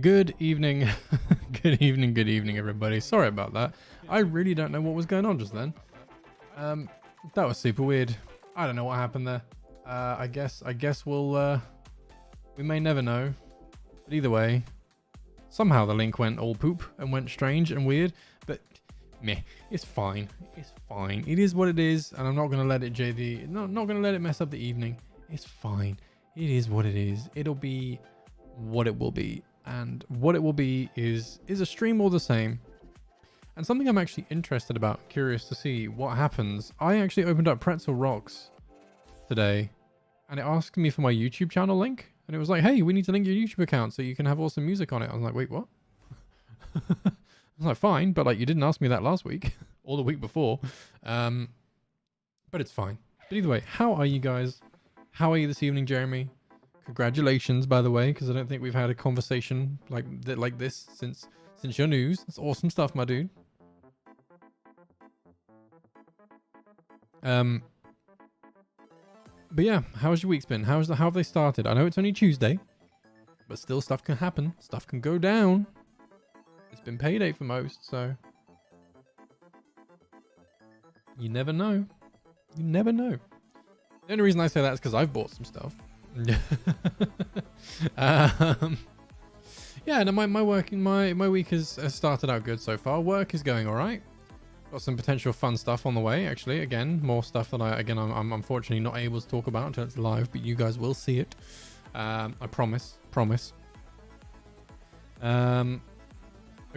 Good evening. Good evening, everybody. Sorry about that. I really don't know what was going on just then. That was super weird. I don't know what happened there. I guess we'll, we may never know. But either way, somehow the link went all poop and went strange and weird. But meh, it's fine. It's fine. It is what it is, and I'm not gonna let it not gonna let it mess up the evening. It's fine. It is what it is. It'll be what it will be. And what it will be is a stream all the same. And something I'm actually interested about, curious to see what happens. I actually opened up Pretzel Rocks today, and it asked me for my YouTube channel link. And it was like, hey, we need to link your YouTube account so you can have awesome music on it. I was like, wait, what? I was like, fine, but like you didn't ask me that last week or the week before. But it's fine. But either way, how are you guys? How are you this evening, Jeremy? Congratulations, by the way, because I don't think we've had a conversation like this since your news. That's awesome stuff, my dude. But yeah, how's your week's been? How have they started? I know it's only Tuesday, but still stuff can happen. Stuff can go down. It's been payday for most, so you never know. You never know. The only reason I say that is because I've bought some stuff. Yeah, no, my week has started out good so far. Work is going all right. Got some potential fun stuff on the way, actually. Again, more stuff that I'm unfortunately not able to talk about until it's live, but you guys will see it. I promise. I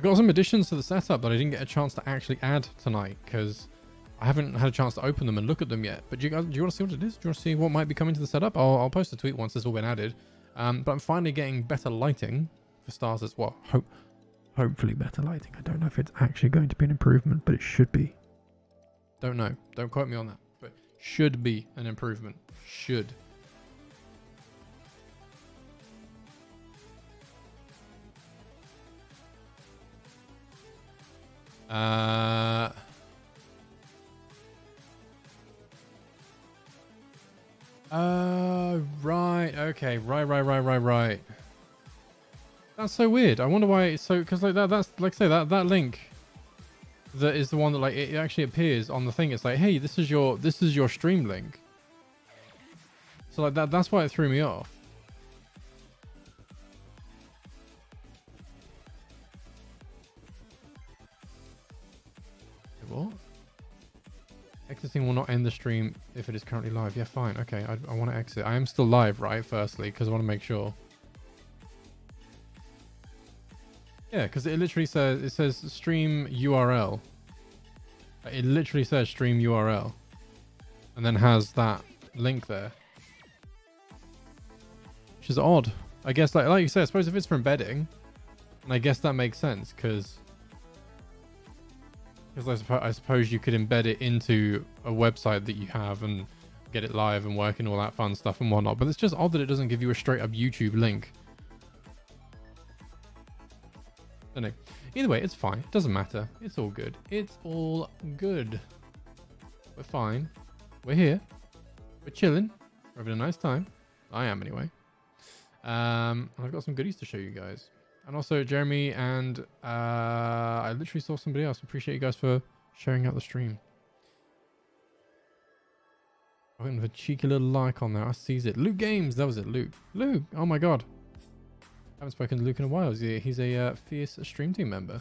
got some additions to the setup that I didn't get a chance to actually add tonight because I haven't had a chance to open them and look at them yet. But do you want to see what it is? Do you want to see what might be coming to the setup? I'll post a tweet once this has all been added. But I'm finally getting better lighting for starters. Well, hopefully better lighting. I don't know if it's actually going to be an improvement, but it should be. Don't know. Don't quote me on that. But should be an improvement. Should. Right. Okay. Right. That's so weird. I wonder why it's so, because like that's like say that link that is the one that like it actually appears on the thing. It's like, hey, this is your stream link. So like that's why it threw me off. What? Exiting will not end the stream if it is currently live. Yeah, fine. Okay, I want to exit. I am still live, right? Firstly, because I want to make sure. Yeah, because it literally says stream URL. It literally says stream URL, and then has that link there, which is odd. I guess like you said, I suppose if it's for embedding, and I guess that makes sense because I suppose you could embed it into a website that you have and get it live and working, all that fun stuff and whatnot. But it's just odd that it doesn't give you a straight up YouTube link. Don't know. Either way, it's fine. It doesn't matter. It's all good. It's all good. We're fine. We're here. We're chilling. We're having a nice time. I am anyway. I've got some goodies to show you guys. And also Jeremy and I literally saw somebody else. Appreciate you guys for sharing out the stream. I went with a cheeky little like on there. I sees it. Luke Games. That was it. Luke. Luke. Oh my god. I haven't spoken to Luke in a while. He's a fierce stream team member.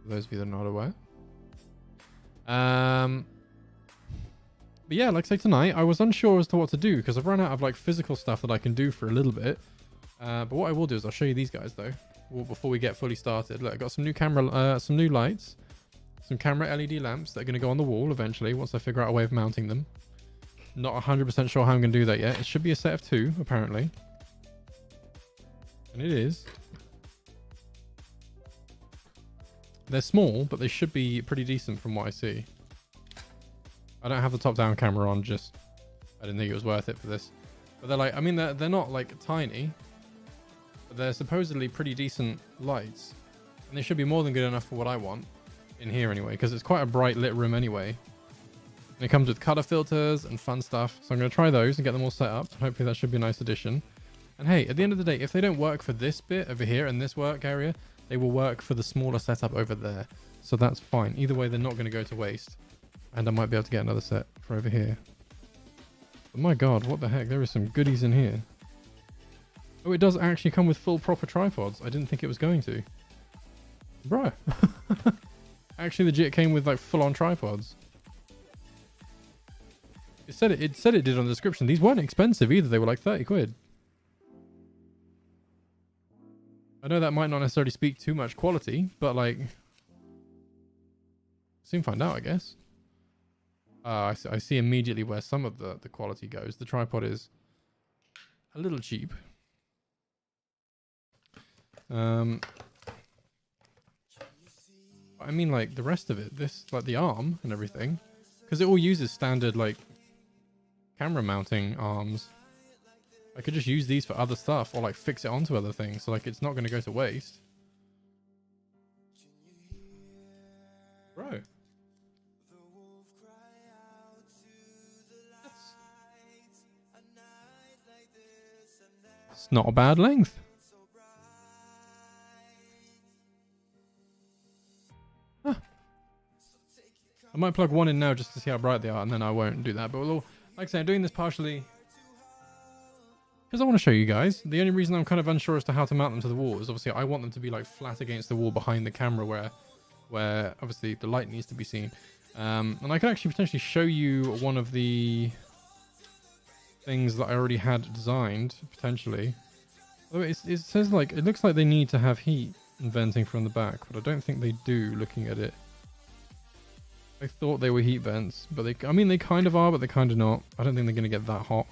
For those of you that are not aware. But yeah, like I say, tonight I was unsure as to what to do because I've run out of like physical stuff that I can do for a little bit. But what I will do is I'll show you these guys though. Before we get fully started. Look, I got some new camera, some new lights, some camera LED lamps that are going to go on the wall eventually once I figure out a way of mounting them. Not 100% sure how I'm going to do that yet. It should be a set of 2 apparently. And it is. They're small, but they should be pretty decent from what I see. I don't have the top-down camera on, just I didn't think it was worth it for this. But they're like, I mean, they're not like tiny, but they're supposedly pretty decent lights. And they should be more than good enough for what I want in here anyway, because it's quite a bright lit room anyway. And it comes with color filters and fun stuff. So I'm going to try those and get them all set up. Hopefully that should be a nice addition. And hey, at the end of the day, if they don't work for this bit over here in this work area, they will work for the smaller setup over there. So that's fine. Either way, they're not going to go to waste. And I might be able to get another set for over here. But my god, what the heck? There is some goodies in here. Oh, it does actually come with full proper tripods. I didn't think it was going to. Bruh. Actually legit came with like full-on tripods. It said it did on the description. These weren't expensive either. They were like 30 quid. I know that might not necessarily speak too much quality, but like... soon find out, I guess. I see immediately where some of the quality goes. The tripod is a little cheap. I mean, like, the rest of it, this, like, the arm and everything, because it all uses standard, like, camera mounting arms. I could just use these for other stuff or, like, fix it onto other things, so, like, it's not going to go to waste. Bro. It's not a bad length. Huh. I might plug one in now just to see how bright they are, and then I won't do that. But we'll, like I say, I'm doing this partially because I want to show you guys. The only reason I'm kind of unsure as to how to mount them to the wall is obviously I want them to be like flat against the wall behind the camera where obviously the light needs to be seen. And I could actually potentially show you one of the things that I already had designed, potentially. Oh, it says like, it looks like they need to have heat and venting from the back, but I don't think they do looking at it. I thought they were heat vents, but I mean, they kind of are, but they're kind of not. I don't think they're going to get that hot.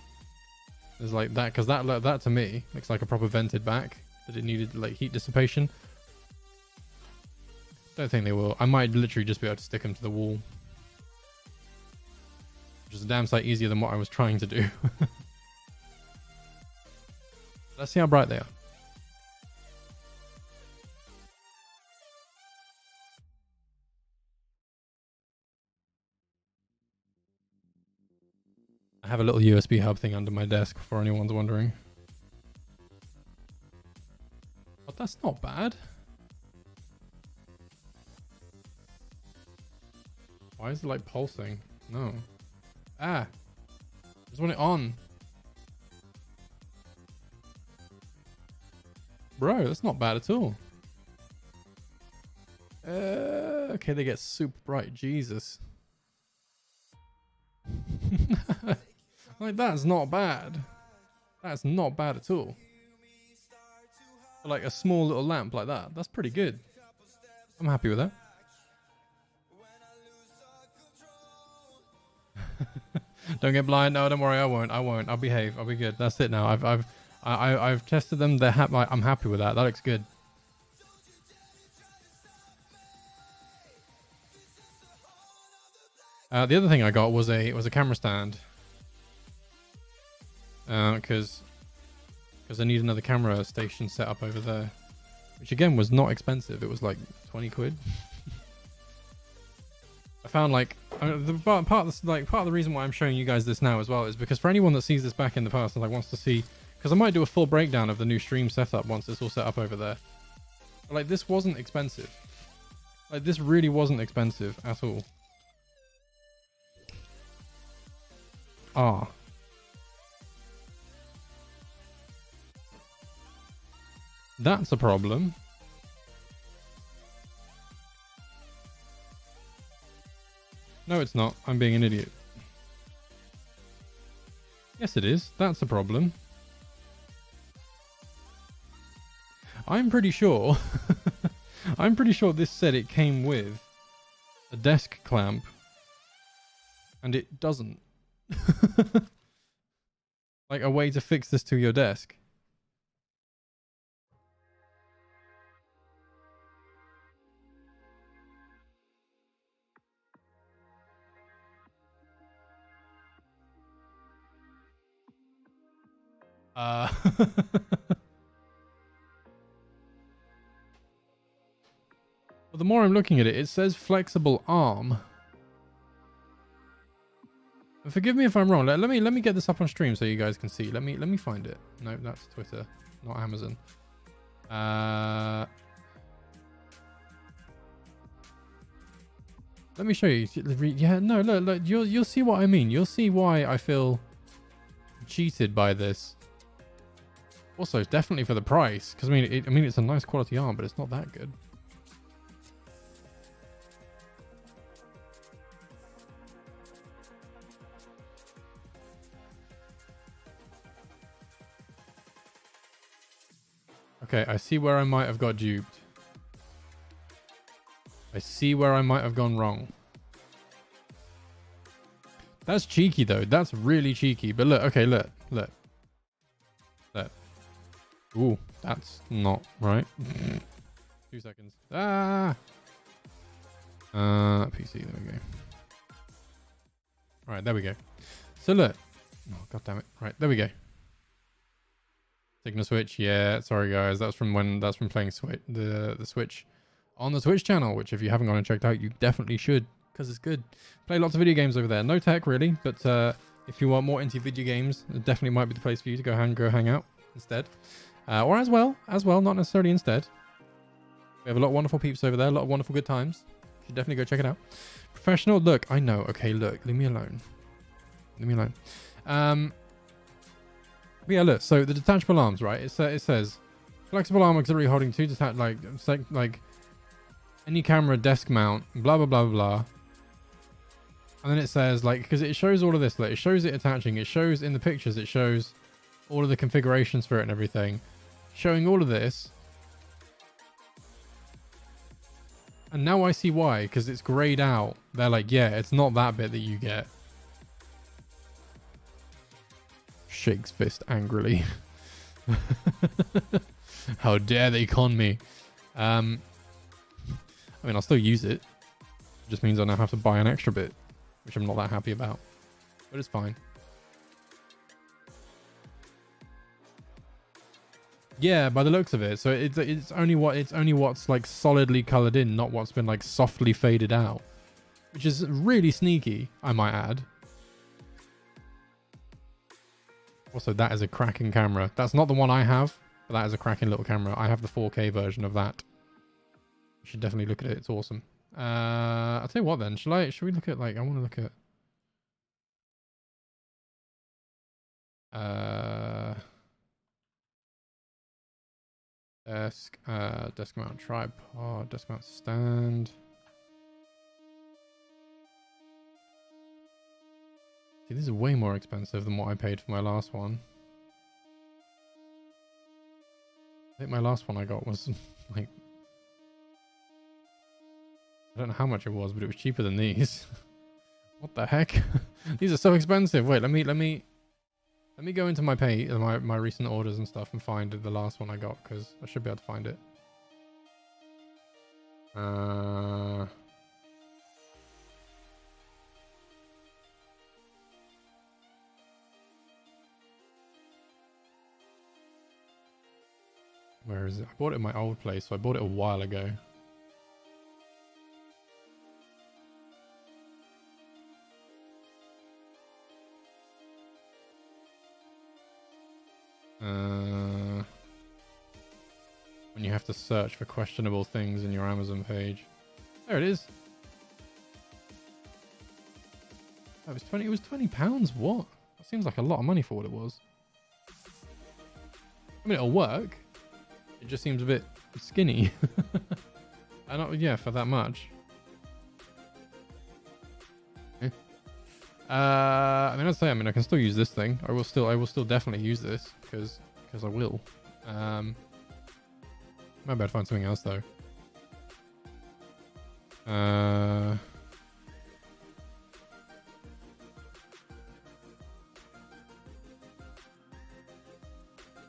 There's like that, because that to me looks like a proper vented back, that it needed like heat dissipation. Don't think they will. I might literally just be able to stick them to the wall. Which is a damn sight easier than what I was trying to do. Let's see how bright they are. I have a little USB hub thing under my desk for anyone's wondering. But that's not bad. Why is it like pulsing? No. Ah. I just want it on. Bro, that's not bad at all. Okay, they get super bright. Jesus. Like, that's not bad. That's not bad at all. For like a small little lamp like that, that's pretty good. I'm happy with that. Don't get blind. No, don't worry. I won't. I'll behave. I'll be good. That's it now. I've tested them. They're happy. I'm happy with that. That looks good. The other thing I got was a camera stand. Because I need another camera station set up over there. which again was not expensive. It was like 20 quid. I found like part of the reason why I'm showing you guys this now as well is because for anyone that sees this back in the past and like wants to see, because I might do a full breakdown of the new stream setup once it's all set up over there. But like this wasn't expensive. Like this really wasn't expensive at all. Ah. That's a problem. No, it's not. I'm being an idiot. Yes, it is. That's a problem. I'm pretty sure... I'm pretty sure this said it came with a desk clamp. And it doesn't. Like a way to fix this to your desk. Well, the more I'm looking at it, it says flexible arm. Forgive me if I'm wrong. Let me get this up on stream so you guys can see. Let me find it. No, that's Twitter, not Amazon. Let me show you. Yeah, no, look, you'll see what I mean. You'll see why I feel cheated by this. Also, it's definitely for the price, because I mean it's a nice quality arm, but it's not that good. Okay, I see where I might have got duped. I see where I might have gone wrong. That's cheeky though. That's really cheeky. But look, okay, look. Ooh, that's not right. 2 seconds. Ah! PC, there we go. Alright, there we go. So look. Oh, god damn it. Right, there we go. Signal switch, yeah. Sorry guys, that's from playing the Switch on the Twitch channel, which if you haven't gone and checked out, you definitely should, because it's good. Play lots of video games over there. No tech really, but if you want more into video games, it definitely might be the place for you to go hang out instead. Or as well, not necessarily instead. We have a lot of wonderful peeps over there, a lot of wonderful good times. You should definitely go check it out. Professional, look, I know. Okay, look, leave me alone. But yeah, look, so the detachable arms, right? It says flexible arm auxiliary holding 2 detached, like any camera desk mount, blah blah blah blah. And then it says, like, because it shows all of this, like it shows it attaching, it shows in the pictures, it shows all of the configurations for it and everything, showing all of this. And now I see why, because it's grayed out. They're like, yeah, it's not that bit that you get. Shakes fist angrily. How dare they con me? I mean, I'll still use it. It just means I now have to buy an extra bit, which I'm not that happy about. But it's fine. Yeah, by the looks of it. So it's only what's like solidly colored in, not what's been like softly faded out, which is really sneaky, I might add. Also, that is a cracking camera. That's not the one I have, but that is a cracking little camera. I have the 4K version of that. You should definitely look at it. It's awesome. I'll tell you what then. Should we look at, like, I want to look at desk mount tripod, desk mount stand. See, this is way more expensive than what I paid for my last one. I think my last one I got was like, I don't know how much it was, but it was cheaper than these. What the heck? These are so expensive. Wait, let me go into my my recent orders and stuff and find the last one I got, because I should be able to find it. Where is it? I bought it in my old place, so I bought it a while ago. When you have to search for questionable things in your Amazon page. There it is. That was 20. It was £20. What? That seems like a lot of money for what it was. I mean, it'll work. It just seems a bit skinny. I don't. Yeah, for that much. I mean, I'd say. I mean, I can still use this thing. I will still definitely use this because I will. Maybe I'd find something else though.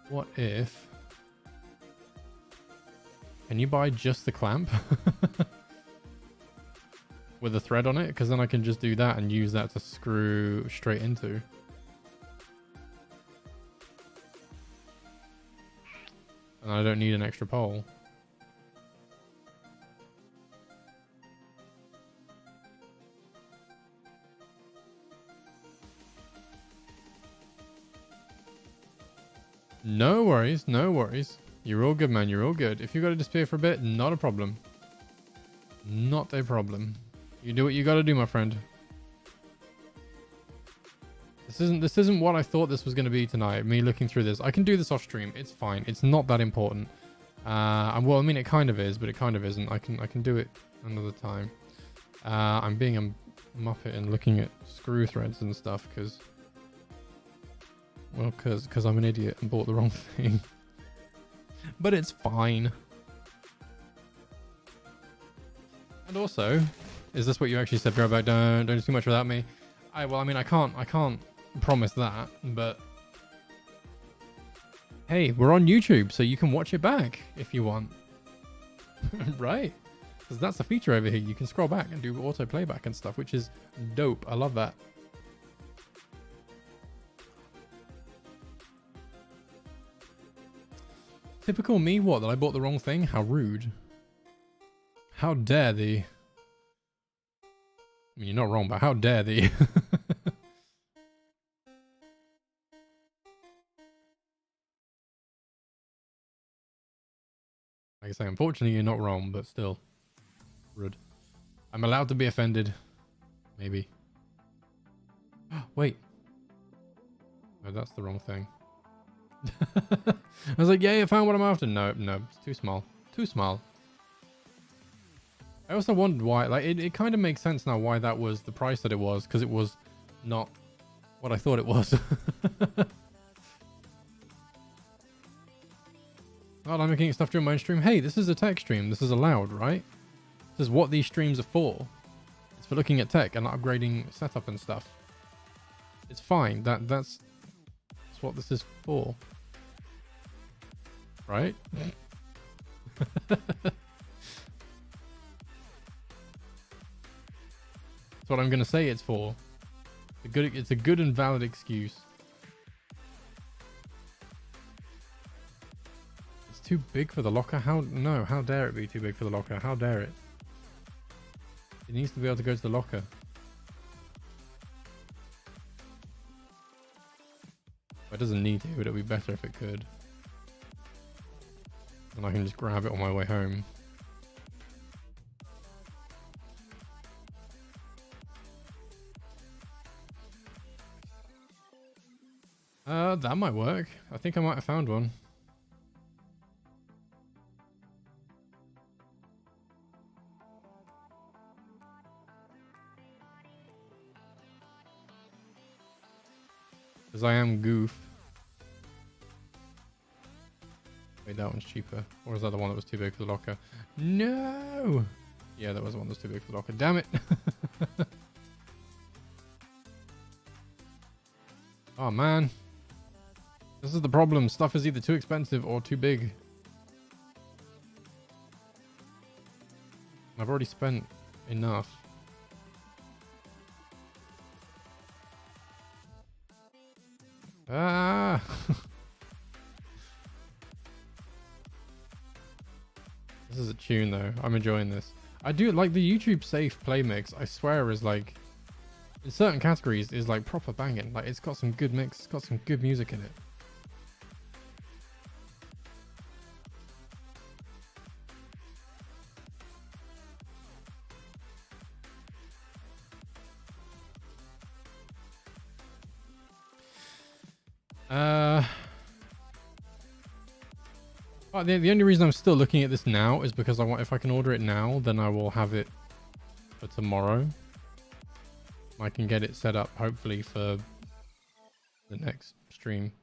What if? Can you buy just the clamp with a thread on it? Because then I can just do that and use that to screw straight into. And I don't need an extra pole. No worries, no worries. You're all good, man. You're all good. If you got to disappear for a bit, not a problem. Not a problem. You do what you got to do, my friend. This isn't what I thought this was going to be tonight. Me looking through this. I can do this off stream. It's fine. It's not that important. Well, I mean, it kind of is, but it kind of isn't. I can do it another time. I'm being a muppet and looking at screw threads and stuff because I'm an idiot and bought the wrong thing. But it's fine. And also, is this what you actually said, Growback? Don't do too much without me. Well, I mean, I can't promise that, but hey, we're on YouTube, so you can watch it back if you want. Right? Because that's a feature over here. You can scroll back and do auto playback and stuff, which is dope. I love that. Typical me, what? That I bought the wrong thing? How rude. How dare thee. I mean, you're not wrong, but how dare thee. Like I say, unfortunately, you're not wrong, but still. Rude. I'm allowed to be offended. Maybe. Wait. No, that's the wrong thing. I was like, yeah, I found what I'm after. No, it's too small. Too small. I also wondered why, like, it kind of makes sense now why that was the price that it was, because it was not what I thought it was. Oh, I'm looking at stuff during my stream. Hey, this is a tech stream. This is allowed, right? This is what these streams are for. It's for looking at tech and upgrading setup and stuff. It's fine. That's what this is for. Right? That's what I'm gonna say it's for. It's a good and valid excuse. It's too big for the locker? How dare it be too big for the locker? How dare it? It needs to be able to go to the locker. It doesn't need to, but it'd be better if it could. And I can just grab it on my way home. That might work. I think I might have found one. Because I am goof. Wait, that one's cheaper. Or is that the one that was too big for the locker? No! Yeah, that was the one that was too big for the locker. Damn it! Oh, man. This is the problem. Stuff is either too expensive or too big. I've already spent enough. Ah! This is a tune though. I'm enjoying this. I do like the YouTube safe play mix. I swear is like in certain categories is like proper banging. Like it's got some good mix. It's got some good music in it. The only reason I'm still looking at this now is because I want, if I can order it now, then I will have it for tomorrow. I can get it set up hopefully for the next stream.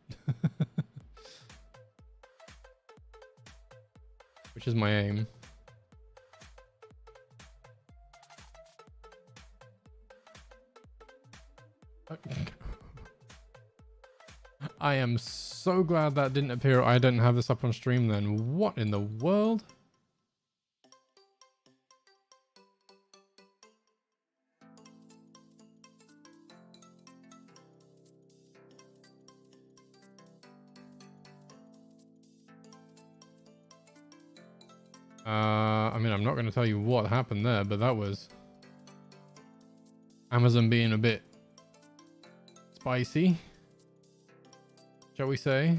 Which is my aim. I am so glad that didn't appear. I didn't have this up on stream then. What in the world? I mean, I'm not going to tell you what happened there, but that was Amazon being a bit spicy, shall we say.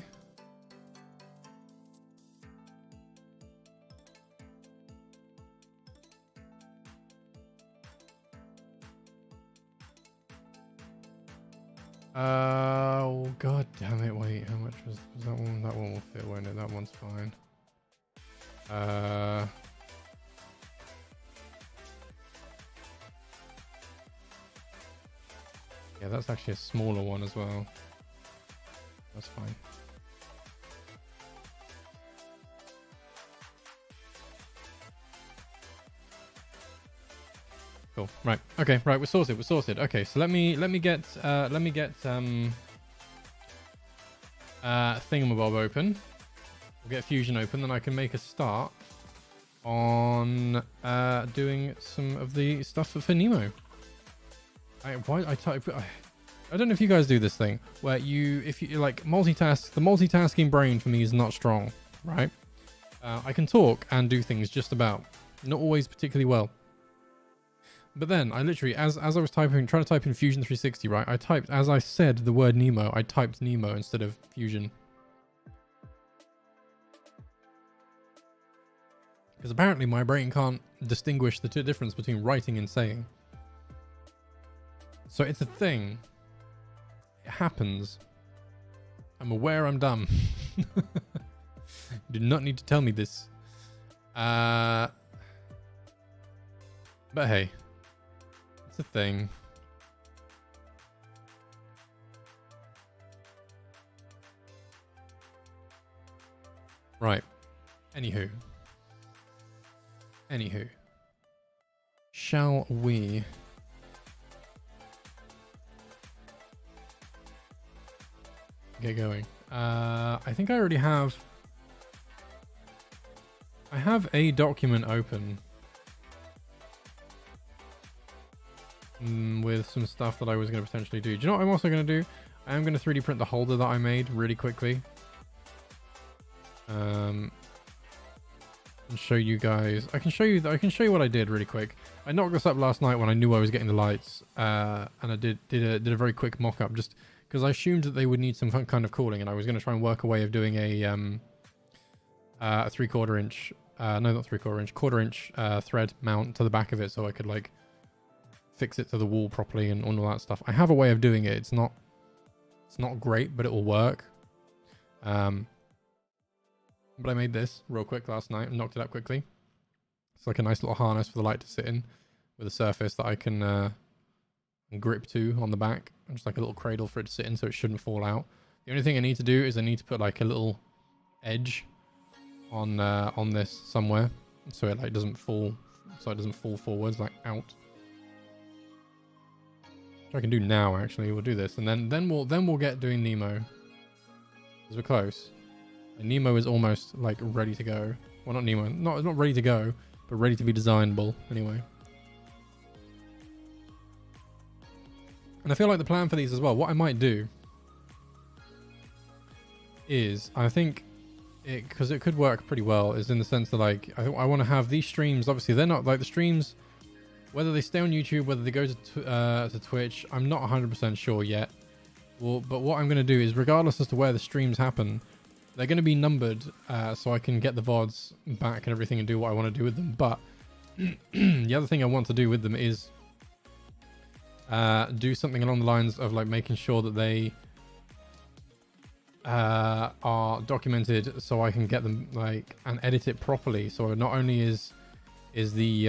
Oh god damn it, wait, how much was that one? That one will fit, won't it? That one's fine. Yeah, that's actually a smaller one as well. That's fine. Cool. Right. Okay. Right. We're sorted. We're sorted. Okay. So let me get thingamabob open. We'll get Fusion open, then I can make a start on doing some of the stuff for Nemo. I don't know if you guys do this thing where if you like multitask. The multitasking brain for me is not strong, right? I can talk and do things just about, not always particularly well. But then I literally, as I was trying to type in Fusion 360, right? I typed, as I said the word Nemo, I typed Nemo instead of Fusion. Because apparently my brain can't distinguish the difference between writing and saying. So it's a thing. It happens. I'm aware I'm dumb. You do not need to tell me this. But hey. It's a thing. Right. Anywho. Shall we get going? I think I already have. I have a document open with some stuff that I was going to potentially do. Do you know what I'm also going to do? I am going to 3D print the holder that I made really quickly. And show you guys. I can show you what I did really quick. I knocked this up last night when I knew I was getting the lights, and I did a very quick mock-up just because I assumed that they would need some kind of cooling, and I was going to try and work a way of doing a 3/4 inch, no, not 3/4 inch, 1/4 inch thread mount to the back of it, so I could like fix it to the wall properly and all that stuff. I have a way of doing it. It's not great, but it will work. But I made this real quick last night and knocked it up quickly. It's like a nice little harness for the light to sit in with a surface that I can grip to on the back. And just like a little cradle for it to sit in so it shouldn't fall out. The only thing I need to do is I need to put like a little edge on this somewhere so it like doesn't fall, forwards like out. Which I can do now actually. We'll do this and then we'll get doing Nemo. Because we're close. And Nemo is almost like ready to go. Well, not Nemo, not ready to go, but ready to be designable anyway. And I feel like the plan for these as well, what I might do is, I think because it could work pretty well, is in the sense that like I want to have these streams. Obviously, they're not like the streams, whether they stay on YouTube, whether they go to Twitch. I'm not 100% sure yet. Well, but what I'm going to do is, regardless as to where the streams happen, they're going to be numbered, so I can get the VODs back and everything and do what I want to do with them. But the other thing I want to do with them is do something along the lines of like making sure that they are documented, so I can get them like and edit it properly. So not only is the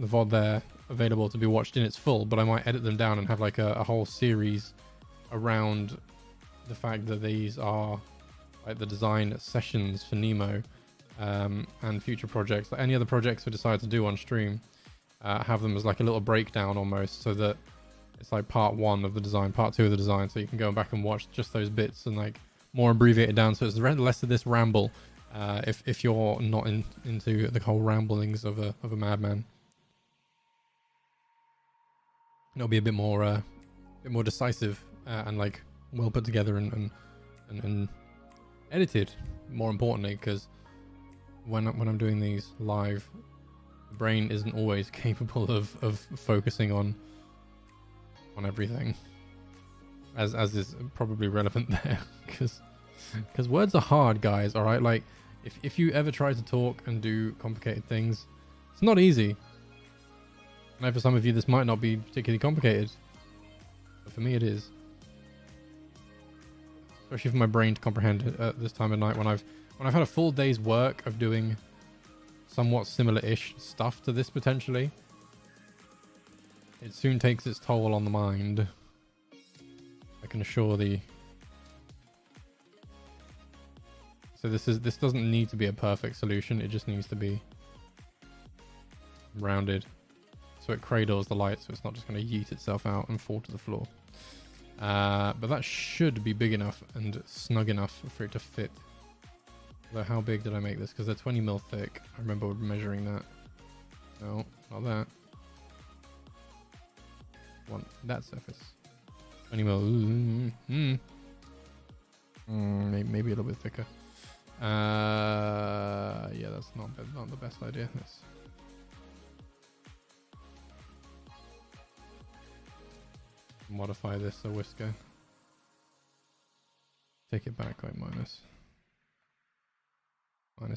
VOD there available to be watched in its full, but I might edit them down and have like a whole series around the fact that these are like the design sessions for Nemo, and future projects, like any other projects we decide to do on stream, have them as like a little breakdown almost, so that it's like part 1 of the design, part 2 of the design, so you can go back and watch just those bits and like more abbreviated down, so it's less of this ramble, if you're not into the whole ramblings of a madman. It'll be a bit more decisive, and like well put together and edited, more importantly, because when I'm doing these live, the brain isn't always capable of focusing on everything, as is probably relevant there, because words are hard, guys. All right, like if you ever try to talk and do complicated things, it's not easy. I know for some of you this might not be particularly complicated, but for me it is, especially for my brain to comprehend it at this time of night when I've had a full day's work of doing somewhat similar-ish stuff to this potentially. It soon takes its toll on the mind, I can assure thee. So this doesn't need to be a perfect solution, it just needs to be rounded, so it cradles the light, so it's not just going to yeet itself out and fall to the floor. But that should be big enough and snug enough for it to fit. Although how big did I make this? Because they're 20 mil thick. I remember measuring that. No, not that. Want that surface. 20 mil. Maybe a little bit thicker. Yeah, that's not the best idea. Let's modify this a whisker. Take it back like minus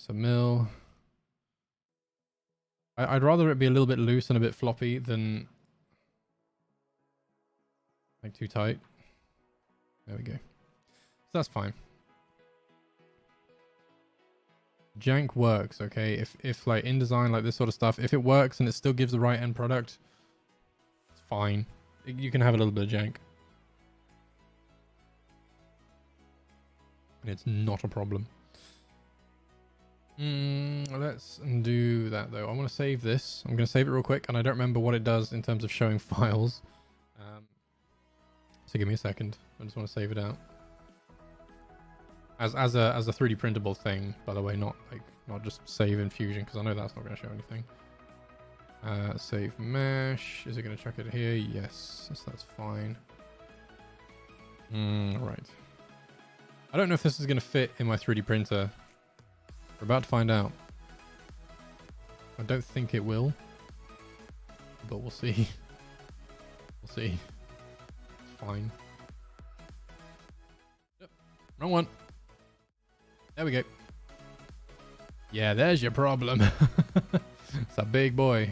a mil. I'd rather it be a little bit loose and a bit floppy than like too tight. There we go. So that's fine. Jank works, okay? If like InDesign, like this sort of stuff, if it works and it still gives the right end product, it's fine. You can have a little bit of jank. And it's not a problem. Let's do that though. I want to save this. I'm going to save it real quick, and I don't remember what it does in terms of showing files. So give me a second. I just want to save it out. As a 3D printable thing, by the way, not just save in Fusion, because I know that's not going to show anything. Save mesh. Is it going to chuck it here? Yes, so that's fine. Right. I don't know if this is going to fit in my 3D printer. We're about to find out. I don't think it will, but we'll see. We'll see. It's fine. Yep. Wrong one. There we go. Yeah, there's your problem. It's a big boy.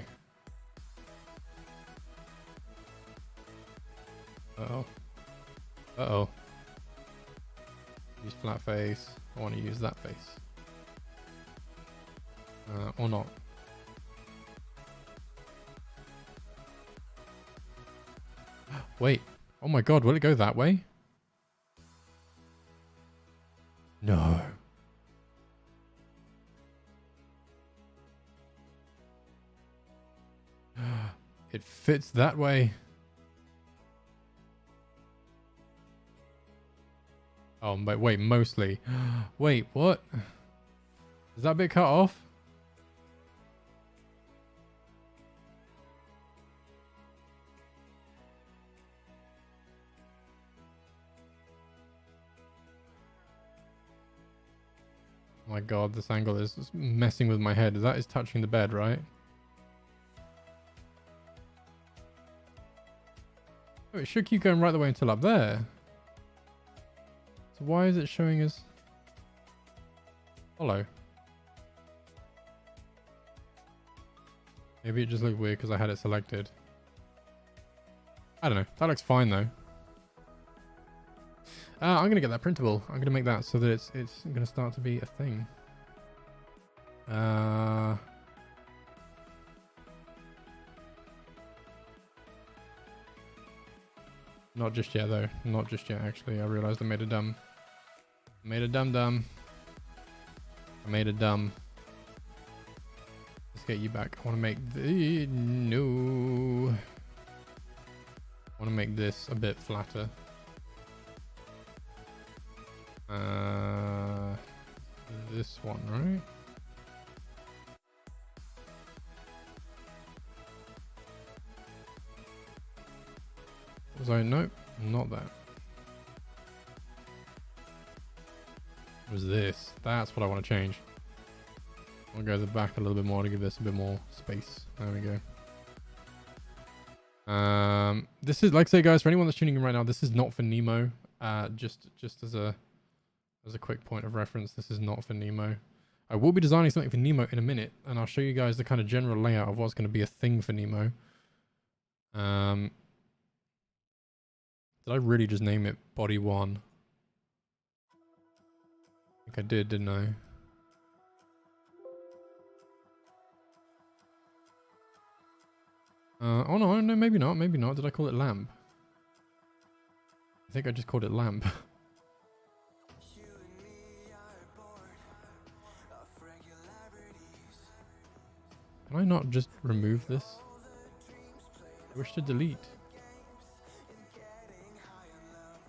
Uh-oh. Uh-oh. Use flat face. I want to use that face. Or not. Wait. Oh my god, will it go that way? No. It fits that way. Oh, but wait, mostly. Wait, what? Is that bit cut off? my god, this angle is messing with my head. That is touching the bed, right? Oh, it should keep going right the way until up there. So why is it showing us hollow? Maybe it just looked weird because I had it selected. I don't know. That looks fine though. I'm gonna get that printable. I'm gonna make that so that it's gonna start to be a thing. Not just yet though. Not just yet. Actually, I realized I made a dumb. I made a dumb. Let's get you back. I want to make the no. I want to make this a bit flatter. This one, right? Was I? Nope, not that. Was this? That's what I want to change. I'll go the back a little bit more to give this a bit more space. There we go. This is, like I say, guys, for anyone that's tuning in right now, this is not for Nemo. Just as a quick point of reference, this is not for Nemo. I will be designing something for Nemo in a minute, and I'll show you guys the kind of general layout of what's going to be a thing for Nemo. Did I really just name it Body 1? I think I did, didn't I? Oh no, maybe not, maybe not. Did I call it Lamp? I think I just called it Lamp. Can I not just remove this? I wish to delete.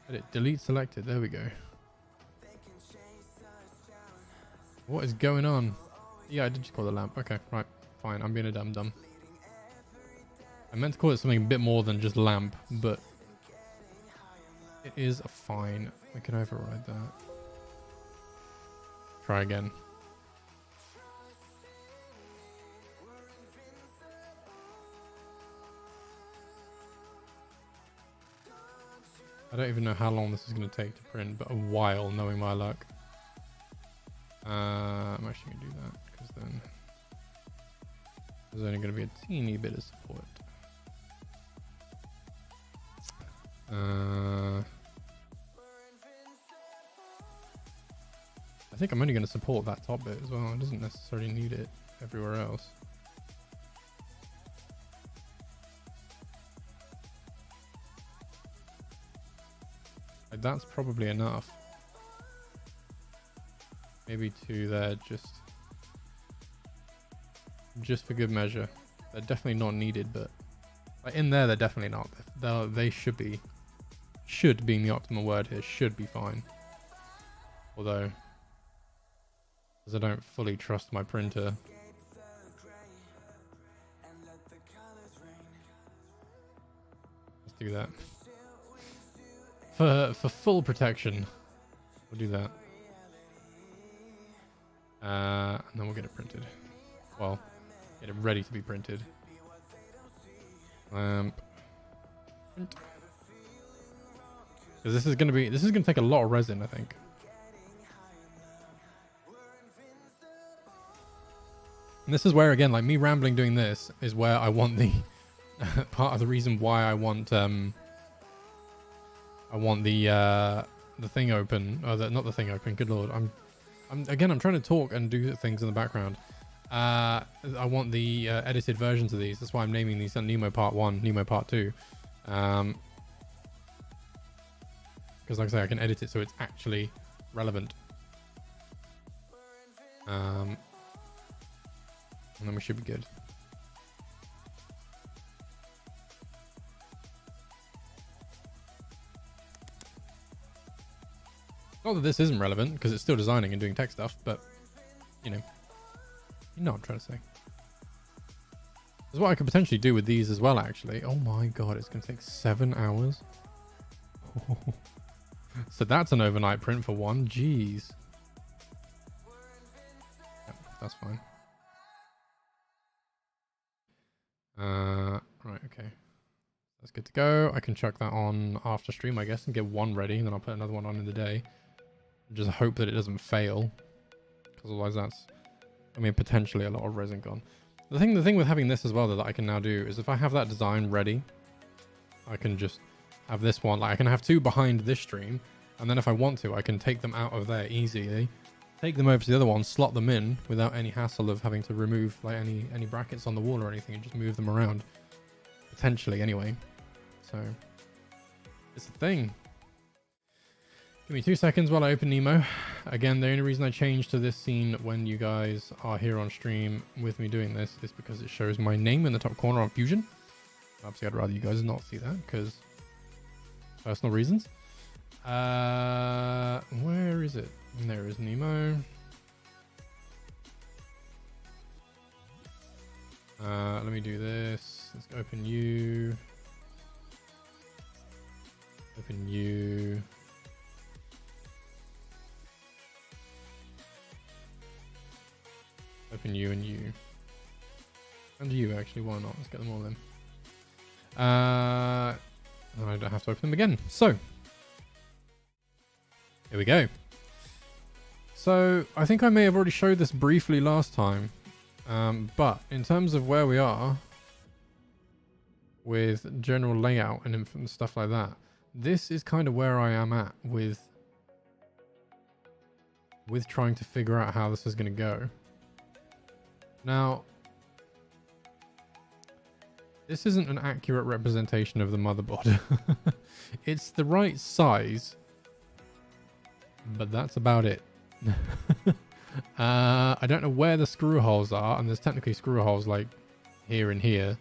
Edit, delete selected, there we go. What is going on? Yeah, I did just call it Lamp. Okay, right, fine, I'm being a dumb. I meant to call it something a bit more than just Lamp, but it is fine. We can override that. Try again. I don't even know how long this is going to take to print, but a while, knowing my luck. I'm actually going to do that, because then there's only going to be a teeny bit of support. I think I'm only going to support that top bit as well. It doesn't necessarily need it everywhere else. That's probably enough. Maybe two there, just for good measure. They're definitely not needed, but like in there, they're definitely not. They should be. Should being the optimal word here. Should be fine. Although, because I don't fully trust my printer. Let's do that. For full protection, we'll do that. And then we'll get it printed. Well, get it ready to be printed. Lamp. Because this is gonna take a lot of resin, I think. And this is where, again, like me rambling doing this is where I want the part of the reason why I want the thing open, or not the thing open. Good lord, I'm trying to talk and do things in the background. I want the edited versions of these. That's why I'm naming these Nemo Part 1, Nemo Part 2. Because like I say, I can edit it so it's actually relevant. And then we should be good. Not that this isn't relevant, because it's still designing and doing tech stuff, but, you know what I'm trying to say. There's what I could potentially do with these as well, actually. Oh my god, it's going to take 7 hours. So that's an overnight print for one. Jeez. That's fine. Right, okay. That's good to go. I can chuck that on after stream, I guess, and get one ready, and then I'll put another one on in the day. Just hope that it doesn't fail, because otherwise that's, I mean, potentially a lot of resin gone. The thing with having this as well that I can now do is if I have that design ready, I can just have this one. Like I can have two behind this stream, and then if I want to, I can take them out of there easily, take them over to the other one, slot them in without any hassle of having to remove like any brackets on the wall or anything, and just move them around. Potentially, anyway. So it's a thing. Give me 2 seconds while I open Nemo. Again, the only reason I changed to this scene when you guys are here on stream with me doing this is because it shows my name in the top corner on Fusion. Obviously, I'd rather you guys not see that because personal reasons. Where is it? There is Nemo. Let me do this. Let's open you. Open you. Open you and you. And you, actually. Why not? Let's get them all in. I don't have to open them again. So, here we go. So, I think I may have already showed this briefly last time. But in terms of where we are with general layout and stuff like that, this is kind of where I am at with trying to figure out how this is going to go. Now, this isn't an accurate representation of the motherboard. It's the right size, but that's about it. I don't know where the screw holes are, and there's technically screw holes like here and here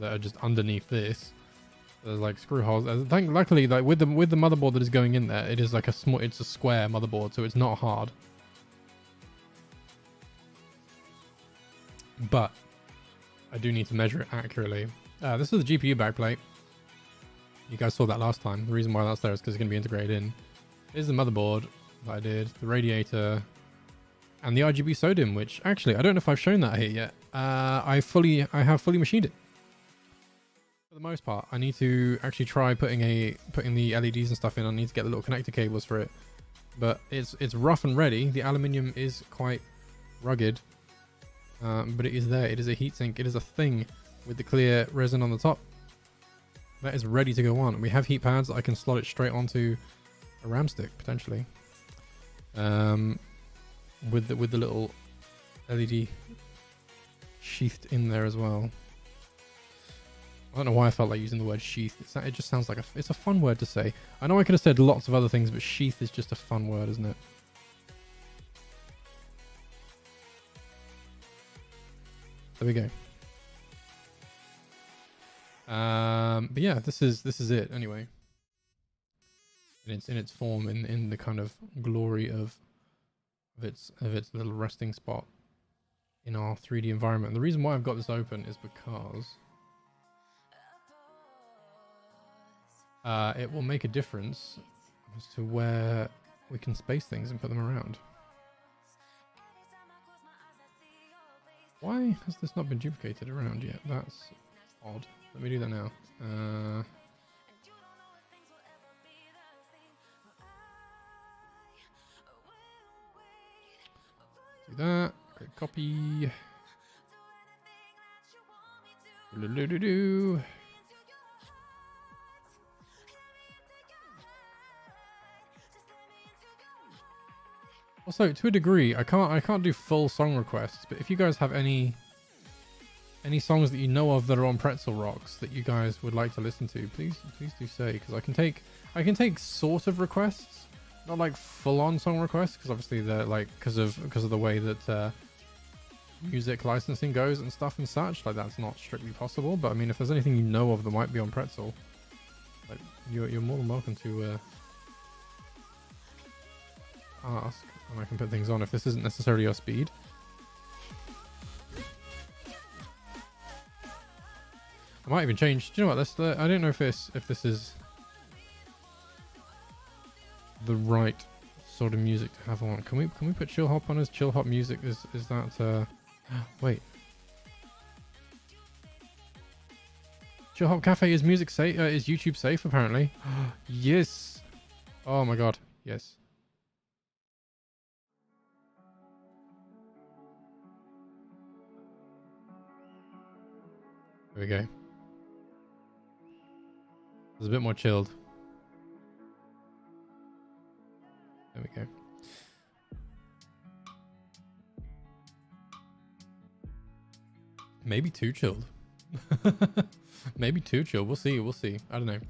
that are just underneath this. There's like screw holes. I think luckily, like with the motherboard that is going in there, it is like it's a square motherboard, so it's not hard. But I do need to measure it accurately. This is the GPU backplate. You guys saw that last time. The reason why that's there is because it's going to be integrated in. Here's the motherboard that I did, the radiator, and the RGB SODIMM, which actually, I don't know if I've shown that here yet. I have fully machined it. For the most part, I need to actually try putting the LEDs and stuff in. I need to get the little connector cables for it. But it's rough and ready. The aluminium is quite rugged. But it is there. It is a heatsink. It is a thing with the clear resin on the top. That is ready to go on. We have heat pads that I can slot it straight onto a RAM stick, potentially. With the little LED sheathed in there as well. I don't know why I felt like using the word sheath. It just sounds like it's a fun word to say. I know I could have said lots of other things, but sheath is just a fun word, isn't it? There we go. But yeah, this is it anyway. In its form, in the kind of glory of its little resting spot in our 3D environment. And the reason why I've got this open is because it will make a difference as to where we can space things and put them around. Why has this not been duplicated around yet? That's odd. Let me do that now. Do that. Great copy. Do-do-do-do-do. Also, to a degree, I can't do full song requests, but if you guys have any songs that you know of that are on Pretzel Rocks that you guys would like to listen to, please do say, because I can take sort of requests, not like full on song requests, because obviously they're like because of the way that music licensing goes and stuff and such, like that's not strictly possible. But I mean, if there's anything you know of that might be on Pretzel, like you're more than welcome to ask, and I can put things on if this isn't necessarily your speed. I might even change. Do you know what? I don't know if this is the right sort of music to have on. Can we put chill hop on as chill hop music? Is that wait. Chill hop cafe is music safe? Is YouTube safe apparently? Yes. Oh my god. Yes. There we go. It's a bit more chilled. There we go. Maybe too chilled. Maybe too chilled. We'll see. We'll see. I don't know.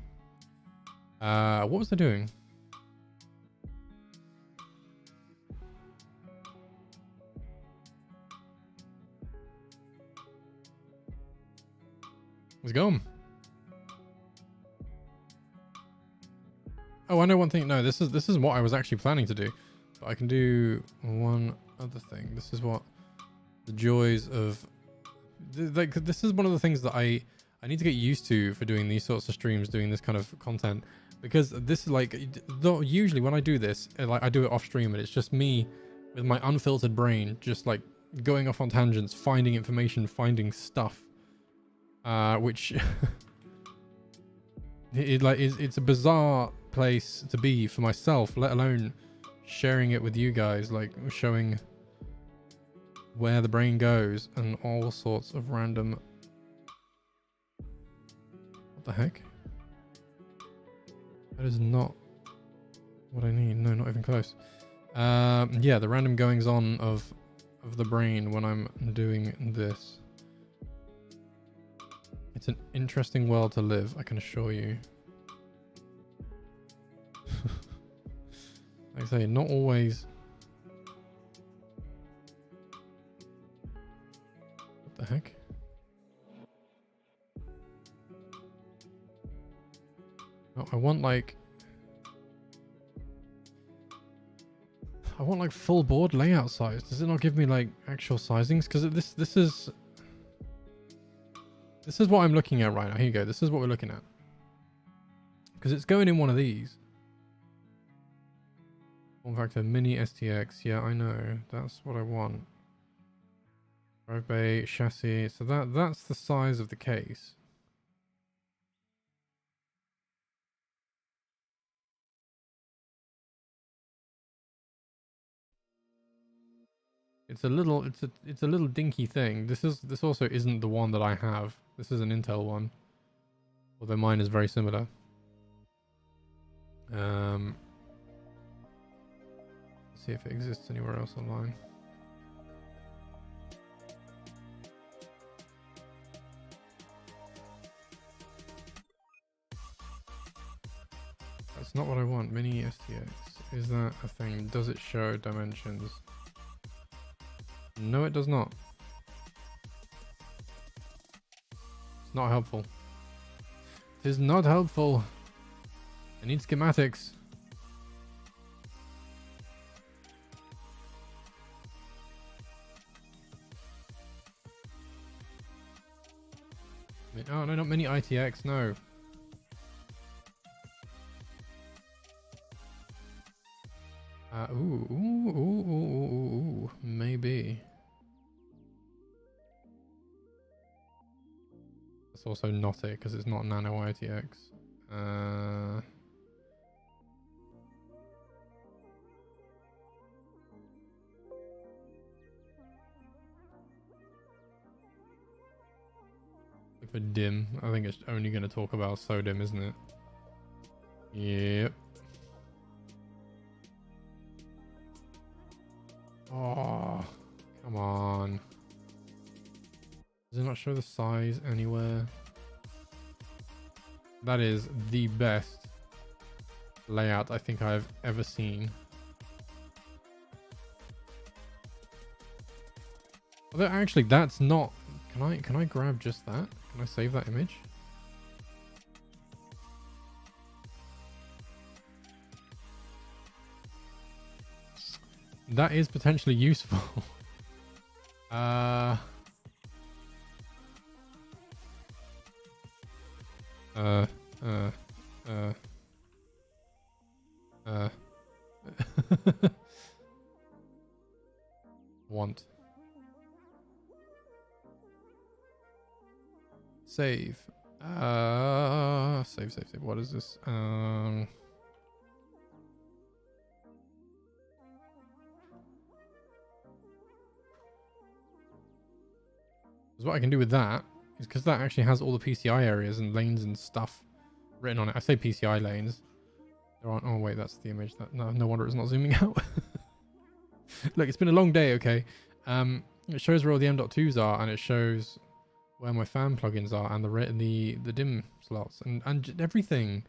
What was I doing? Let's go. Oh, I know one thing. No, this is what I was actually planning to do. But I can do one other thing. This is what the joys of like this is one of the things that I need to get used to for doing these sorts of streams, doing this kind of content, because this is like usually when I do this, like I do it off stream and it's just me with my unfiltered brain just like going off on tangents, finding information, finding stuff, which it's a bizarre place to be for myself, let alone sharing it with you guys, like showing where the brain goes and all sorts of random. What the heck? That is not what I need. No, not even close. Yeah, the random goings on of the brain when I'm doing this. It's an interesting world to live, I can assure you. Like I say, not always. What the heck? No, I want like full board layout size. Does it not give me like actual sizings? Because this is what I'm looking at right now. Here you go. This is what we're looking at. Because it's going in one of these. Form factor mini STX. Yeah, I know. That's what I want. Drive bay, chassis. So that's the size of the case. It's a little dinky thing. This also isn't the one that I have. This is an Intel one. Although mine is very similar. Let's see if it exists anywhere else online. That's not what I want. Mini STX. Is that a thing? Does it show dimensions? No, it does not. It's not helpful. It is not helpful. I need schematics. Oh no, not mini ITX, no. Ooh, maybe. It's also not it because it's not nano ITX. For dim, I think it's only going to talk about SODIMM, isn't it? Yep. Oh, come on. Does it not show the size anywhere? That is the best layout I think I've ever seen. Although actually that's not... Can I grab just that? Can I save that image? That is potentially useful. Want. Save. Save. What is this? What I can do with that is because that actually has all the PCI areas and lanes and stuff written on it. I say PCI lanes. There aren't. Oh wait, that's the image. That no wonder it's not zooming out. Look, it's been a long day. Okay, it shows where all the M.2s are, and it shows where my fan plugins are, and the DIMM slots, and everything.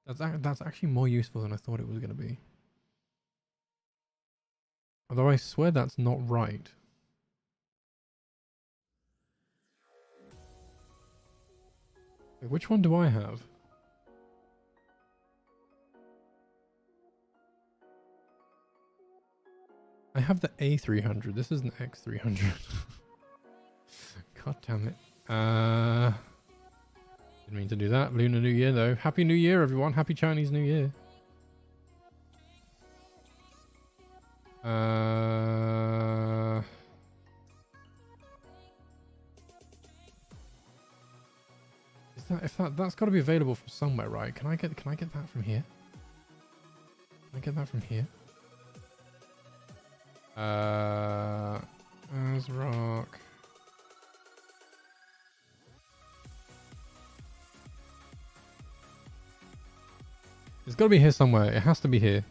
That's actually more useful than I thought it was going to be. Although I swear that's not right. Which one do I have? I have the A300. This is an X300. God damn it. Didn't mean to do that. Lunar New Year though. Happy New Year, everyone. Happy Chinese New Year. That's got to be available from somewhere, right? Can I get that from here? Can I get that from here? ASRock. It's got to be here somewhere. It has to be here.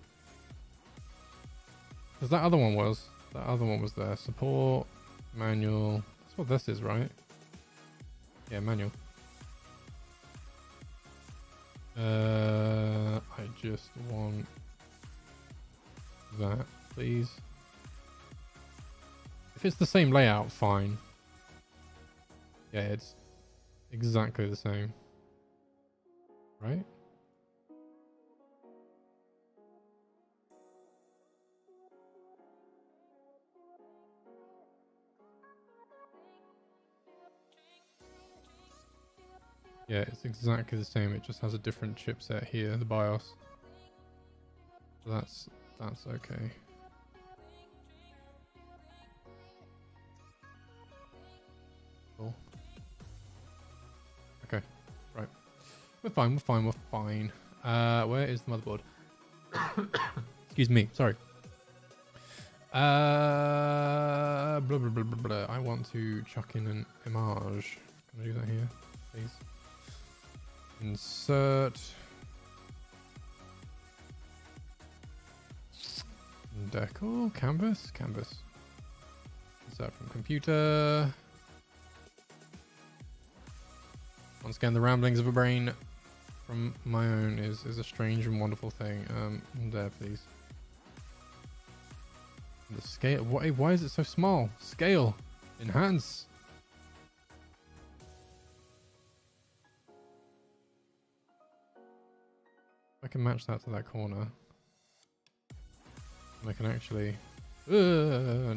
Because that other one was. That other one was there. Support, manual. That's what this is, right? Yeah, manual. I just want that, please. If it's the same layout, fine. Yeah, it's exactly the same. Right? Yeah, it's exactly the same. It just has a different chipset here, the BIOS. So that's okay. Cool. Okay, right. We're fine. Where is the motherboard? Excuse me. Sorry. Blah, blah, blah, blah, blah. I want to chuck in an image. Can I do that here, please? Insert. Decor. Canvas. Insert from computer. Once again, the ramblings of a brain from my own is a strange and wonderful thing. There, please. The scale. Why is it so small? Scale. Enhance. I can match that to that corner. And I can actually... No.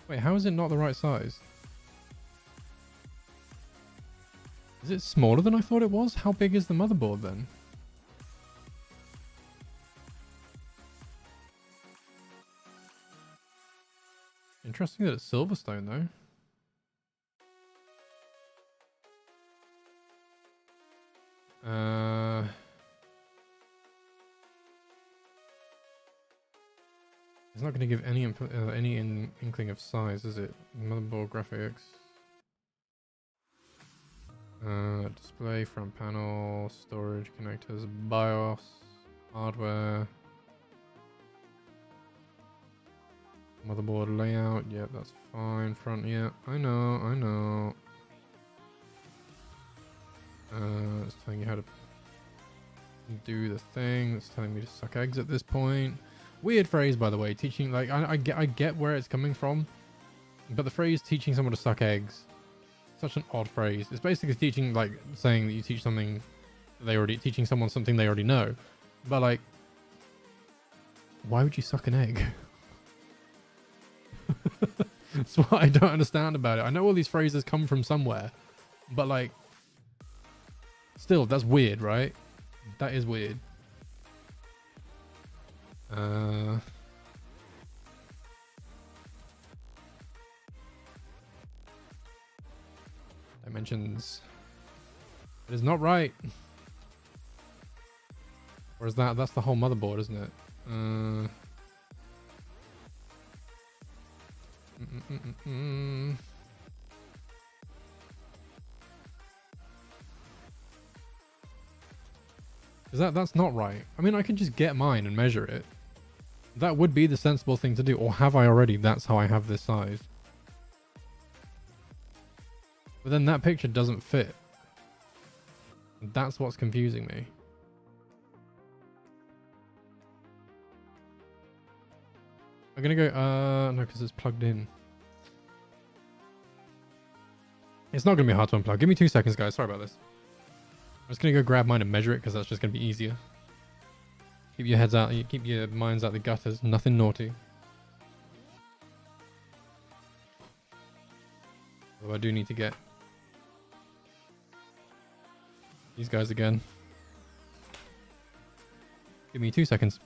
Wait, how is it not the right size? Is it smaller than I thought it was? How big is the motherboard then? Interesting that it's Silverstone though. It's not going to give any inkling of size, is it? Motherboard graphics. Display, front panel, storage connectors, BIOS, hardware. Motherboard layout, yep, that's fine. Front, yeah, I know. It's telling you how to do the thing. It's telling me to suck eggs at this point. Weird phrase, by the way. Teaching, like, I get where it's coming from, but the phrase teaching someone to suck eggs, such an odd phrase. It's basically teaching, like, saying that you teach something teaching someone something they already know. But like, why would you suck an egg? That's what I don't understand about it. I know all these phrases come from somewhere, but like, still, that's weird, right? That is weird. Dimensions. It is not right. Or is that's the whole motherboard, isn't it? Is that's not right? I mean, I could just get mine and measure it. That would be the sensible thing to do. Or have I already? That's how I have this size. But then that picture doesn't fit. That's what's confusing me. I'm gonna go, no, because it's plugged in. It's not gonna be hard to unplug. Give me 2 seconds, guys. Sorry about this. I'm just gonna go grab mine and measure it because that's just gonna be easier. Keep your heads out, keep your minds out the gutters. Nothing naughty. Although I do need to get these guys again. Give me 2 seconds.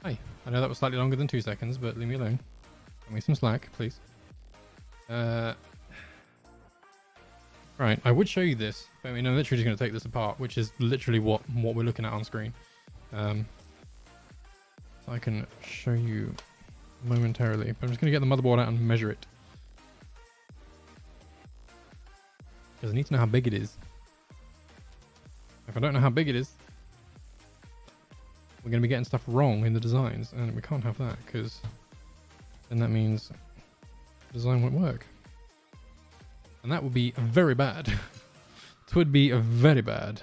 Hi. I know that was slightly longer than 2 seconds, but leave me alone. Give me some slack, please. Right, I would show you this, but I mean, I'm literally just going to take this apart, which is literally what we're looking at on screen. So I can show you momentarily, but I'm just going to get the motherboard out and measure it. Because I need to know how big it is. If I don't know how big it is, we're going to be getting stuff wrong in the designs, and we can't have that, because then that means the design won't work. And that would be very bad. It would be very bad.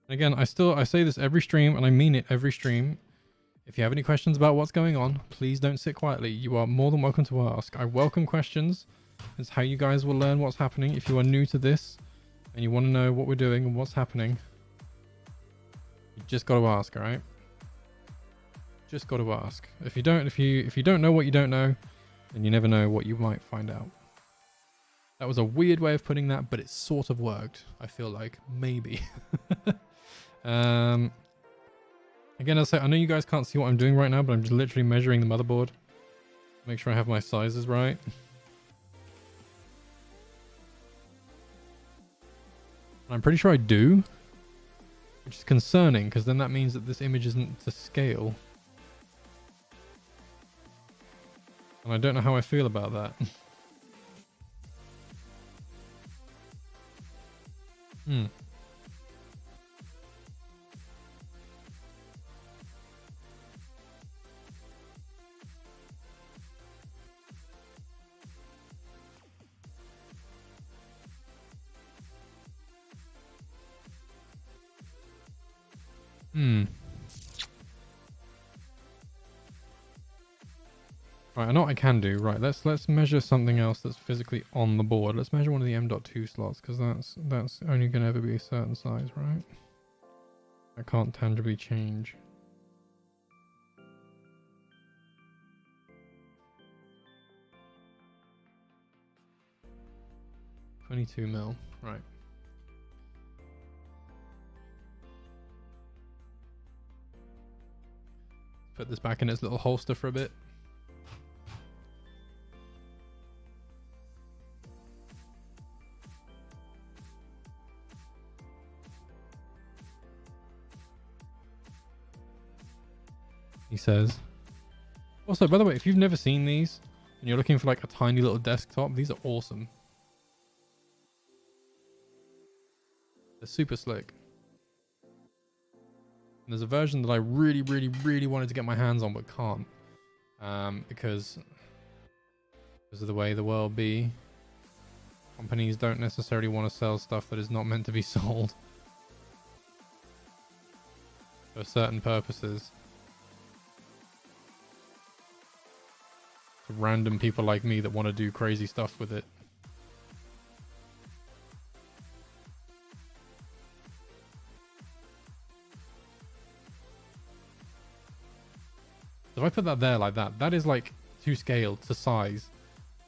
And again, I say this every stream, and I mean it every stream. If you have any questions about what's going on, please don't sit quietly. You are more than welcome to ask. I welcome questions. It's how you guys will learn what's happening. If you are new to this and you want to know what we're doing and what's happening, you just got to ask, all right? Just got to ask. If you don't know what you don't know, then you never know what you might find out. That was a weird way of putting that, but it sort of worked. I feel like maybe. Again, I know you guys can't see what I'm doing right now, but I'm just literally measuring the motherboard. Make sure I have my sizes right. I'm pretty sure I do, which is concerning because then that means that this image isn't to scale. And I don't know how I feel about that. Right, I know what I can do. Right, let's measure something else that's physically on the board. Let's measure one of the M.2 slots because that's only going to ever be a certain size, right? I can't tangibly change. $22 mil, right. Put this back in its little holster for a bit. He says. Also, by the way, if you've never seen these and you're looking for like a tiny little desktop, these are awesome. They're super slick. And there's a version that I really, really, really wanted to get my hands on but can't. Because Because of the way the world be. Companies don't necessarily want to sell stuff that is not meant to be sold. For certain purposes. To random people like me that want to do crazy stuff with it. So if I put that there like that, that is like to scale, to size.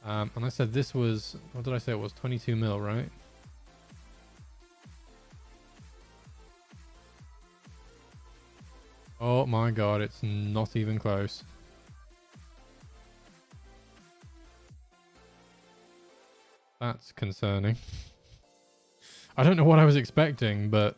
And I said this was, what did I say it was? 22 mil, right? Oh my god, it's not even close. That's concerning. I don't know what I was expecting, but...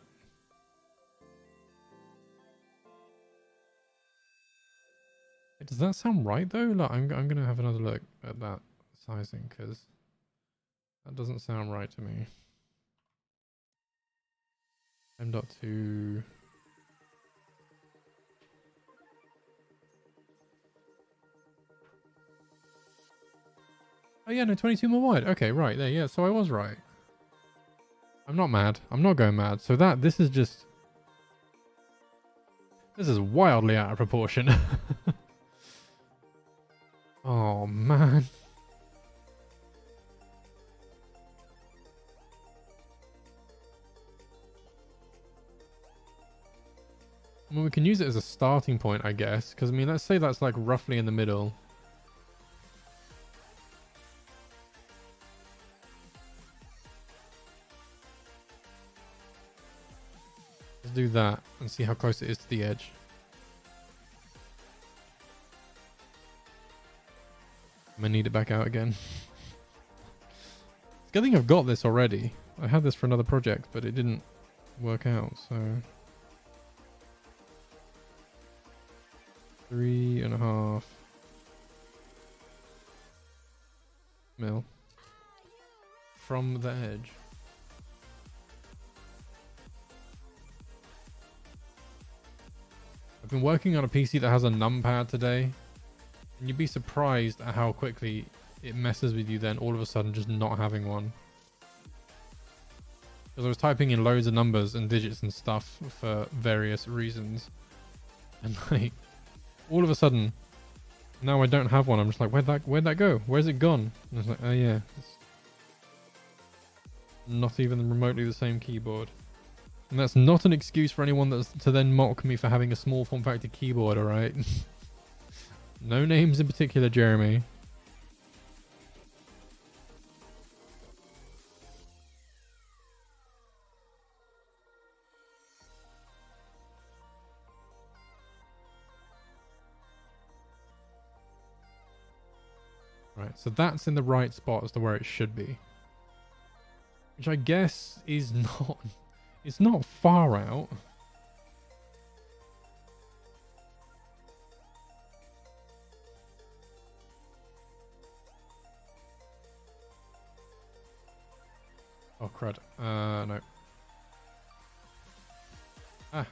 Does that sound right though? Like, I'm going to have another look at that sizing, because that doesn't sound right to me. M.2... Oh yeah, no, 22 more wide. Okay, right there. Yeah, so I was right. I'm not mad. I'm not going mad. So this is just... This is wildly out of proportion. Oh, man. I mean, we can use it as a starting point, I guess. Because, I mean, let's say that's like roughly in the middle. Let's do that and see how close it is to the edge. I'm gonna need it back out again. It's a good thing I've got this already. I had this for another project, but it didn't work out, so... 3.5 mil from the edge. I've been working on a PC that has a numpad today, and you'd be surprised at how quickly it messes with you then all of a sudden just not having one. Because I was typing in loads of numbers and digits and stuff for various reasons, and like all of a sudden now I don't have one. I'm just like, where'd that go? Where's it gone? And I was like, oh yeah, it's not even remotely the same keyboard. And that's not an excuse for anyone that's to then mock me for having a small form factor keyboard, alright? No names in particular, Jeremy. Right, so that's in the right spot as to where it should be. Which I guess is not... It's not far out. Oh, crud. No. Ah.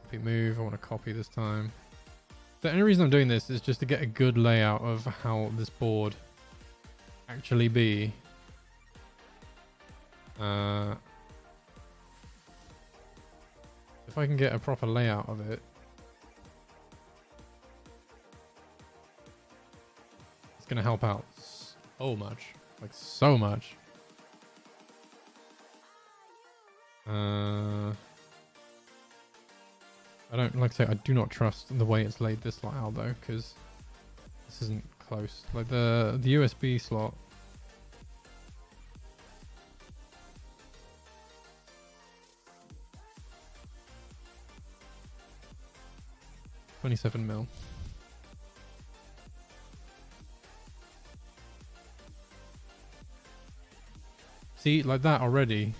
Copy move. I want to copy this time. The only reason I'm doing this is just to get a good layout of how this board actually be. If I can get a proper layout of it, it's going to help out so much. Like, so much. I don't, like I say, I do not trust the way it's laid this slot out though, because this isn't close. Like the USB slot. $27 mil. See, like that already.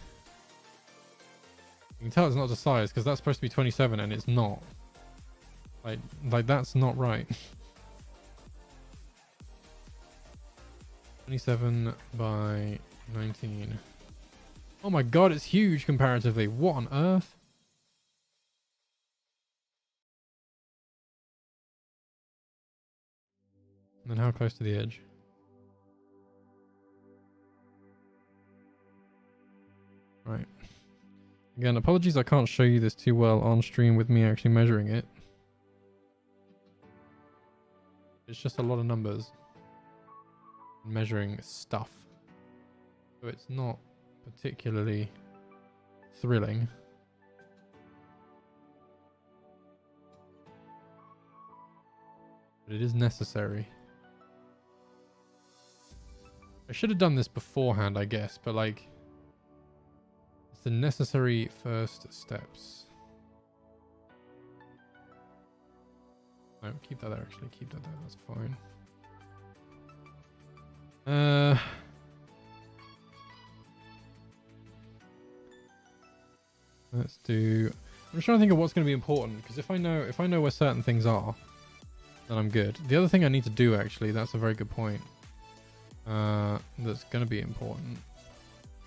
You can tell it's not the size because that's supposed to be 27 and it's not. Like that's not right. 27 by 19. Oh my god, it's huge comparatively. What on earth? And then how close to the edge? Right. Again, apologies I can't show you this too well on stream with me actually measuring it. It's just a lot of numbers. Measuring stuff. So it's not particularly thrilling. But it is necessary. I should have done this beforehand, I guess, but like, it's the necessary first steps. No, keep that there actually, keep that there, that's fine. Let's do, I'm just trying to think of what's going to be important, because if I know where certain things are, then I'm good. The other thing I need to do actually, that's a very good point. That's going to be important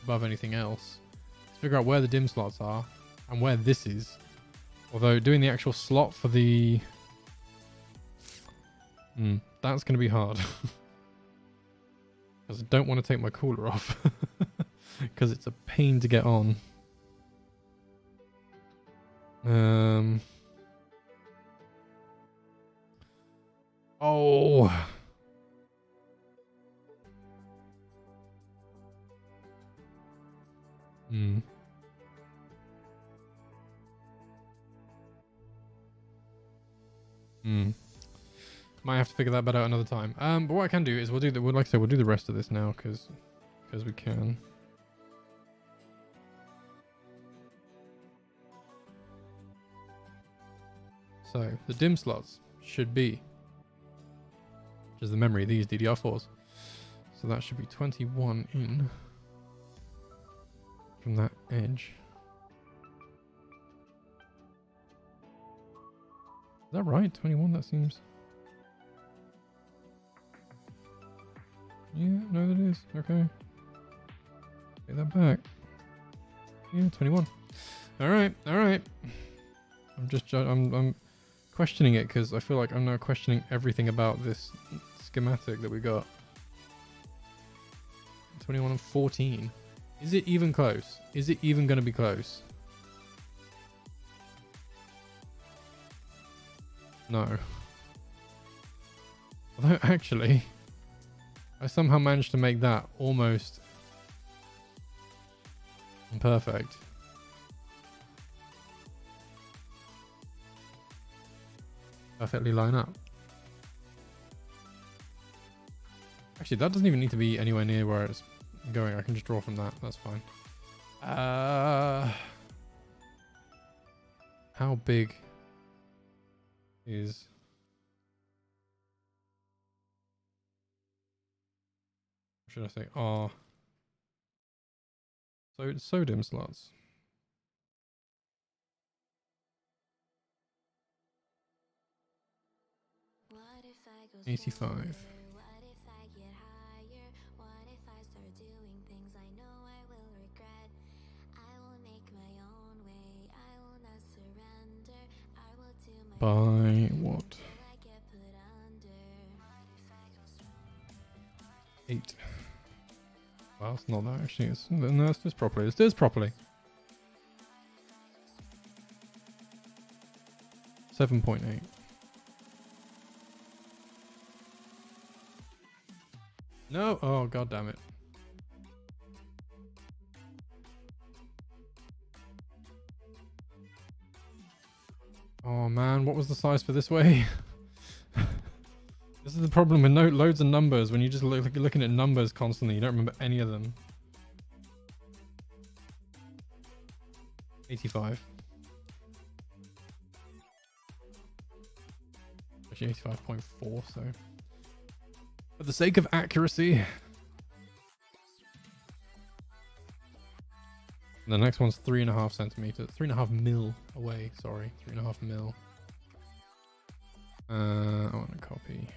above anything else. Let's figure out where the dim slots are and where this is. Although doing the actual slot for the that's going to be hard. Because I don't want to take my cooler off. Because it's a pain to get on. Oh. Might have to figure that better out another time. But what I can do is we'll do like I said, we'll do the rest of this now because we can. So the dim slots should be, which is the memory of these DDR4s. So that should be 21 in from that edge. Is that right? 21? That seems. Yeah, no, that is. Okay. Take that back. Yeah, 21. Alright, alright. I'm questioning it because I feel like I'm now questioning everything about this schematic that we got. 21 and 14. Is it even close? Is it even going to be close? No. Although actually, I somehow managed to make that almost perfect. Perfectly line up. Actually, that doesn't even need to be anywhere near where it's going. I can just draw from that. That's fine. How big is... should I say R? So it's dim slots. What 85. What if I get higher? What if I start doing things I know I will regret? I will make my own way. I will not surrender. I will do my by what? 8. Well, it's not that actually. No, let's do this properly. Let's do this properly. 7.8. No! Oh, god damn it. Oh man, what was the size for this way? This is the problem with loads of numbers. When you just looking at numbers constantly, you don't remember any of them. 85. Actually 85.4, so... for the sake of accuracy. The next one's 3.5 centimeters. 3.5 mil away, sorry. 3.5 mil. I want to copy.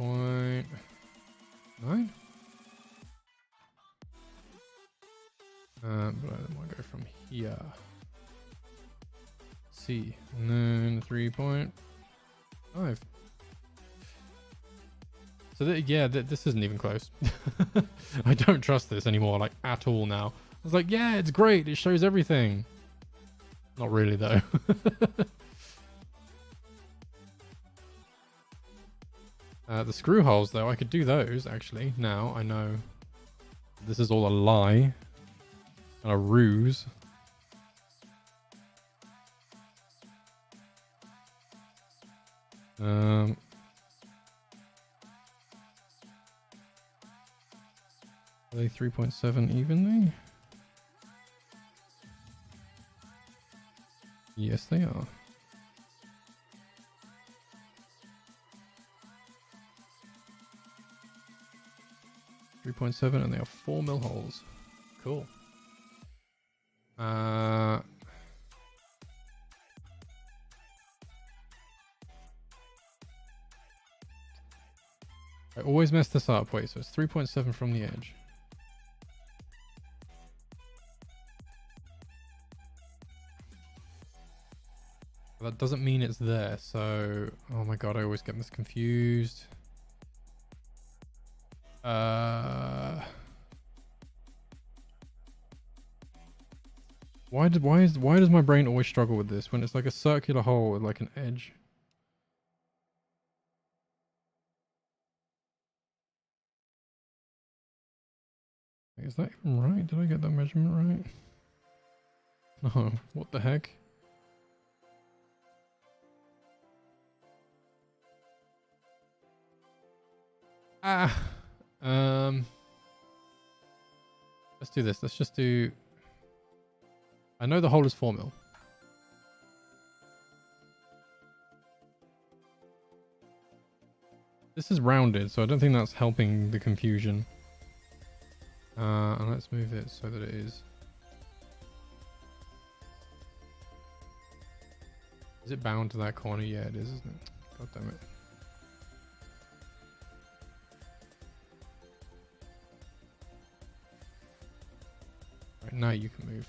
.9. but I want to go from here. C, and then 3.5. So this isn't even close. I don't trust this anymore, like at all now. I was like, yeah, it's great. It shows everything. Not really though. The screw holes though, I could do those actually. Now I know this is all a lie and a ruse. Are they 3.7 evenly? Yes, they are. .7 and they are 4 mil holes. Cool. I always mess this up. Wait, so it's 3.7 from the edge. That doesn't mean it's there, so... Oh my god, I always get this confused. Why does my brain always struggle with this when it's like a circular hole with like an edge? Is that even right? Did I get that measurement right? No, what the heck? Let's do this. Let's just do... I know the hole is 4 mil. This is rounded, so I don't think that's helping the confusion. And let's move it so that it is... Is it bound to that corner? Yeah, it is, isn't it? God damn it. Right, now you can move.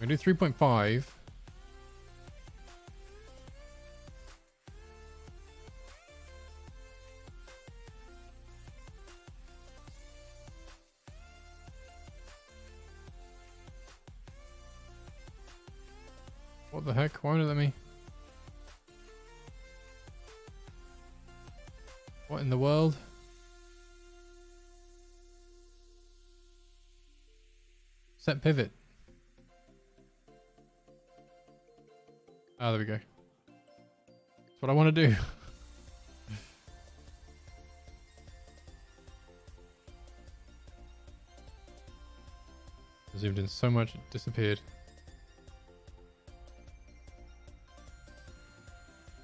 I'm gonna do 3.5. What the heck? Why won't it let me? What in the world? Set pivot. Ah, there we go. That's what I want to do. Zoomed in so much it disappeared.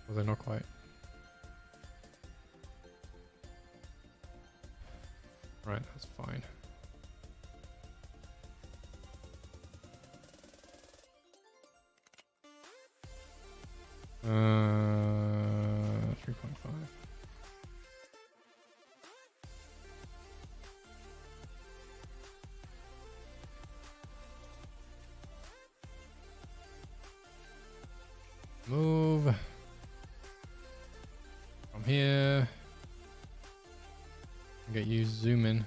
Although not quite. Right, that's fine. Uh, 3.5. Move from here. Get you zoom in.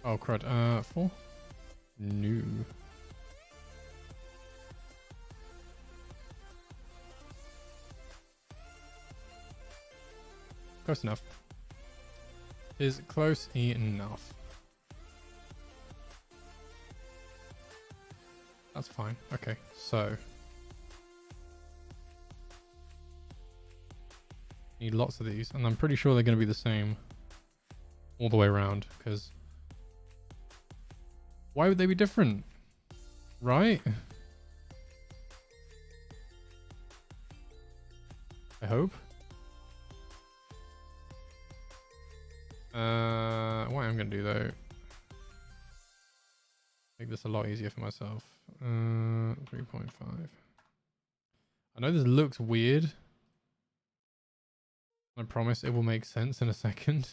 Oh crud. 4? No. Close enough. Is close enough. That's fine. Okay, so need lots of these, and I'm pretty sure they're going to be the same all the way around, because why would they be different? Right? I hope. What I'm going to do though, make this a lot easier for myself. 3.5. I know this looks weird. I promise it will make sense in a second.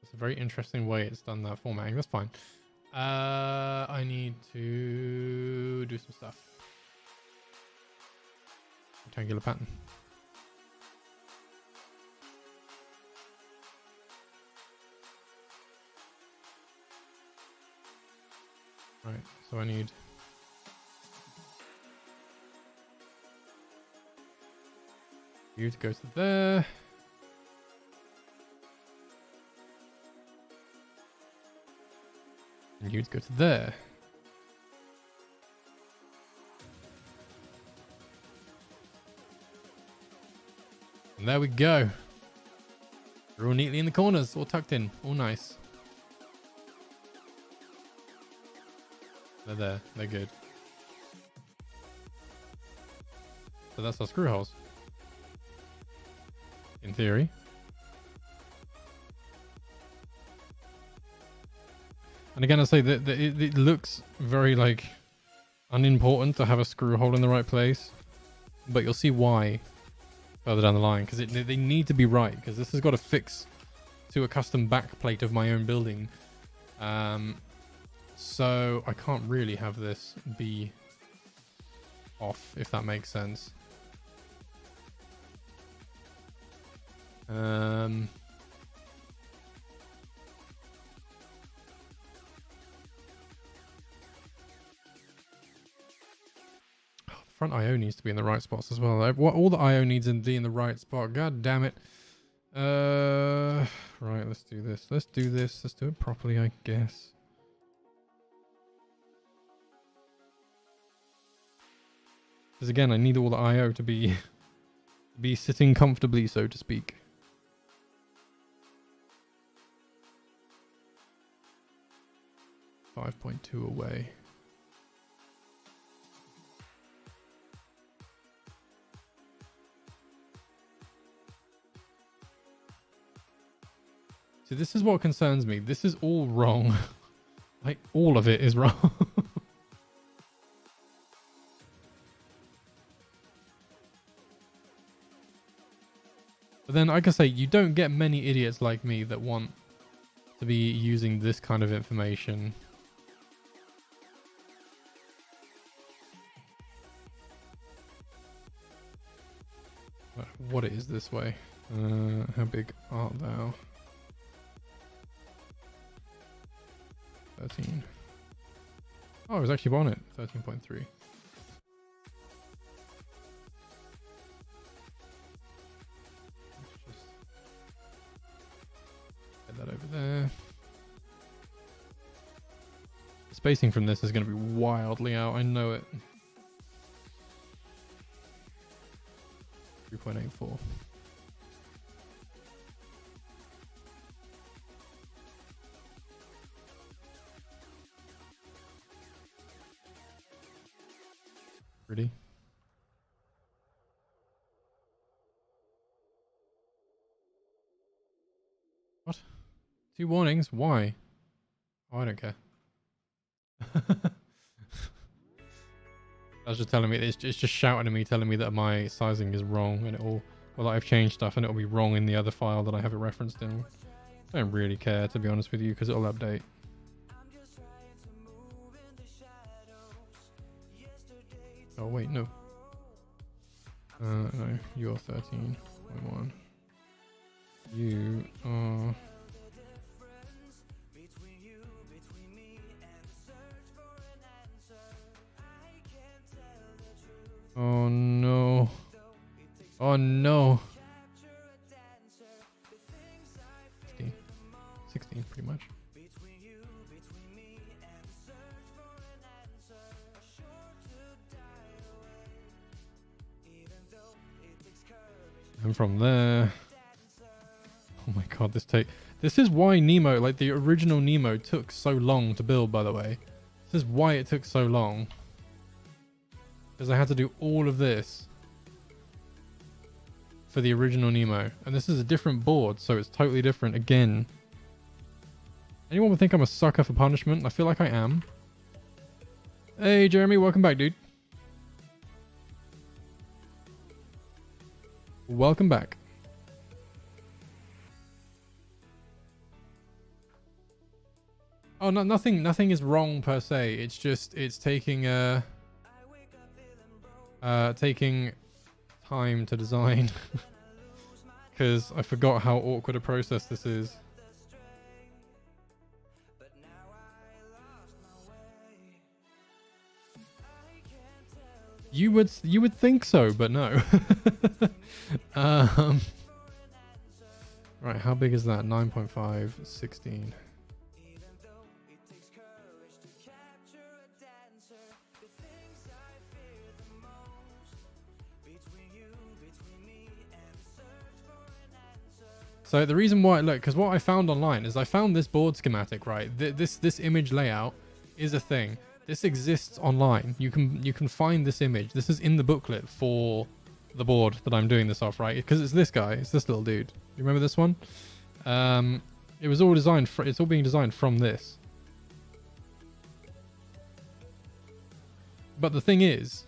It's a very interesting way it's done that formatting. That's fine. I need to do some stuff. Rectangular pattern. Right, so I need you to go to there. And you to go to there. And there we go. They're all neatly in the corners, all tucked in, all nice. They're there, they're good. So that's our screw holes. In theory. And again, I say that it looks very like unimportant to have a screw hole in the right place, but you'll see why further down the line, because they need to be right, because this has got to fix to a custom back plate of my own building. So I can't really have this be off, if that makes sense. Front IO needs to be in the right spots as well. All the IO needs to be in the right spot. God damn it. Right, let's do this. Let's do this. Let's do it properly, I guess. Because again, I need all the IO to be sitting comfortably, so to speak. .2 away. See, this is what concerns me. This is all wrong. Like, all of it is wrong. But then, like I say, you don't get many idiots like me that want to be using this kind of information. What it is this way? How big art thou? 13. Oh, I was actually on it. 13.3. Just get that over there. The spacing from this is going to be wildly out. I know it. 3.84. Pretty. What? 2 warnings? Why? Oh, I don't care. I was just telling me, it's just shouting at me, telling me that my sizing is wrong, and it will, well, I've changed stuff and it will be wrong in the other file that I have it referenced in. I don't really care, to be honest with you, because it'll update. Oh wait, no. No, you're 13.1. You are... Oh no. Oh no. 15. 16 pretty much. And from there, oh my god, this is why Nemo, like the original Nemo, took so long to build, by the way. This is why it took so long. because I had to do all of this for the original Nemo. And this is a different board, so it's totally different again. Anyone would think I'm a sucker for punishment? I feel like I am. Hey, Jeremy, welcome back, dude. Welcome back. Oh, no, nothing is wrong per se. It's just, it's taking taking time to design because I forgot how awkward a process this is. You would think so, but no. Right, how big is that? 9.5, 16. So the reason why, look, because what I found online is I found this board schematic, right? This image layout is a thing. This exists online. You can find this image. This is in the booklet for the board that I'm doing this off, right? Because it's this guy. It's this little dude. You remember this one? It was all designed. It's all being designed from this. But the thing is,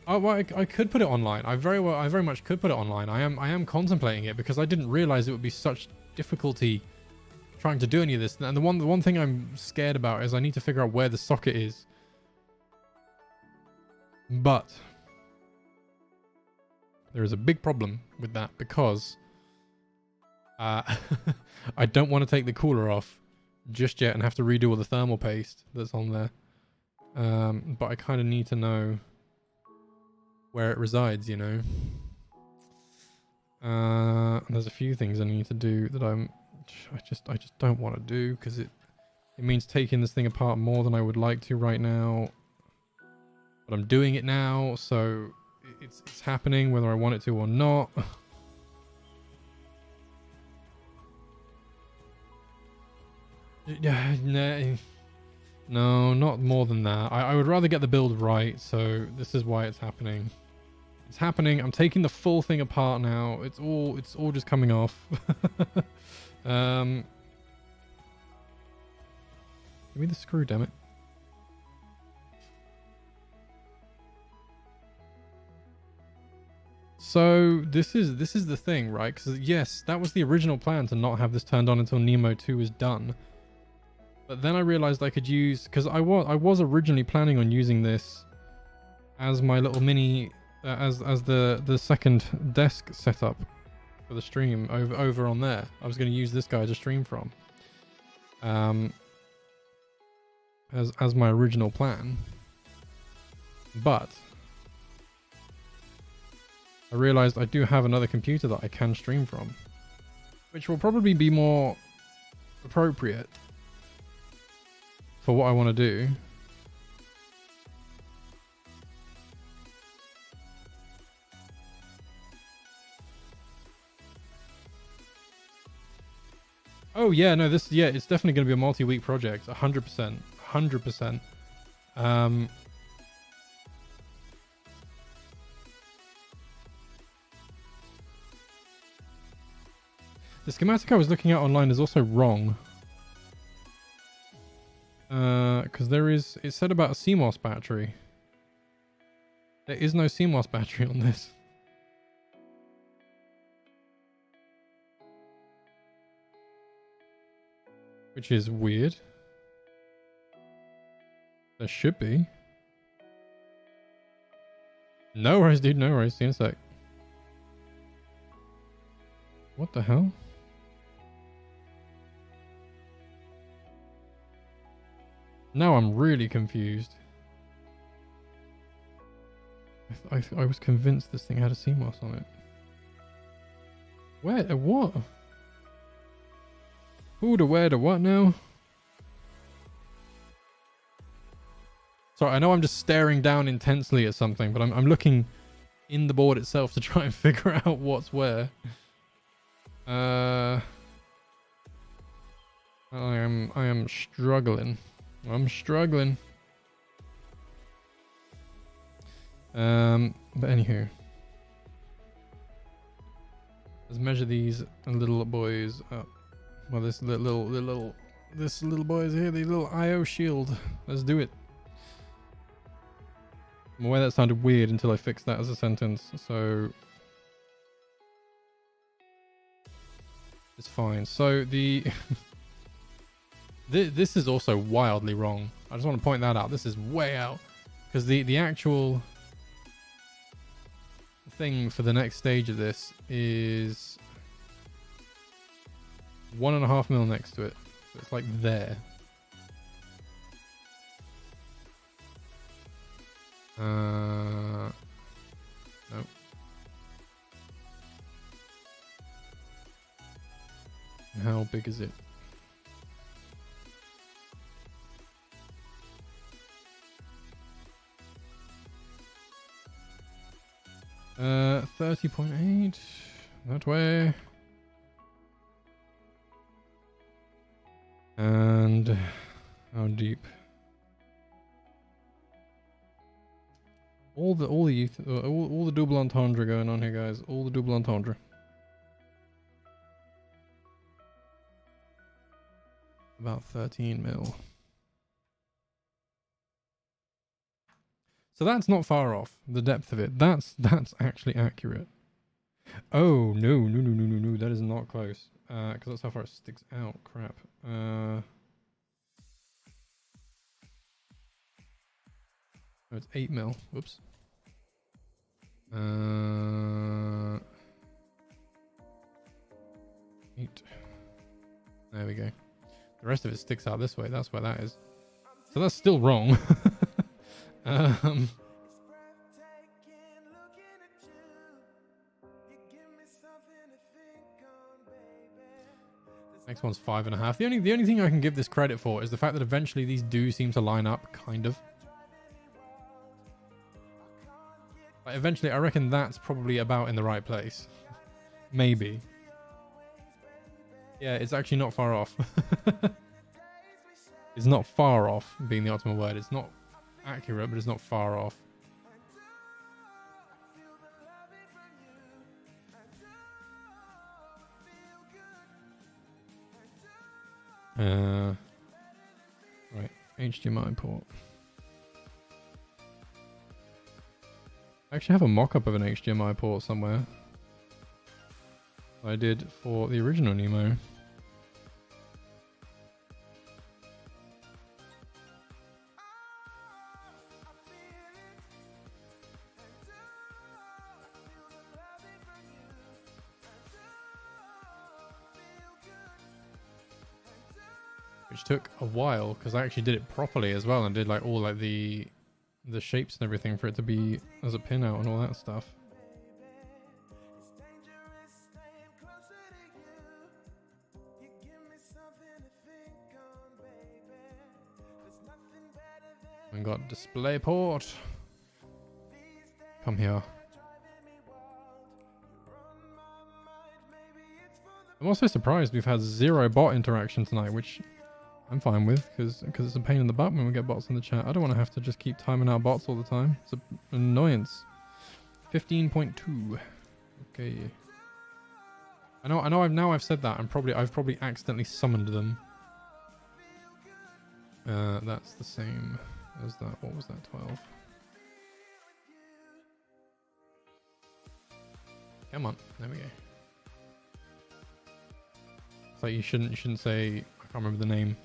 oh, well, I could put it online. I very much could put it online. I am contemplating it because I didn't realize it would be such difficulty trying to do any of this. And the one thing I'm scared about is I need to figure out where the socket is. But there is a big problem with that because I don't want to take the cooler off just yet and have to redo all the thermal paste that's on there. But I kind of need to know where it resides, you know. There's a few things I need to do that I just don't want to do because it means taking this thing apart more than I would like to right now. But I'm doing it now, so it's happening whether I want it to or not. Yeah, no, not more than that. I would rather get the build right, so this is why it's happening. It's happening. I'm taking the full thing apart now. It's all just coming off. Give me the screw, damn it. So this is the thing, right? Because yes, that was the original plan to not have this turned on until Nemo 2 is done. But then I realized I could use, because I was originally planning on using this as my little mini, as the second desk setup for the stream over on there. I was going to use this guy to stream from, as my original plan. But I realized I do have another computer that I can stream from, which will probably be more appropriate for what I want to do. Oh yeah, no, it's definitely going to be a multi-week project, 100%, 100%. The schematic I was looking at online is also wrong. Because it said about a CMOS battery. There is no CMOS battery on this. Which is weird. There should be. No worries, dude, no worries. See you in a sec. What the hell? Now I'm really confused. I was convinced this thing had a CMOS on it. Where? What? Who to where to what now? Sorry, I know I'm just staring down intensely at something, but I'm looking in the board itself to try and figure out what's where. I am struggling. I'm struggling. But anywho, let's measure these little boys up. Well, this little boy is here. The little IO shield. Let's do it. I'm aware that sounded weird until I fixed that as a sentence, so it's fine. So the this is also wildly wrong. I just want to point that out. This is way out because the actual thing for the next stage of this is 1.5 mil next to it, so it's like there. No. How big is it? Uh, 30.8 that way. And how deep? All the double entendre going on here, guys. All the double entendre. About 13 mil. So that's not far off. The depth of it. That's actually accurate. Oh no! That is not close. Because that's how far it sticks out. Crap. Oh, it's 8 mil. Whoops. 8. There we go. The rest of it sticks out this way. That's where that is. So that's still wrong. Next one's 5.5. The only thing I can give this credit for is the fact that eventually these do seem to line up, kind of. Like eventually, I reckon that's probably about in the right place. Maybe. Yeah, it's actually not far off. It's not far off being the optimal word. It's not accurate, but it's not far off. Right, HDMI port. I actually have a mock-up of an HDMI port somewhere. I did for the original Nemo. Which took a while because I actually did it properly as well and did like all like the shapes and everything for it to be as a pinout and all that stuff. And got display port. Come here. I'm also surprised we've had 0 bot interaction tonight, which I'm fine with, because it's a pain in the butt when we get bots in the chat. I don't want to have to just keep timing out bots all the time. It's an annoyance. 15.2. Okay. I know I've said that. I've probably accidentally summoned them. That's the same as that. What was that? 12. Come on. There we go. It's like you shouldn't say, I can't remember the name.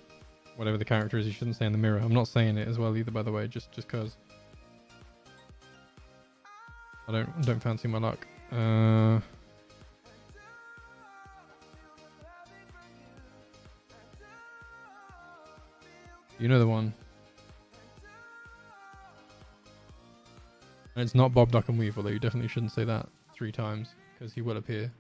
Whatever the character is, you shouldn't say in the mirror. I'm not saying it as well either, by the way, just cause. I don't fancy my luck. You know the one. And it's not Bob Duck and Weave, although you definitely shouldn't say that 3 times, because he will appear.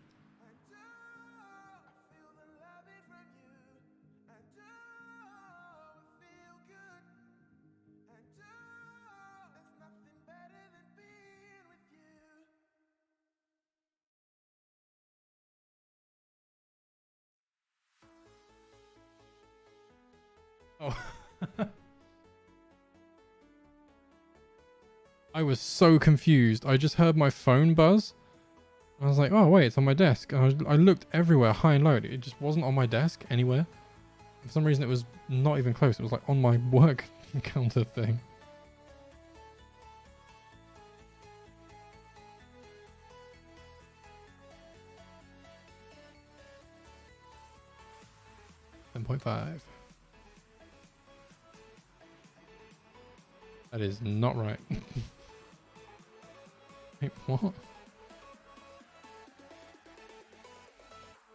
Oh. I was so confused. I just heard my phone buzz. I was like, oh wait, it's on my desk. And I looked everywhere, high and low. It just wasn't on my desk anywhere. For some reason, it was not even close. It was like on my work counter thing. $10.5. That is not right. Wait, what?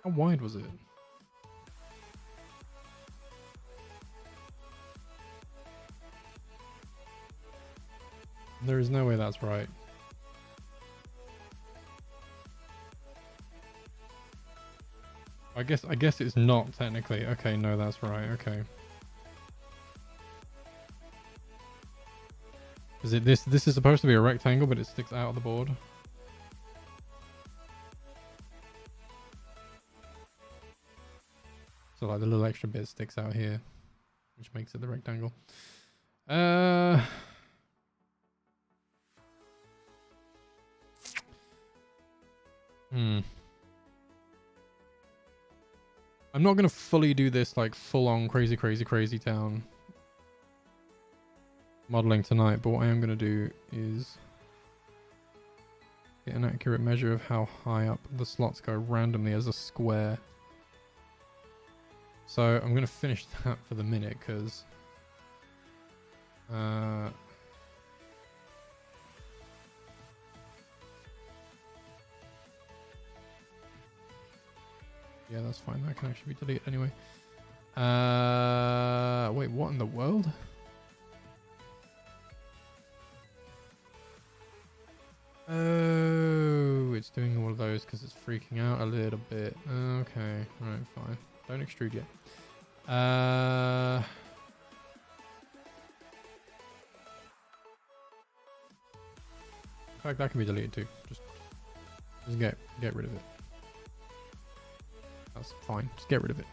How wide was it? There is no way that's right. I guess it's not technically. Okay, no, that's right. Okay. Is it this is supposed to be a rectangle, but it sticks out of the board? So like the little extra bit sticks out here, which makes it the rectangle. I'm not gonna fully do this like full on crazy town modeling tonight, but what I am gonna do is get an accurate measure of how high up the slots go randomly as a square. So I'm gonna finish that for the minute because yeah, that's fine. That can actually be deleted anyway. Wait, what in the world? Oh, it's doing all of those because it's freaking out a little bit. Okay, alright, fine. Don't extrude yet. In fact, that can be deleted too. Just get rid of it. That's fine. Just get rid of it.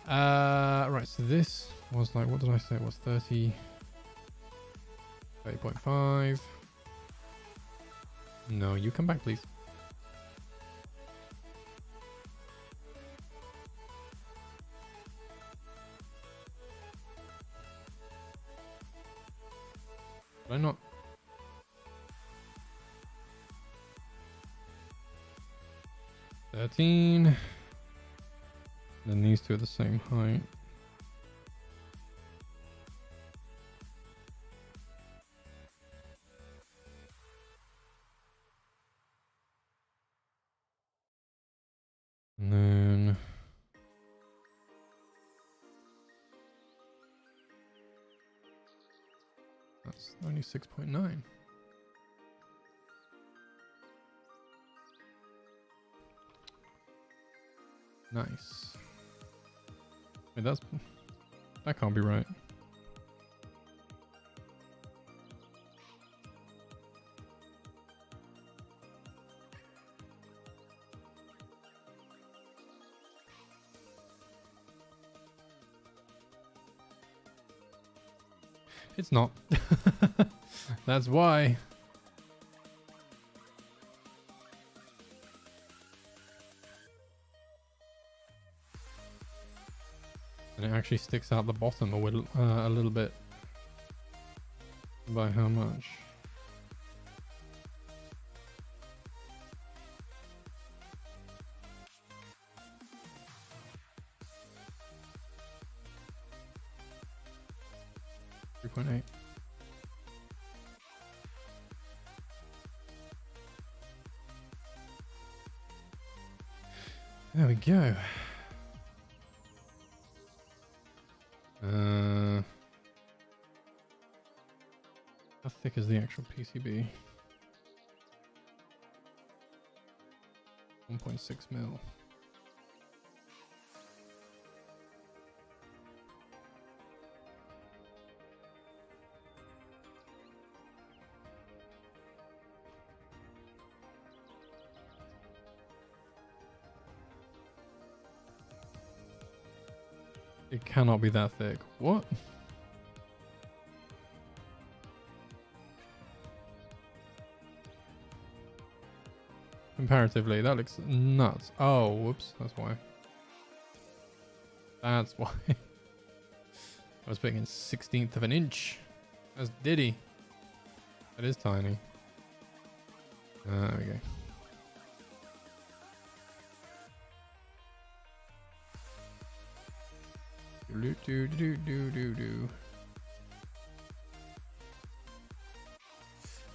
Right, so this was like, what did I say? It was 30.5. No, you come back, please. Did I not? $13. Then these two are the same height. And then that's 96.9. Nice. Wait, that can't be right. It's not. That's why. And it actually sticks out the bottom a little bit. By how much? $3.8. There we go. How thick is the actual PCB? 1.6 mil. It cannot be that thick. What? comparatively. That looks nuts. Oh, whoops. That's why. That's why. I was putting in 16th of an inch. That's Diddy. That is tiny. There we go. Do.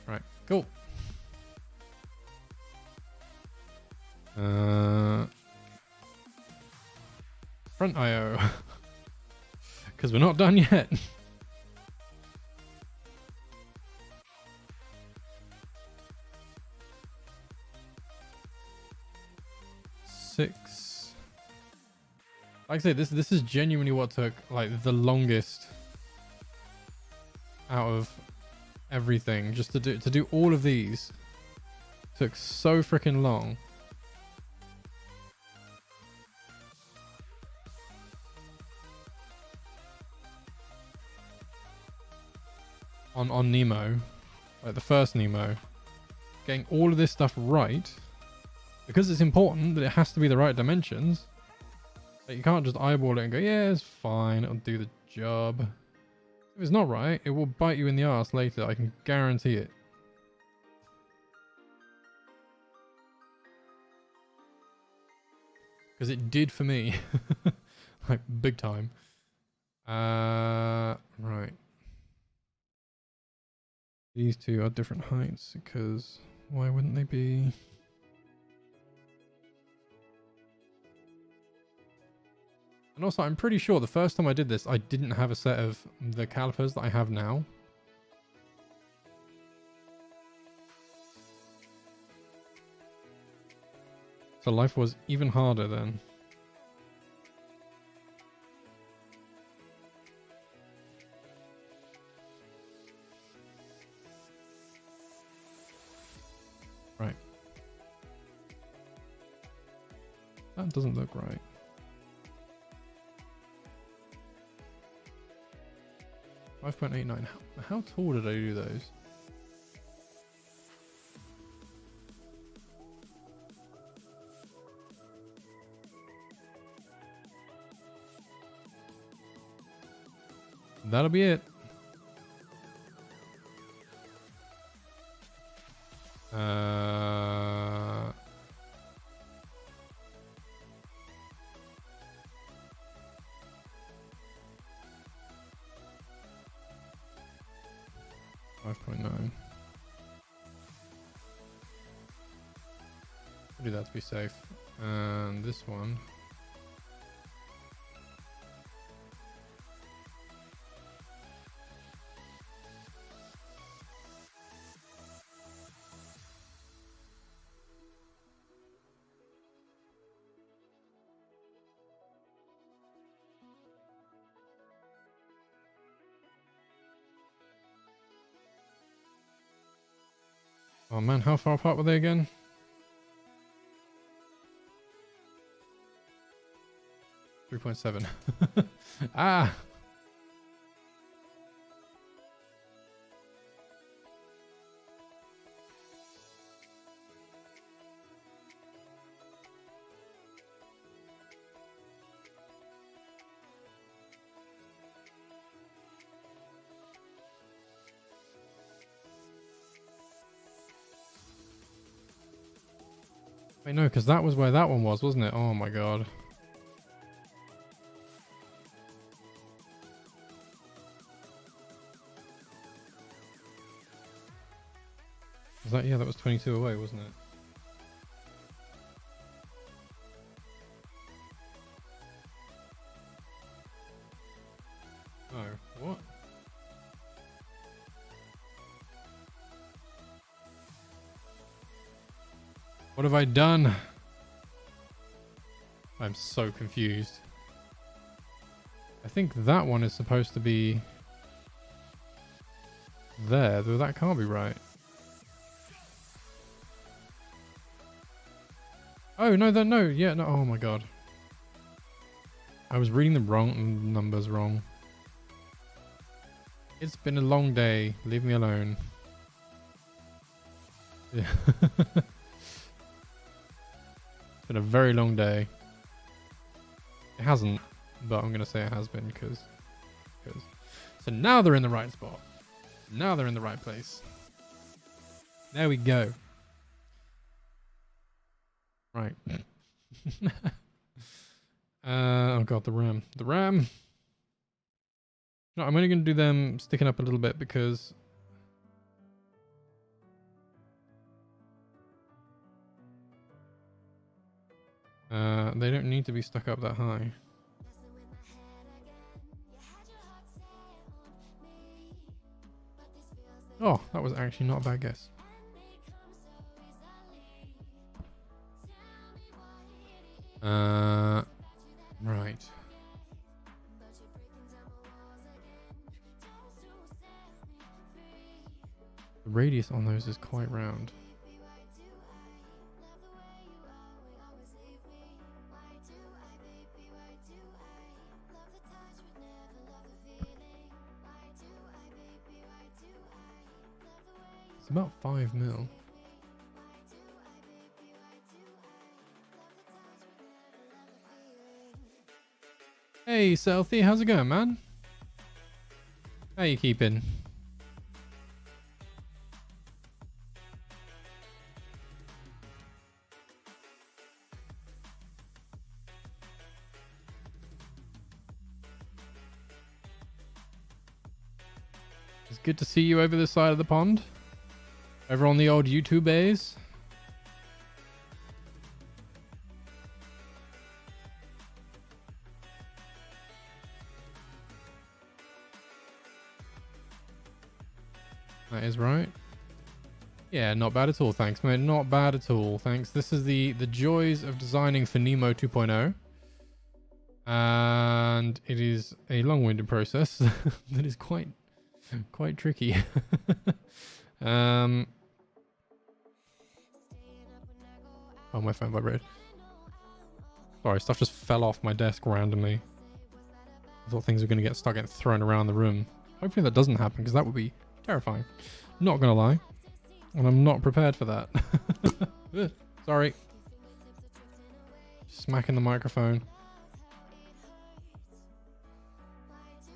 Right, cool. Front IO. Because we're not done yet. Six. Like I say, this is genuinely what took like the longest out of everything. Just to do all of these took so freaking long. On Nemo, like the first Nemo, getting all of this stuff right, because it's important that it has to be the right dimensions. Like you can't just eyeball it and go, yeah, it's fine, it'll do the job. If it's not right, it will bite you in the ass later, I can guarantee it. Because it did for me. Like big time. Right. These two are different heights because why wouldn't they be? And also, I'm pretty sure the first time I did this, I didn't have a set of the calipers that I have now. So life was even harder then. Right. That doesn't look right. $5.89. How tall did I do those? That'll be it. $5.9. Do that to be safe. And this one. Oh man, how far apart were they again? $3.7. Ah! Wait, no, because that was where that one was, wasn't it? Oh my god. Was that, yeah, that was 22 away, wasn't it? Oh, what? What have I done? I'm so confused. I think that one is supposed to be there, though that can't be right. Oh, no, no, yeah, no, oh my god. I was reading the wrong numbers wrong. It's been a long day, leave me alone. Yeah. It's been a very long day. It hasn't, but I'm going to say it has been because... So now they're in the right spot. Now they're in the right place. There we go. Right. Oh god, the RAM. The RAM. No, I'm only going to do them sticking up a little bit because... they don't need to be stuck up that high. Oh, that was actually not a bad guess. Right. The radius on those is quite round. It's about 5 mil. Hey, Selfie, how's it going, man? How you keeping? It's good to see you over this side of the pond. Over on the old YouTube base. That is right. Yeah, not bad at all. Thanks, mate. Not bad at all. Thanks. This is the joys of designing for Nemo 2.0. And it is a long-winded process that is quite tricky. Oh, my phone vibrated. Sorry, stuff just fell off my desk randomly. I thought things were going to start getting thrown around the room. Hopefully that doesn't happen, because that would be terrifying. Not going to lie. And I'm not prepared for that. Sorry. Smacking the microphone.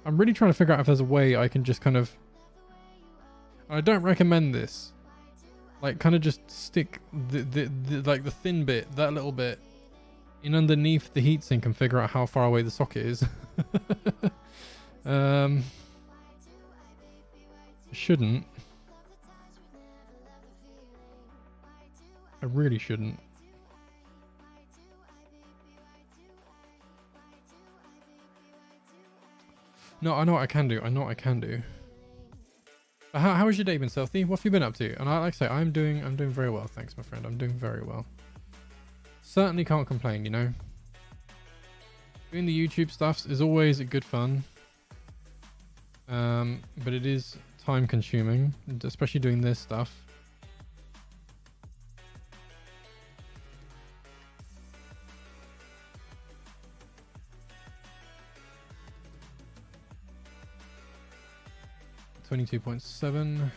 I'm really trying to figure out if there's a way I can just kind of... I don't recommend this. Like, kind of just stick the thin bit, that little bit, in underneath the heatsink and figure out how far away the socket is. Shouldn't. I really shouldn't. No, I know what I can do. I know what I can do. How has your day been, Selfie? What have you been up to? And like I say, I'm doing very well. Thanks, my friend. I'm doing very well. Certainly can't complain, you know. Doing the YouTube stuff is always a good fun. But it is time consuming, especially doing this stuff. $22.7.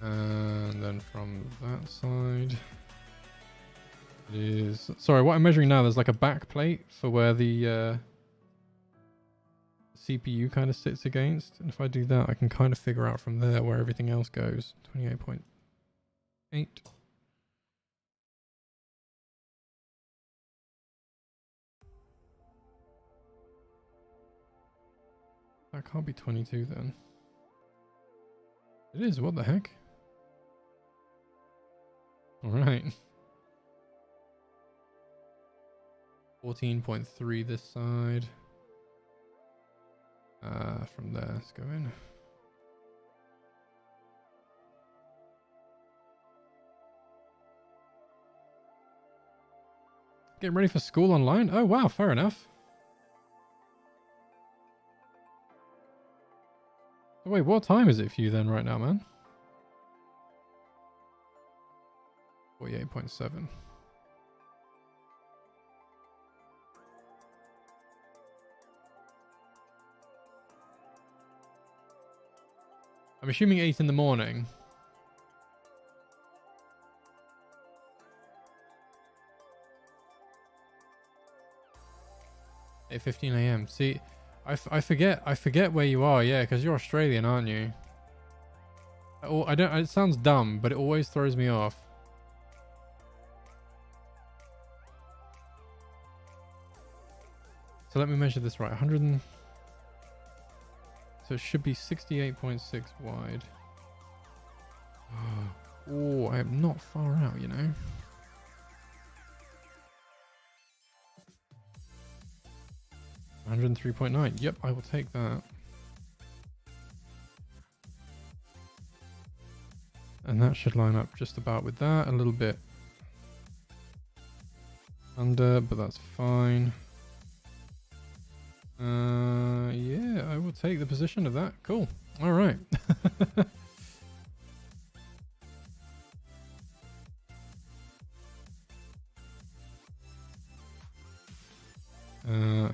And then from that side, it is... Sorry, what I'm measuring now, there's like a back plate for where the CPU kind of sits against. And if I do that, I can kind of figure out from there where everything else goes. 28.8. That can't be 22 then. It is, what the heck? Alright. 14.3 this side. From there, let's go in. Getting ready for school online? Oh wow, fair enough. Wait, what time is it for you then right now, man? 48.7. I'm assuming 8 in the morning. 8:15 a.m. See, I forget where you are. Yeah, because you're Australian, aren't you? I don't. It sounds dumb, but it always throws me off. So let me measure this right. 100. So it should be 68.6 wide. Oh, I am not far out, you know. $103.9. Yep, I will take that. And that should line up just about with that. A little bit under, but that's fine. Yeah, I will take the position of that. Cool. All right.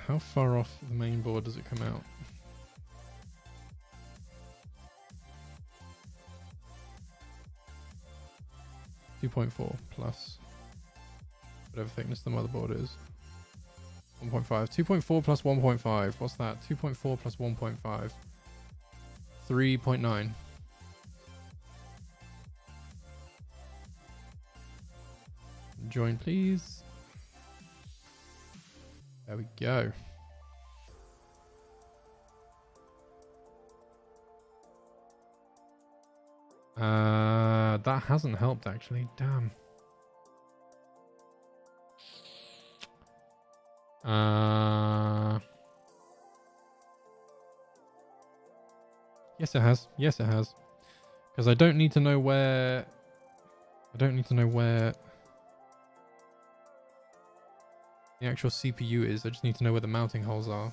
How far off the main board does it come out? .4 plus whatever thickness the motherboard is. 1.5. 2.4 plus 1.5. What's that? 2.4 plus 1.5. 3.9. Join, please. There we go. That hasn't helped actually. Damn. Yes, it has. Yes, it has. Because I don't need to know where. I don't need to know where the actual CPU is. I just need to know where the mounting holes are.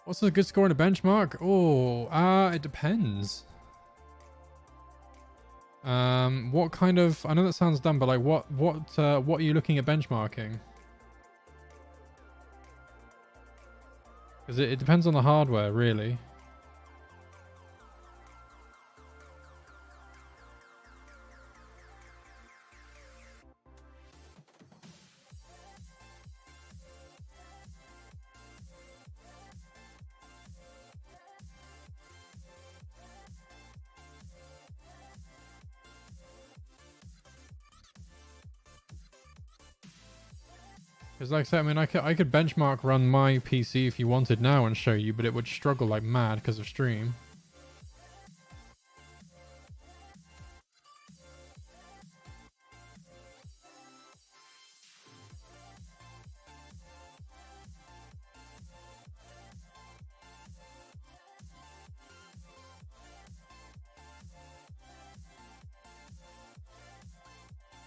What's a good score in a benchmark? Oh, it depends. What kind of? I know that sounds dumb, but like, what are you looking at benchmarking? Because it depends on the hardware, really. Because like I said, I mean, I could benchmark run my PC if you wanted now and show you, but it would struggle like mad because of stream.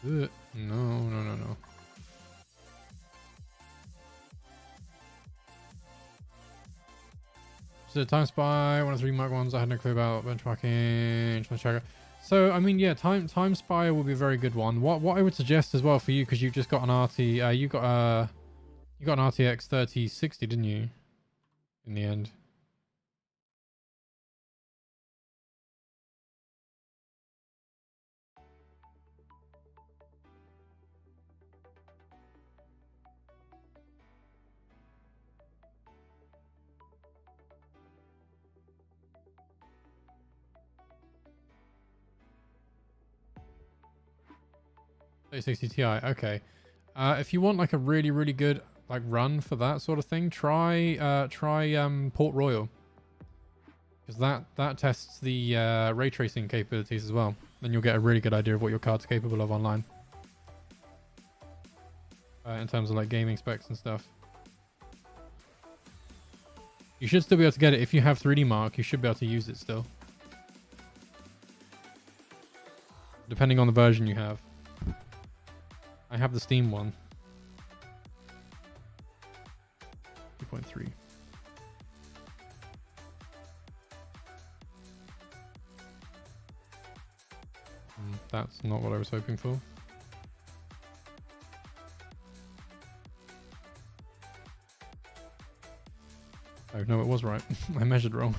Ugh. No. So time spy, one of 3 Mark 1s. I had no clue about benchmarking. So I mean, yeah, time spy will be a very good one. What I would suggest as well for you, because you've just got an you got an RTX 3060, didn't you? In the end. .3060 Ti. Okay. If you want like a really good like run for that sort of thing, try Port Royal, because that tests the ray tracing capabilities as well. Then you'll get a really good idea of what your card's capable of online, in terms of like gaming specs and stuff. You should still be able to get it if you have 3D Mark. You should be able to use it still, depending on the version you have. I have the Steam one. 2.3. That's not what I was hoping for. Oh, no, it was right. I measured wrong.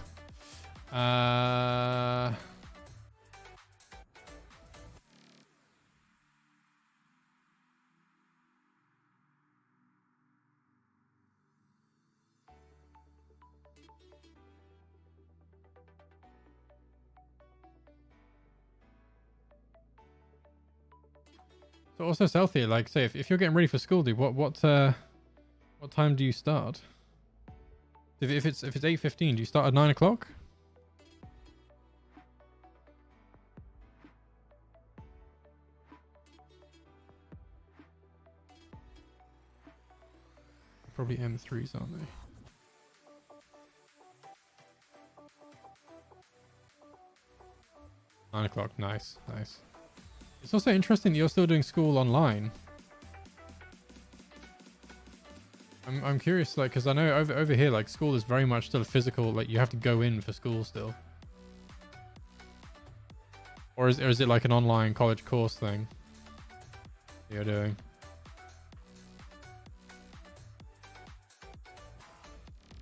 So also, Southie, like, say, if you're getting ready for school, dude, what time do you start? If it's 8:15, do you start at 9 o'clock? Probably M3s, aren't they? Nine o'clock. Nice, nice. It's also interesting that you're still doing school online. I'm curious, like, because I know over here, like, school is very much still physical. Like, you have to go in for school still. Or is it like an online college course thing you're doing?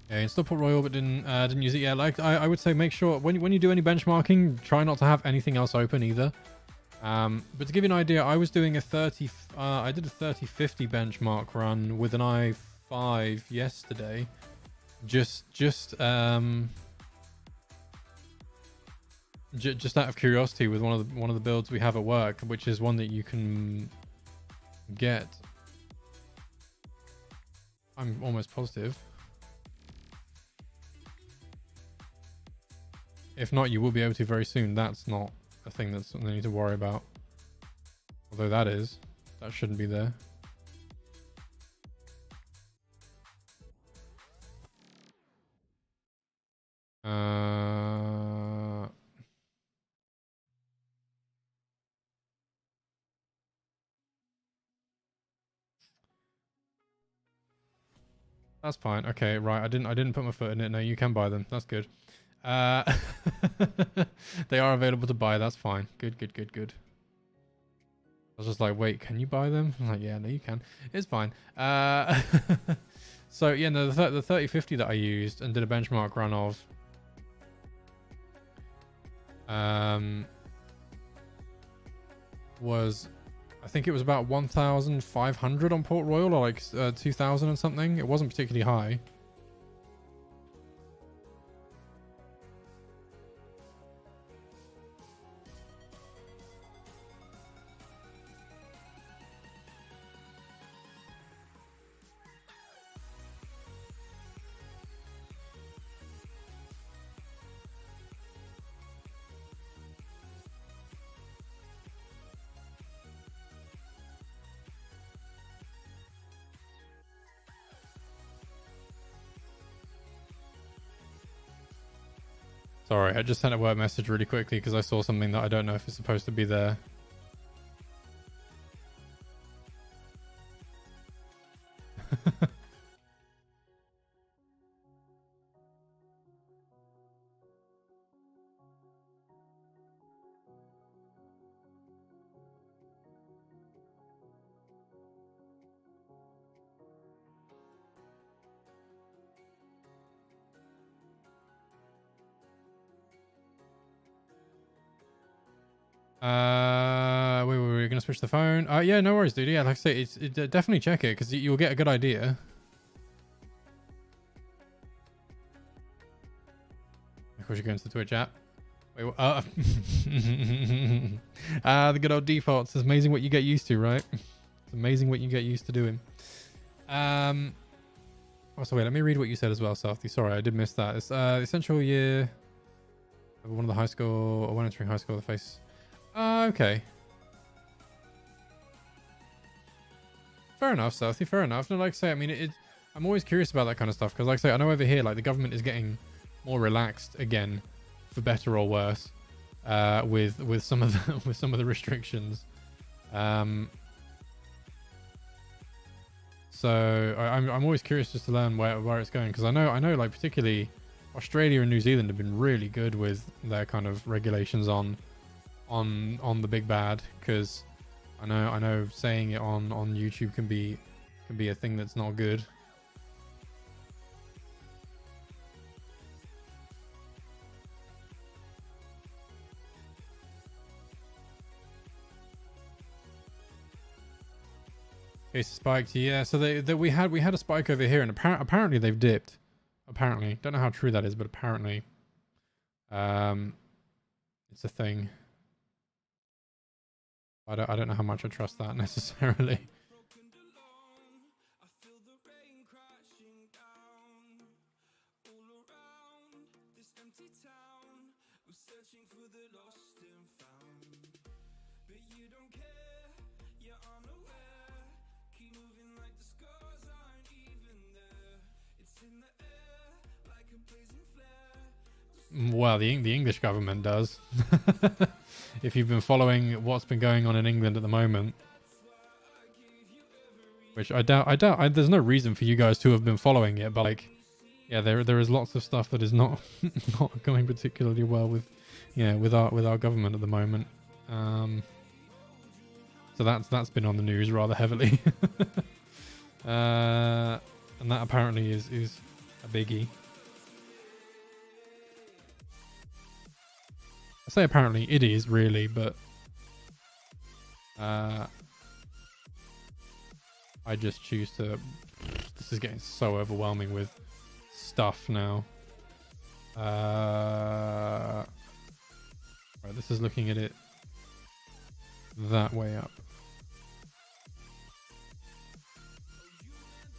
Yeah, installed Port Royal, but didn't use it yet. Like, I would say make sure when you do any benchmarking, try not to have anything else open either. But to give you an idea, I was doing a 30. I did a 3050 benchmark run with an i5 yesterday. Just out of curiosity, with one of the builds we have at work, which is one that you can get. I'm almost positive. If not, you will be able to very soon. That's not a thing that's something you need to worry about. Although that shouldn't be there. That's fine. Okay, right. I didn't put my foot in it. No, you can buy them. That's good. They are available to buy. That's fine. Good. I was just like, wait, can you buy them? I'm like, yeah, no, you can. It's fine. So yeah, no, the 3050 that I used and did a benchmark run of, was, I think it was about 1,500 on Port Royal, or like 2,000 and something. It wasn't particularly high. Sorry, I just sent a word message really quickly because I saw something that I don't know if it's supposed to be there. Wait, we're gonna switch the phone. Yeah, no worries, dude. Yeah, like I say, definitely check it because you'll get a good idea. Of course, you're going to the Twitch app. Wait, the good old defaults. It's amazing what you get used to, right? It's amazing what you get used to doing. Also, wait, let me read what you said as well, Southie. Sorry, I did miss that. It's the essential year of one of the high school, or one entering high school, the face. Okay. Fair enough, Southie. Fair enough. No, like I say, I mean, I'm always curious about that kind of stuff because, like I say, I know over here, like the government is getting more relaxed again, for better or worse, with some of the restrictions. So I'm always curious just to learn where it's going because I know like particularly Australia and New Zealand have been really good with their kind of regulations on the big bad, because I know saying it on YouTube can be a thing that's not good. Case spiked. Yeah. So we had a spike over here, and apparently they've dipped. Apparently, don't know how true that is, but apparently, it's a thing. I don't know how much I trust that necessarily. Well, the English government does. If you've been following what's been going on in England at the moment, which I doubt. There's no reason for you guys to have been following it, but like, yeah, there is lots of stuff that is not not going particularly well with, with our government at the moment. So that's been on the news rather heavily, and that apparently is a biggie. I say apparently it is really, but I just choose to. This is getting so overwhelming with stuff now. Right, this is looking at it that way up.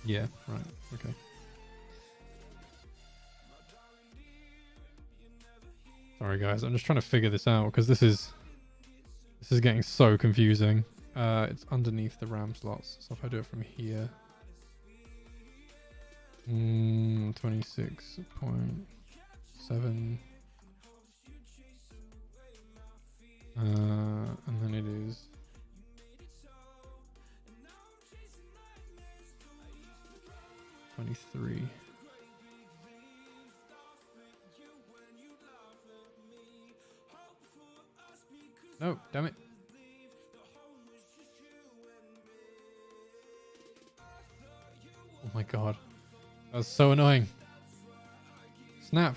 Yeah, right, okay. Sorry guys, I'm just trying to figure this out because this is getting so confusing. It's underneath the RAM slots, so if I do it from here, 26.7, and then it is 23. No, damn it. Oh my god. That was so annoying. Snap.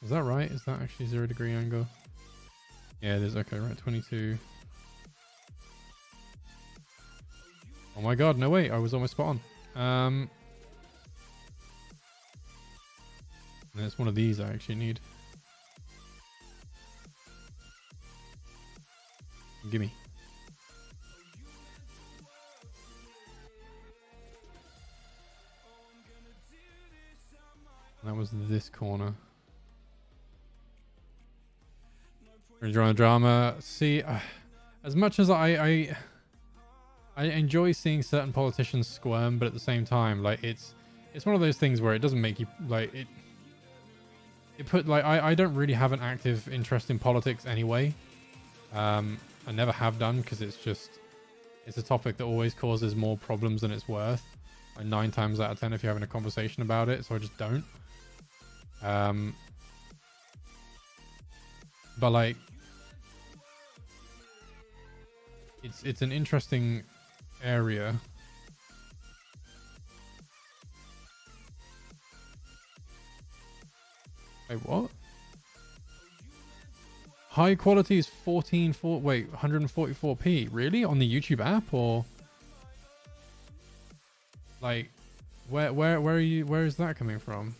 Is that right? Is that actually 0 degree angle? Yeah, it is. Okay, right. 22. Oh my god, no way. I was almost spot on. And it's one of these I actually need. Gimme. That was this corner. Drama. See, as much as I enjoy seeing certain politicians squirm, but at the same time, like it's one of those things where it doesn't make you like it. It put like I don't really have an active interest in politics anyway. I never have done because it's a topic that always causes more problems than it's worth. Like 9 times out of 10 if you're having a conversation about it, so I just don't. But like it's an interesting area. Wait, what? High quality is 144p. Really? On the YouTube app or like where are you, where is that coming from?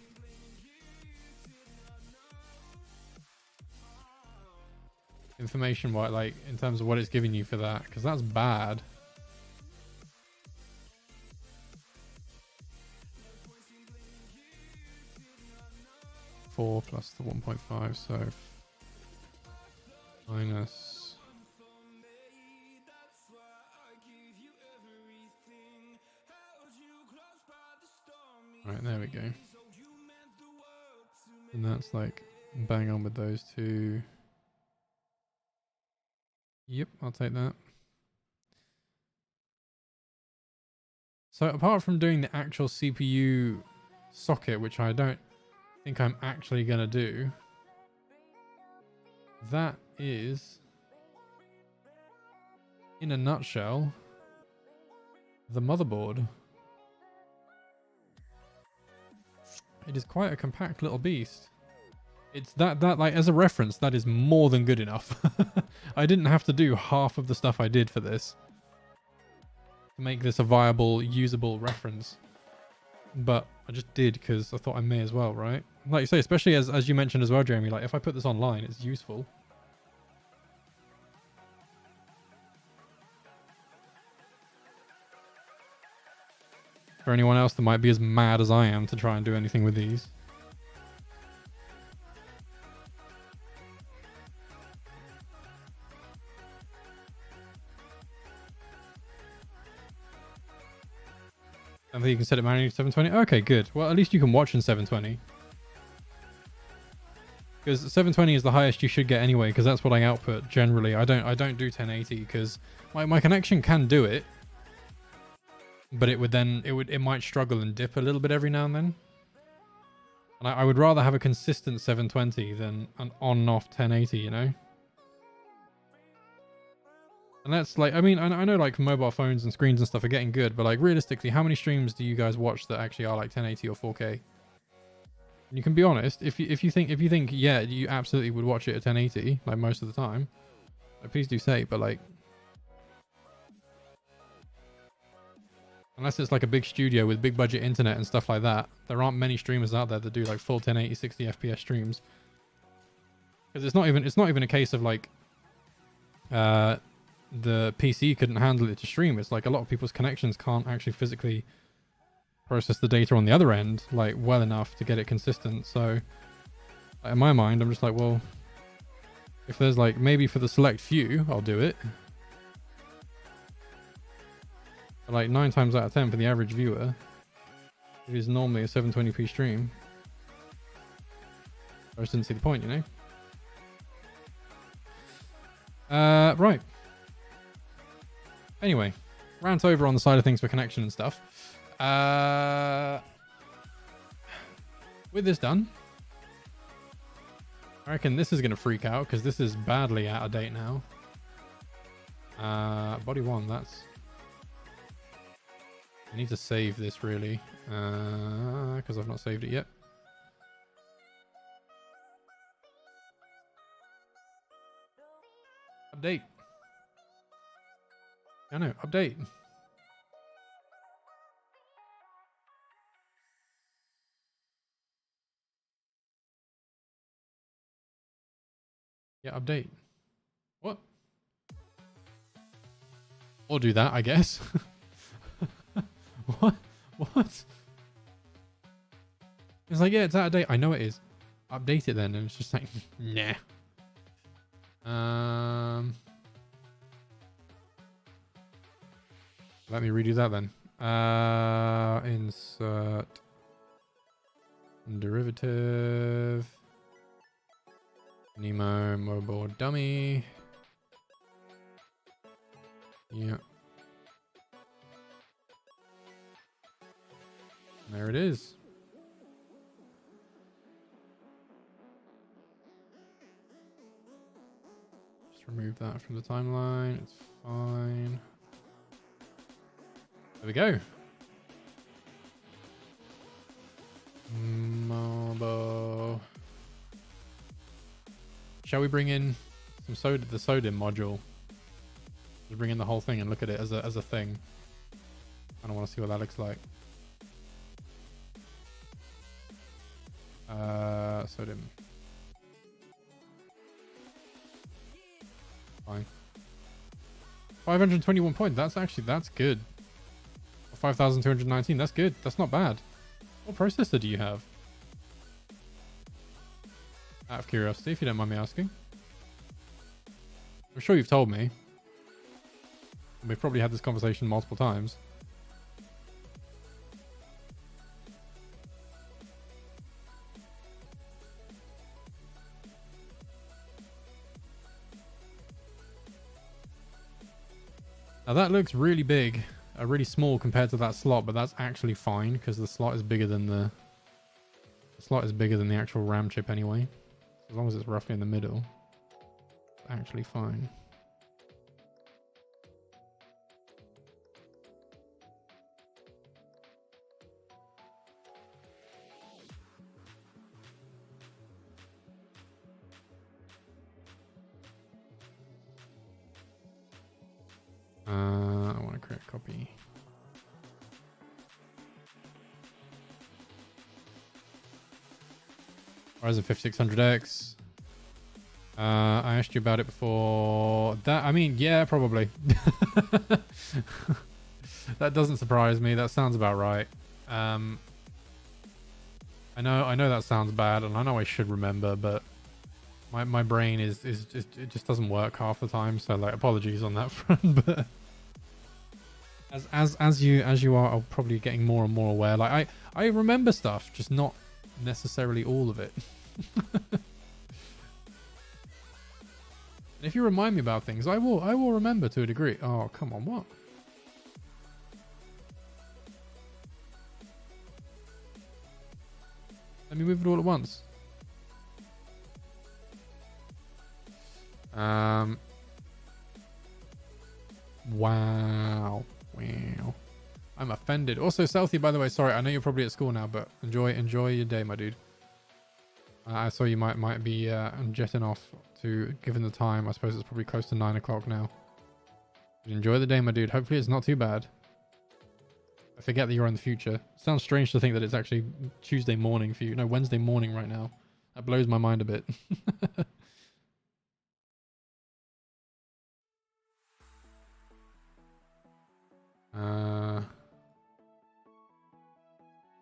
Information what, like in terms of what it's giving you for that, because that's bad. Four plus the 1.5, so minus. Right, there we go. And that's like bang on with those two. Yep, I'll take that. So apart from doing the actual CPU socket, which I don't think I'm actually going to do, that is, in a nutshell, the motherboard. It is quite a compact little beast. It's that like as a reference, that is more than good enough. I didn't have to do half of the stuff I did for this to make this a viable, usable reference. But I just did because I thought I may as well, right? Like you say, especially as you mentioned as well, Jeremy, like if I put this online, it's useful. For anyone else that might be as mad as I am to try and do anything with these. I think you can set it manually to 720. Okay, good. Well, at least you can watch in 720. Because 720 is the highest you should get anyway, because that's what I output generally. I don't do 1080 because my connection can do it, but it might struggle and dip a little bit every now and then. And I would rather have a consistent 720 than an on and off 1080, you know? And that's like, I mean, I know like mobile phones and screens and stuff are getting good, but like realistically, how many streams do you guys watch that actually are like 1080 or 4K? And you can be honest, if you think, yeah, you absolutely would watch it at 1080, like most of the time, like, please do say, but like, unless it's like a big studio with big budget internet and stuff like that, there aren't many streamers out there that do like full 1080, 60 FPS streams. Because it's not even a case of like, the PC couldn't handle it to stream. It's like a lot of people's connections can't actually physically process the data on the other end like well enough to get it consistent. So in my mind, I'm just like, well, if there's like maybe for the select few, I'll do it. But like 9 times out of 10 for the average viewer, it is normally a 720p stream. I just didn't see the point, you know? Right. Anyway, rant over on the side of things for connection and stuff. With this done, I reckon this is going to freak out because this is badly out of date now. Body 1, that's... I need to save this really, because I've not saved it yet. Update. I know, update. Yeah, update. What? Or do that, I guess. What? What? It's like, yeah, it's out of date. I know it is. Update it then. And it's just like, nah. Let me redo that then. Insert derivative. Nemo mobile dummy. Yeah. There it is. Just remove that from the timeline. It's fine. There we go. Mobile. Shall we bring in some the SODIMM module? Just bring in the whole thing and look at it as a thing. I don't want to see what that looks like. SODIMM. Fine. 521 points. That's good. 5,219. That's good. That's not bad. What processor do you have? Out of curiosity, if you don't mind me asking. I'm sure you've told me. And we've probably had this conversation multiple times. Now that looks really big, really small compared to that slot, but that's actually fine because the slot is bigger than the actual RAM chip anyway. As long as it's roughly in the middle, it's actually fine. I want to create a copy. Ryzen 5600X. I asked you about it before. That, I mean, yeah, probably. That doesn't surprise me. That sounds about right. I know that sounds bad, and I know I should remember, but my brain is just, it just doesn't work half the time. So like, apologies on that front. But as you are probably getting more and more aware, like I remember stuff, just not necessarily all of it. If you remind me about things, I will remember to a degree. Oh, come on, what? Let me move it all at once. Wow. I'm offended. Also, Stealthy, by the way, sorry, I know you're probably at school now, but enjoy your day, my dude. I saw you might be jetting off to, given the time. I suppose it's probably close to 9 o'clock now. But enjoy the day, my dude. Hopefully it's not too bad. I forget that you're in the future. Sounds strange to think that it's actually Tuesday morning for you. No, Wednesday morning right now. That blows my mind a bit.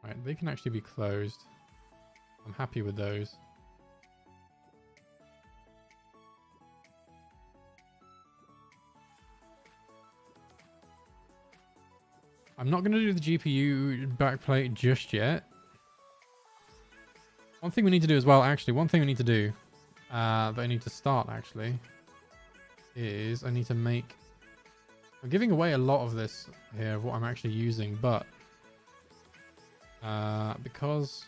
Right, they can actually be closed. I'm happy with those. I'm not going to do the GPU backplate just yet. One thing we need to do as well, actually, that I need to start actually, is I need to make... I'm giving away a lot of this here, of what I'm actually using, but because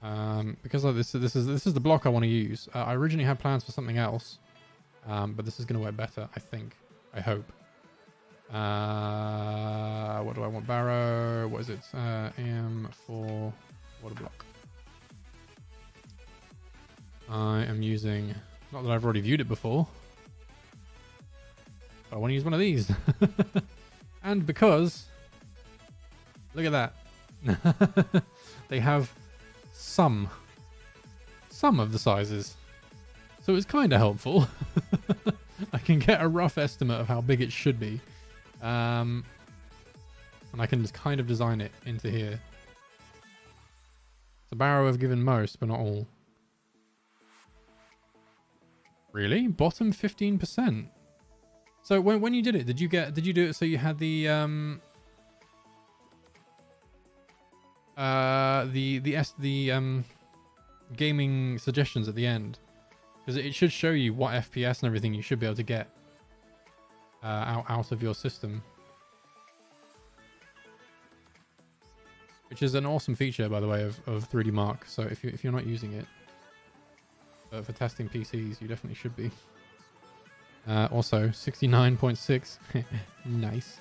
like this is the block I want to use. I originally had plans for something else, but this is going to work better, I think. I hope. What do I want? Barrow. What is it? AM4 water block. I am using, not that I've already viewed it before, but I want to use one of these. And because, look at that. They have some of the sizes. So it's kind of helpful. I can get a rough estimate of how big it should be. And I can just kind of design it into here. The Barrow have given most, but not all. Really? Bottom 15%? So when you did it, did you do it so you had the gaming suggestions at the end? Because it should show you what FPS and everything you should be able to get out of your system. Which is an awesome feature, by the way, of 3D Mark. So if you're not using it for testing PCs, you definitely should be. Also, 69.6. Nice.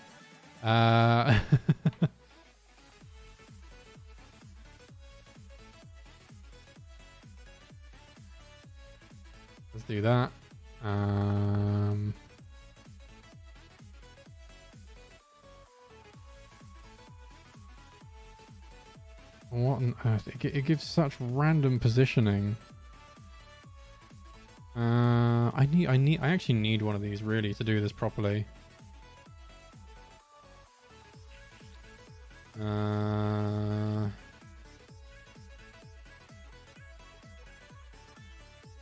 Let's do that. What on earth? It gives such random positioning. I actually need one of these really to do this properly.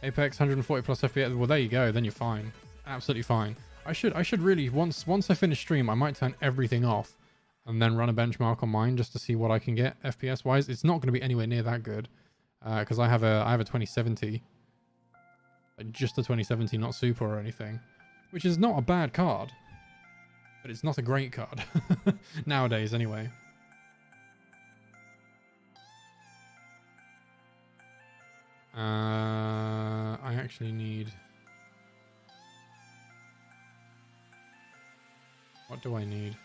Apex 140 plus FPS. Well, there you go. Then you're fine. Absolutely fine. I should really once I finish stream, I might turn everything off and then run a benchmark on mine just to see what I can get FPS wise. It's not going to be anywhere near that good because I have a 2070. Just a 2070, not super or anything, which is not a bad card, but it's not a great card nowadays anyway. I actually need, what do I need?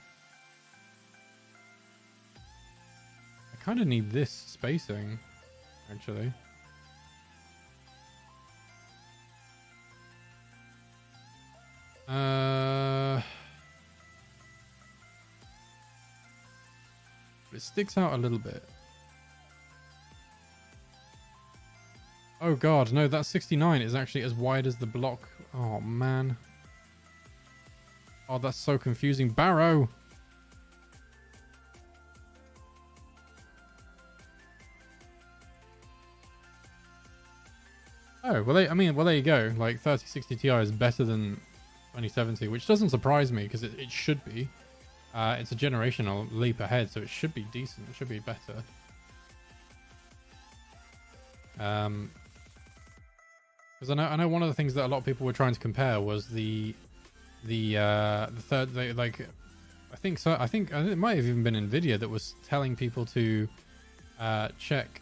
I kind of need this spacing actually. sticks out a little bit. Oh god, no, that 69 is actually as wide as the block. Oh man. Oh, that's so confusing. Barrow! Oh, well, there you go. Like, 3060 Ti is better than 2070, which doesn't surprise me because it should be. It's a generational leap ahead, so it should be decent. It should be better. Because I know one of the things that a lot of people were trying to compare was the third, like, I think it might have even been Nvidia that was telling people to check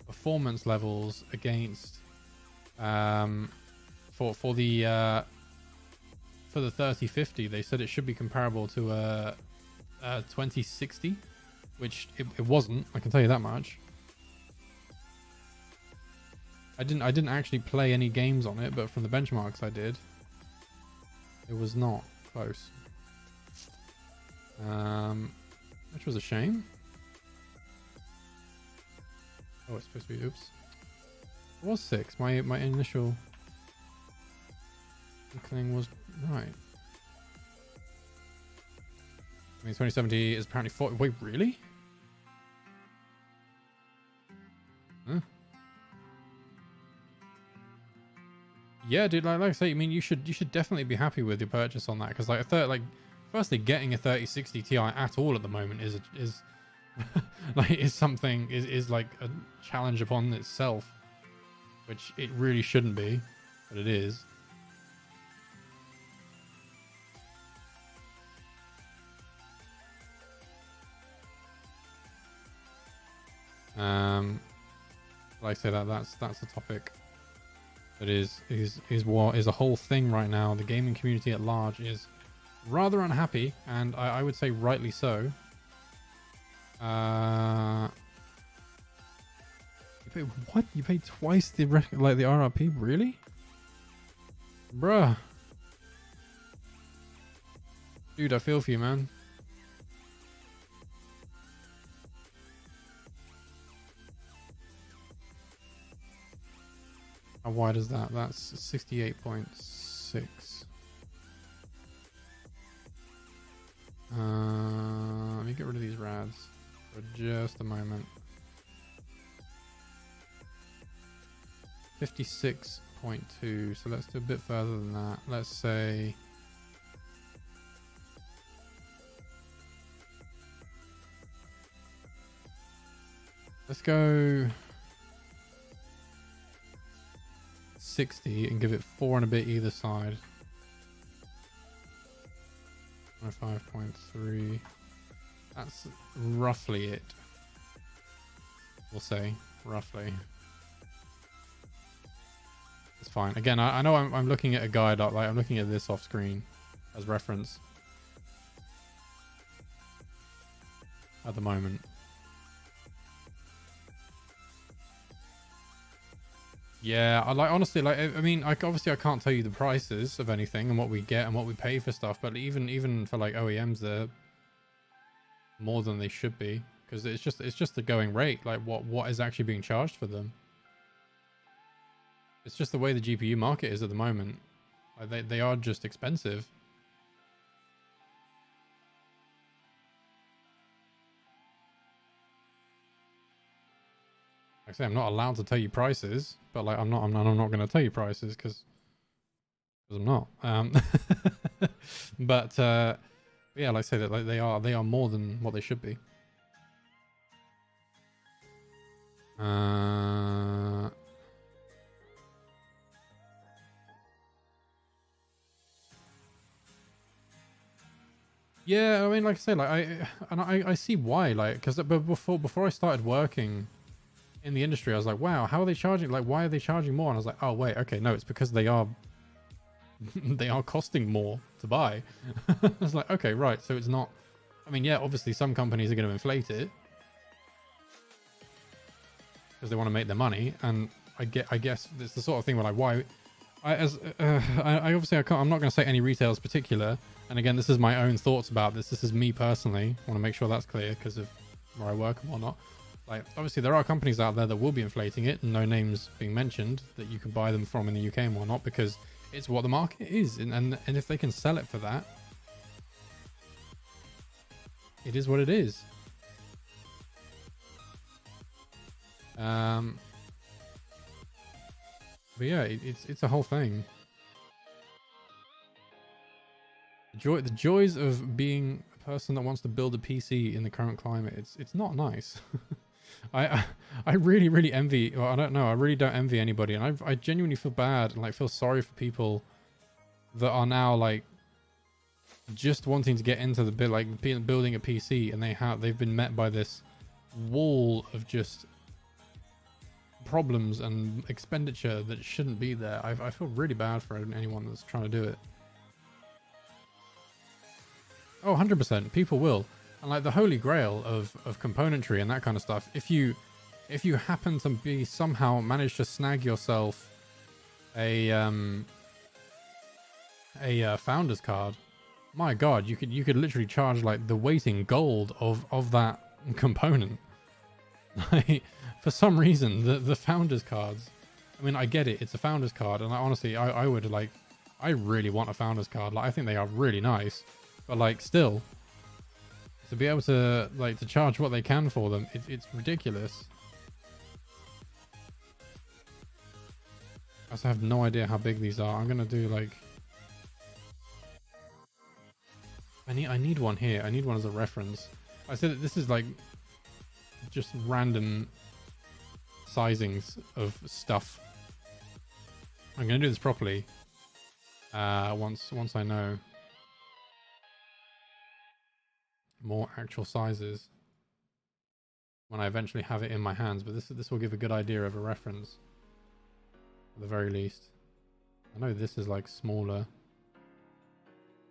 performance levels against for the 3050. They said it should be comparable to a 2060, which it wasn't. I can tell you that much. I didn't actually play any games on it, but from the benchmarks I did, it was not close. Which was a shame. Oh, it's supposed to be, oops. It was 6. My initial inkling was right. I mean, 2070 is apparently 40. Wait, really? Huh? Yeah, dude. Like I say, I mean, you should definitely be happy with your purchase on that, because like firstly, getting a 3060 Ti at all at the moment is like is like a challenge upon itself, which it really shouldn't be, but it is. Like I say, that's a topic that is what is a whole thing right now. The gaming community at large is rather unhappy, and I would say rightly so. You pay what? You pay twice the RRP? Really? Bruh. Dude, I feel for you, man. How wide is that? That's 68.6. Let me get rid of these rads for just a moment. 56.2. So let's do a bit further than that. Let's say... let's go 60 and give it 4 and a bit either side. 5.3. That's roughly it. We'll say roughly. It's fine. Again, I know I'm looking at a guide, like I'm looking at this off screen as reference at the moment. Yeah, I like, honestly, like, I mean, obviously I can't tell you the prices of anything and what we get and what we pay for stuff, but even for like OEMs, they're more than they should be, because it's just the going rate, like what is actually being charged for them. It's just the way the GPU market is at the moment. Like they are just expensive. Like I say, I'm not allowed to tell you prices, but like I'm not going to tell you prices because I'm not. But yeah, like I say, that like they are more than what they should be. Yeah, I mean, like I say, like I see why, like, because before I started working in the industry, I was like, wow, how are they charging? Like, why are they charging more? And I was like, oh wait, okay, no, it's because they are they are costing more to buy. I was like, okay, right, so it's not. I mean, yeah, obviously some companies are going to inflate it because they want to make their money, and I guess it's the sort of thing where like, why? I obviously I'm not going to say any retailers particular, and again, this is my own thoughts about this. This is me personally. I want to make sure that's clear because of where I work and whatnot. Like, obviously there are companies out there that will be inflating it, no names being mentioned, that you can buy them from in the UK and whatnot, because it's what the market is. And if they can sell it for that, it is what it is. But yeah, it's a whole thing. The joys of being a person that wants to build a PC in the current climate, it's not nice. I really envy, well, I don't know, I really don't envy anybody, and I genuinely feel bad and like feel sorry for people that are now like just wanting to get into the bit, like building a PC, and they've been met by this wall of just problems and expenditure that shouldn't be there. I feel really bad for anyone that's trying to do it. Oh, 100%. People will. And like the holy grail of componentry and that kind of stuff, if you happen to be somehow manage to snag yourself a founder's card, my god, you could literally charge like the weight in gold of that component. Like, for some reason the founder's cards, I mean, I get it, it's a founder's card, and honestly I would like, I really want a founder's card. Like, I think they are really nice, but like still, to be able to like to charge what they can for them, it's ridiculous. I also have no idea how big these are. I'm gonna do like, I need one here. I need one as a reference. I said that this is like just random sizings of stuff. I'm gonna do this properly once I know more actual sizes, when I eventually have it in my hands. But this will give a good idea of a reference at the very least. I know this is like smaller.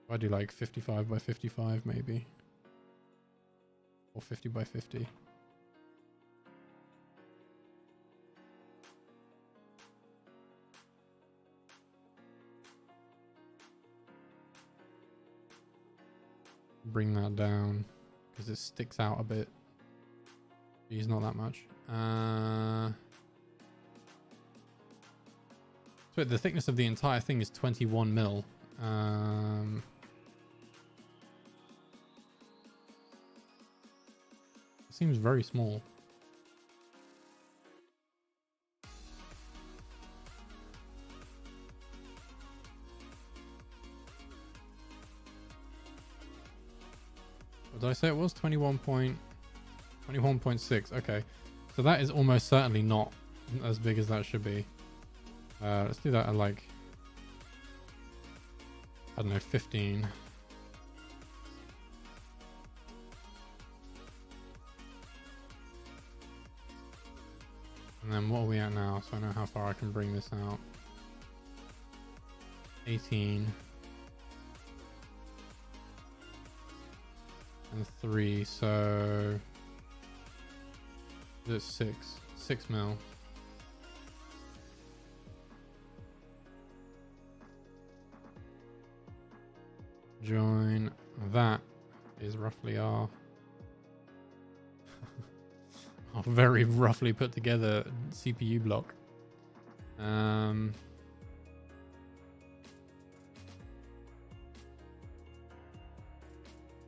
If I do like 55 by 55 maybe, or 50 by 50. Bring that down because it sticks out a bit. Geez, not that much. So the thickness of the entire thing is 21 mil. It seems very small. What did I say it was? 21.6. Okay, so that is almost certainly not as big as that should be. Let's do that at like, I don't know, 15. And then what are we at now? So I know how far I can bring this out. 18. And 3, so that's 6 mil. Join that is roughly our very roughly put together CPU block.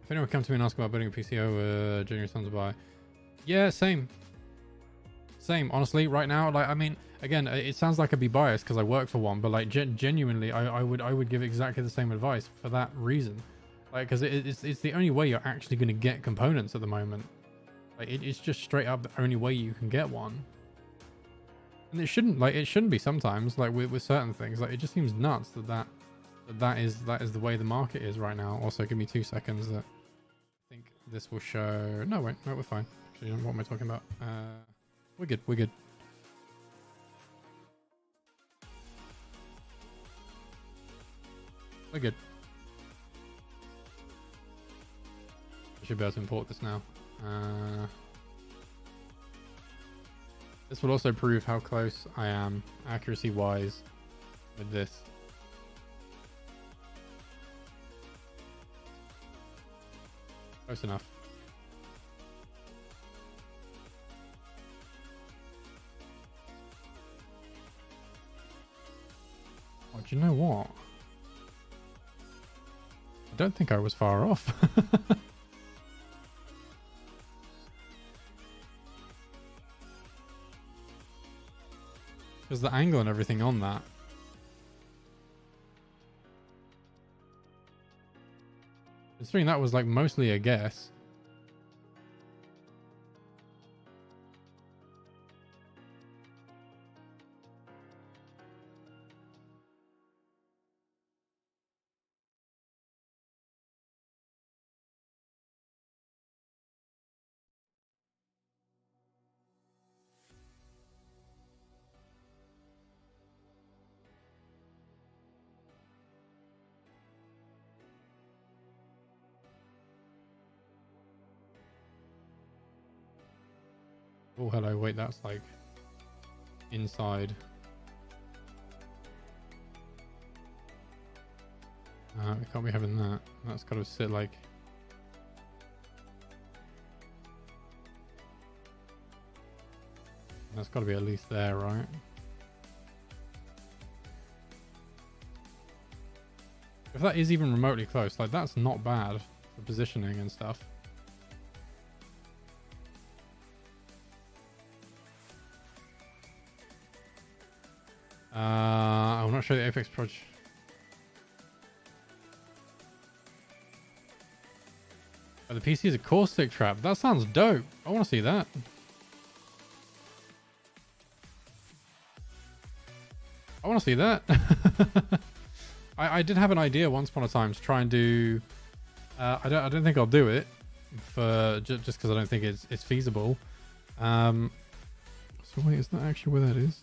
If anyone comes to me and asks about building a PC over January time to buy, yeah, same. Honestly, right now, like, I mean, again, it sounds like I'd be biased because I work for one, but like genuinely, I would give exactly the same advice for that reason, like, because it's the only way you're actually going to get components at the moment. Like, it's just straight up the only way you can get one, and it shouldn't be sometimes, like with certain things. Like, it just seems nuts that is the way the market is right now. Also, give me 2 seconds. That I think this will show. No, wait, no, we're fine. Actually, what am I talking about? We're good. We're good. We're good. I should be able to import this now. This will also prove how close I am accuracy wise with this. Close enough. do you know what? I don't think I was far off. Because the angle and everything on that. Considering that was like mostly a guess. Oh, hello. Wait, that's like inside. We can't be having that. That's got to sit like... That's got to be at least there, right? If that is even remotely close, like that's not bad for positioning and stuff. I will not show the Apex Project. Oh, the PC is a caustic trap. That sounds dope. I want to see that. I want to see that. I did have an idea once upon a time to try and do. I don't think I'll do it for just because I don't think it's feasible. So wait, is that actually where that is?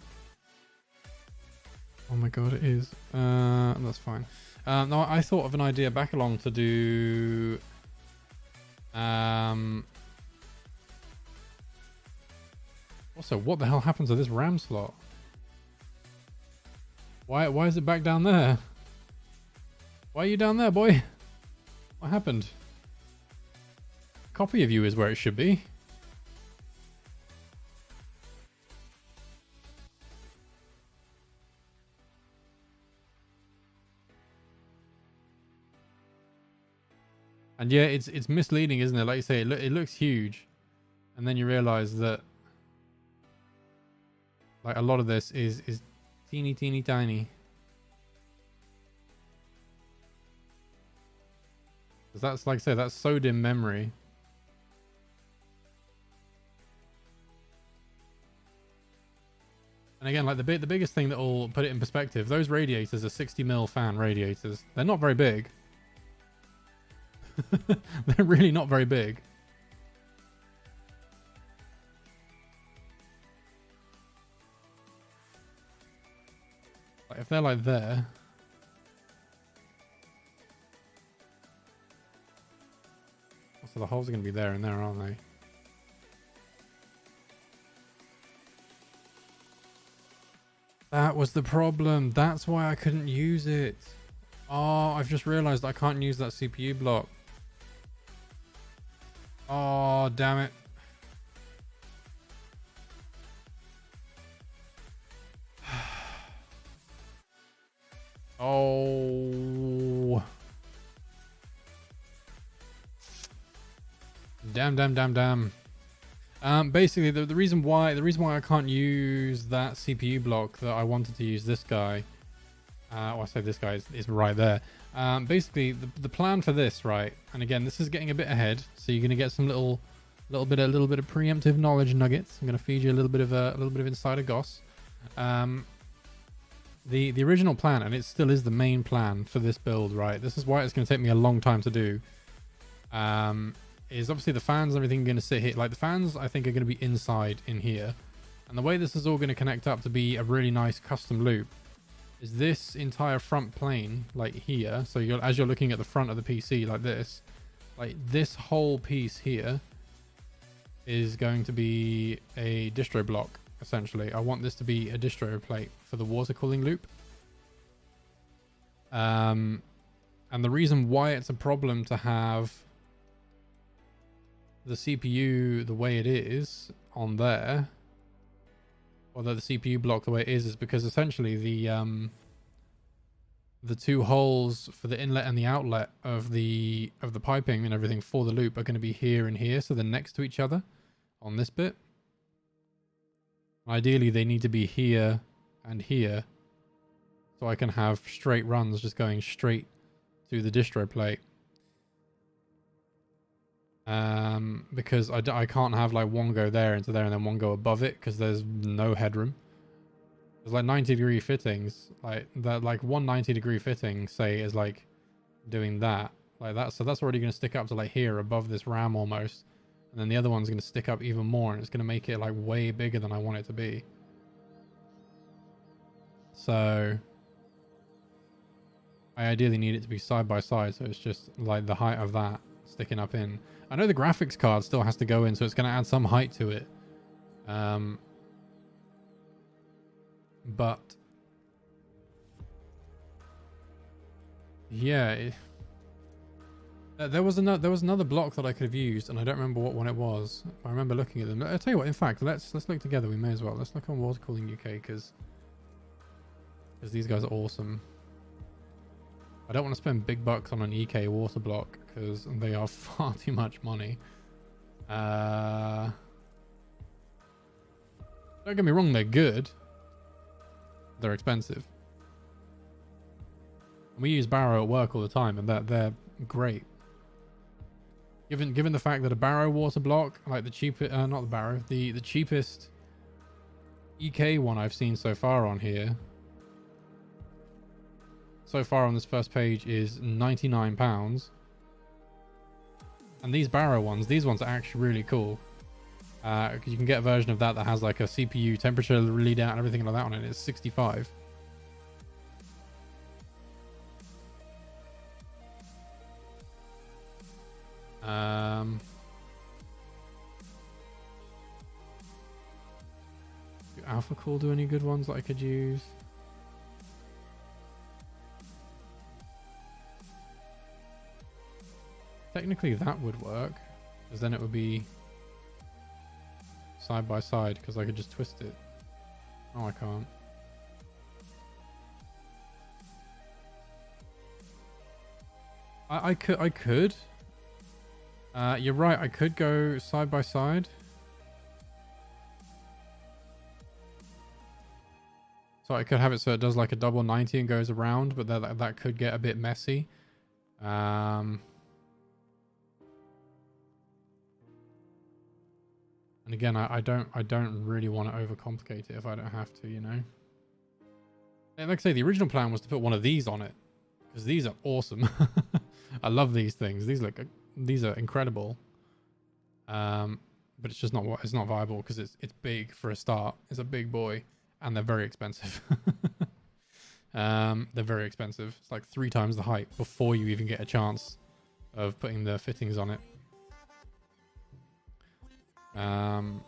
Oh my god, it is. That's fine. No, I thought of an idea back along to do. Also, what the hell happened to this RAM slot? Why is it back down there? Why are you down there, boy? What happened? Copy of you is where it should be. And yeah, it's misleading, isn't it? Like you say, it looks huge, and then you realize that like a lot of this is teeny tiny. Because that's, like I say, that's so dim memory. And again, like the biggest thing that will put it in perspective, those radiators are 60mm fan radiators. They're not very big. They're really not very big. Like if they're like there. So the holes are going to be there and there, aren't they? That was the problem. That's why I couldn't use it. Oh, I've just realized I can't use that CPU block. Oh, damn it. Oh. Damn. Basically, the reason why I can't use that CPU block that I wanted to use this guy. Well, I say this guy is right there. Basically, the plan for this, right? And again, this is getting a bit ahead, so you're gonna get some little bit of preemptive knowledge nuggets. I'm gonna feed you a little bit of insider goss. The original plan, and it still is the main plan for this build, right? This is why it's gonna take me a long time to do. Is obviously the fans and everything going to sit here. Like the fans, I think are going to be inside in here, and the way this is all going to connect up to be a really nice custom loop is this entire front plane, like here. So as you're looking at the front of the PC like this whole piece here is going to be a distro block. Essentially, I want this to be a distro plate for the water cooling loop. And the reason why it's a problem to have the CPU the way it is on there, or the CPU block the way it is because essentially the the two holes for the inlet and the outlet of the piping and everything for the loop are going to be here and here, so they're next to each other on this bit. Ideally, they need to be here and here, so I can have straight runs just going straight to the distro plate. Because I can't have like one go there into there and then one go above it, because there's no headroom. There's like 90-degree fittings, like that, like 190-degree fitting, say, is like doing that, like that. So that's already going to stick up to like here above this ram almost. And then the other one's going to stick up even more, and it's going to make it like way bigger than I want it to be. So I ideally need it to be side by side, so it's just like the height of that sticking up in. I know the graphics card still has to go in, so it's going to add some height to it. But yeah, there was another block that I could have used, and I don't remember what one it was. I remember looking at them. I'll tell you what. In fact, let's look together. We may as well. Let's look on Water Cooling UK, because these guys are awesome. I don't want to spend big bucks on an EK water block because they are far too much money. Don't get me wrong, they're good. They're expensive. We use Barrow at work all the time, and they're great. Given the fact that a Barrow water block, like the cheapest, not the Barrow, the cheapest EK one I've seen so far on here, so far on this first page, is £99. And these Barrow ones, these ones are actually really cool. Because you can get a version of that has like a CPU temperature readout and everything like that on it. It's 65. Do Alpha Cool do any good ones that I could use? Technically that would work, because then it would be side by side, because I could just twist it. Oh, I can't. I could. You're right, I could go side by side. So I could have it so it does like a double 90 and goes around, but that could get a bit messy. And again, I don't really want to overcomplicate it if I don't have to, you know. And like I say, the original plan was to put one of these on it, because these are awesome. I love these things. These are incredible. But it's just not viable, because it's big for a start. It's a big boy, and they're very expensive. They're very expensive. It's like 3 times the height before you even get a chance of putting the fittings on it. And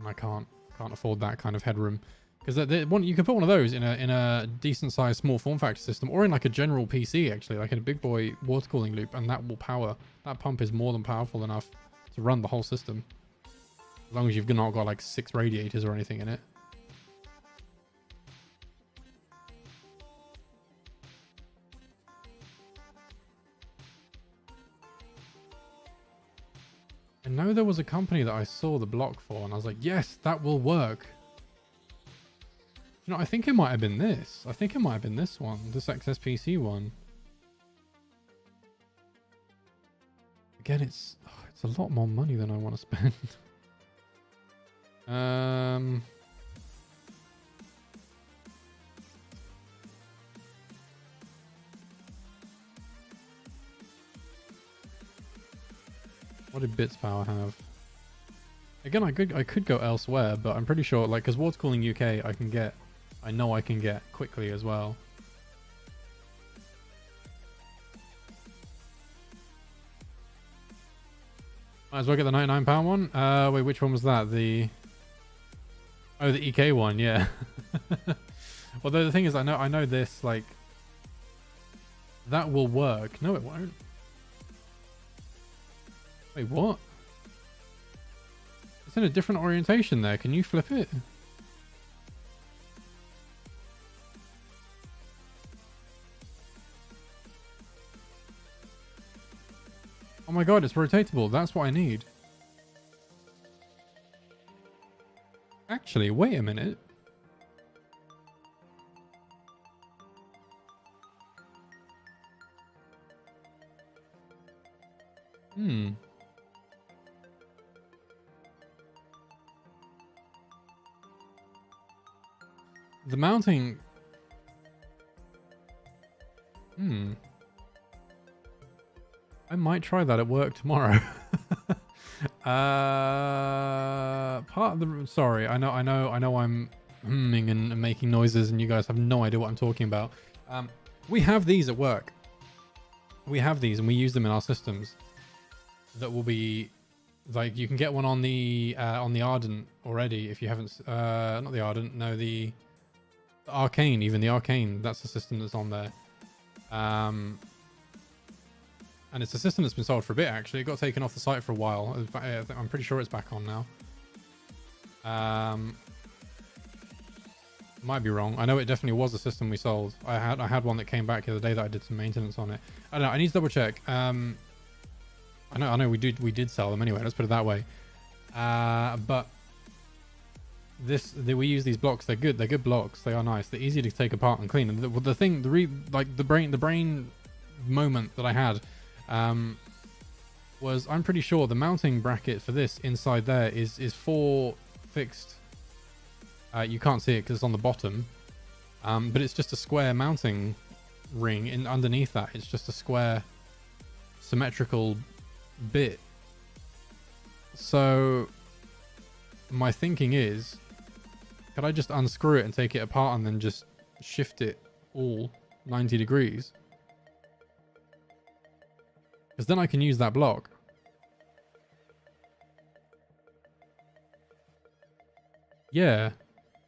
I can't afford that kind of headroom, because you can put one of those in a decent sized small form factor system, or in like a general PC, actually, like in a big boy water cooling loop, and that will power. That pump is more than powerful enough to run the whole system, as long as you've not got like 6 radiators or anything in it. I know there was a company that I saw the block for, and I was like, yes, that will work. You know, I think it might have been this. I think it might have been this one, this XSPC one. Again, it's a lot more money than I want to spend. What did Bits Power have? Again, I could go elsewhere, but I'm pretty sure, like, because Water Cooling UK, I know I can get quickly as well. Might as well get the £99 one. Wait, which one was that? The EK one, yeah. Well, the thing is, I know this, like, that will work. No, it won't. Wait, what? It's in a different orientation there. Can you flip it? my god, it's rotatable. That's what I need. Actually, wait a minute. The mounting... I might try that at work tomorrow. Part of the... Sorry, I know I'm humming and making noises and you guys have no idea what I'm talking about. We have these at work. We have these and we use them in our systems. That will be... Like, you can get one on the Ardent already if you haven't... not the Ardent, no, the Arcane, even the Arcane. That's the system that's on there. And it's a system that's been sold for a bit, actually. It got taken off the site for a while. I'm pretty sure it's back on now. Might be wrong. I know it definitely was a system we sold. I had one that came back the other day that I did some maintenance on it. I don't know. I need to double check. I know we did sell them anyway. Let's put it that way. But we use these blocks. They're good. They're good blocks. They are nice. They're easy to take apart and clean. And the brain moment that I had was I'm pretty sure the mounting bracket for this inside there is 4 fixed. You can't see it because it's on the bottom, but it's just a square mounting ring. And underneath that, it's just a square symmetrical bit. So my thinking is, could I just unscrew it and take it apart and then just shift it all 90 degrees? Because then I can use that block. Yeah,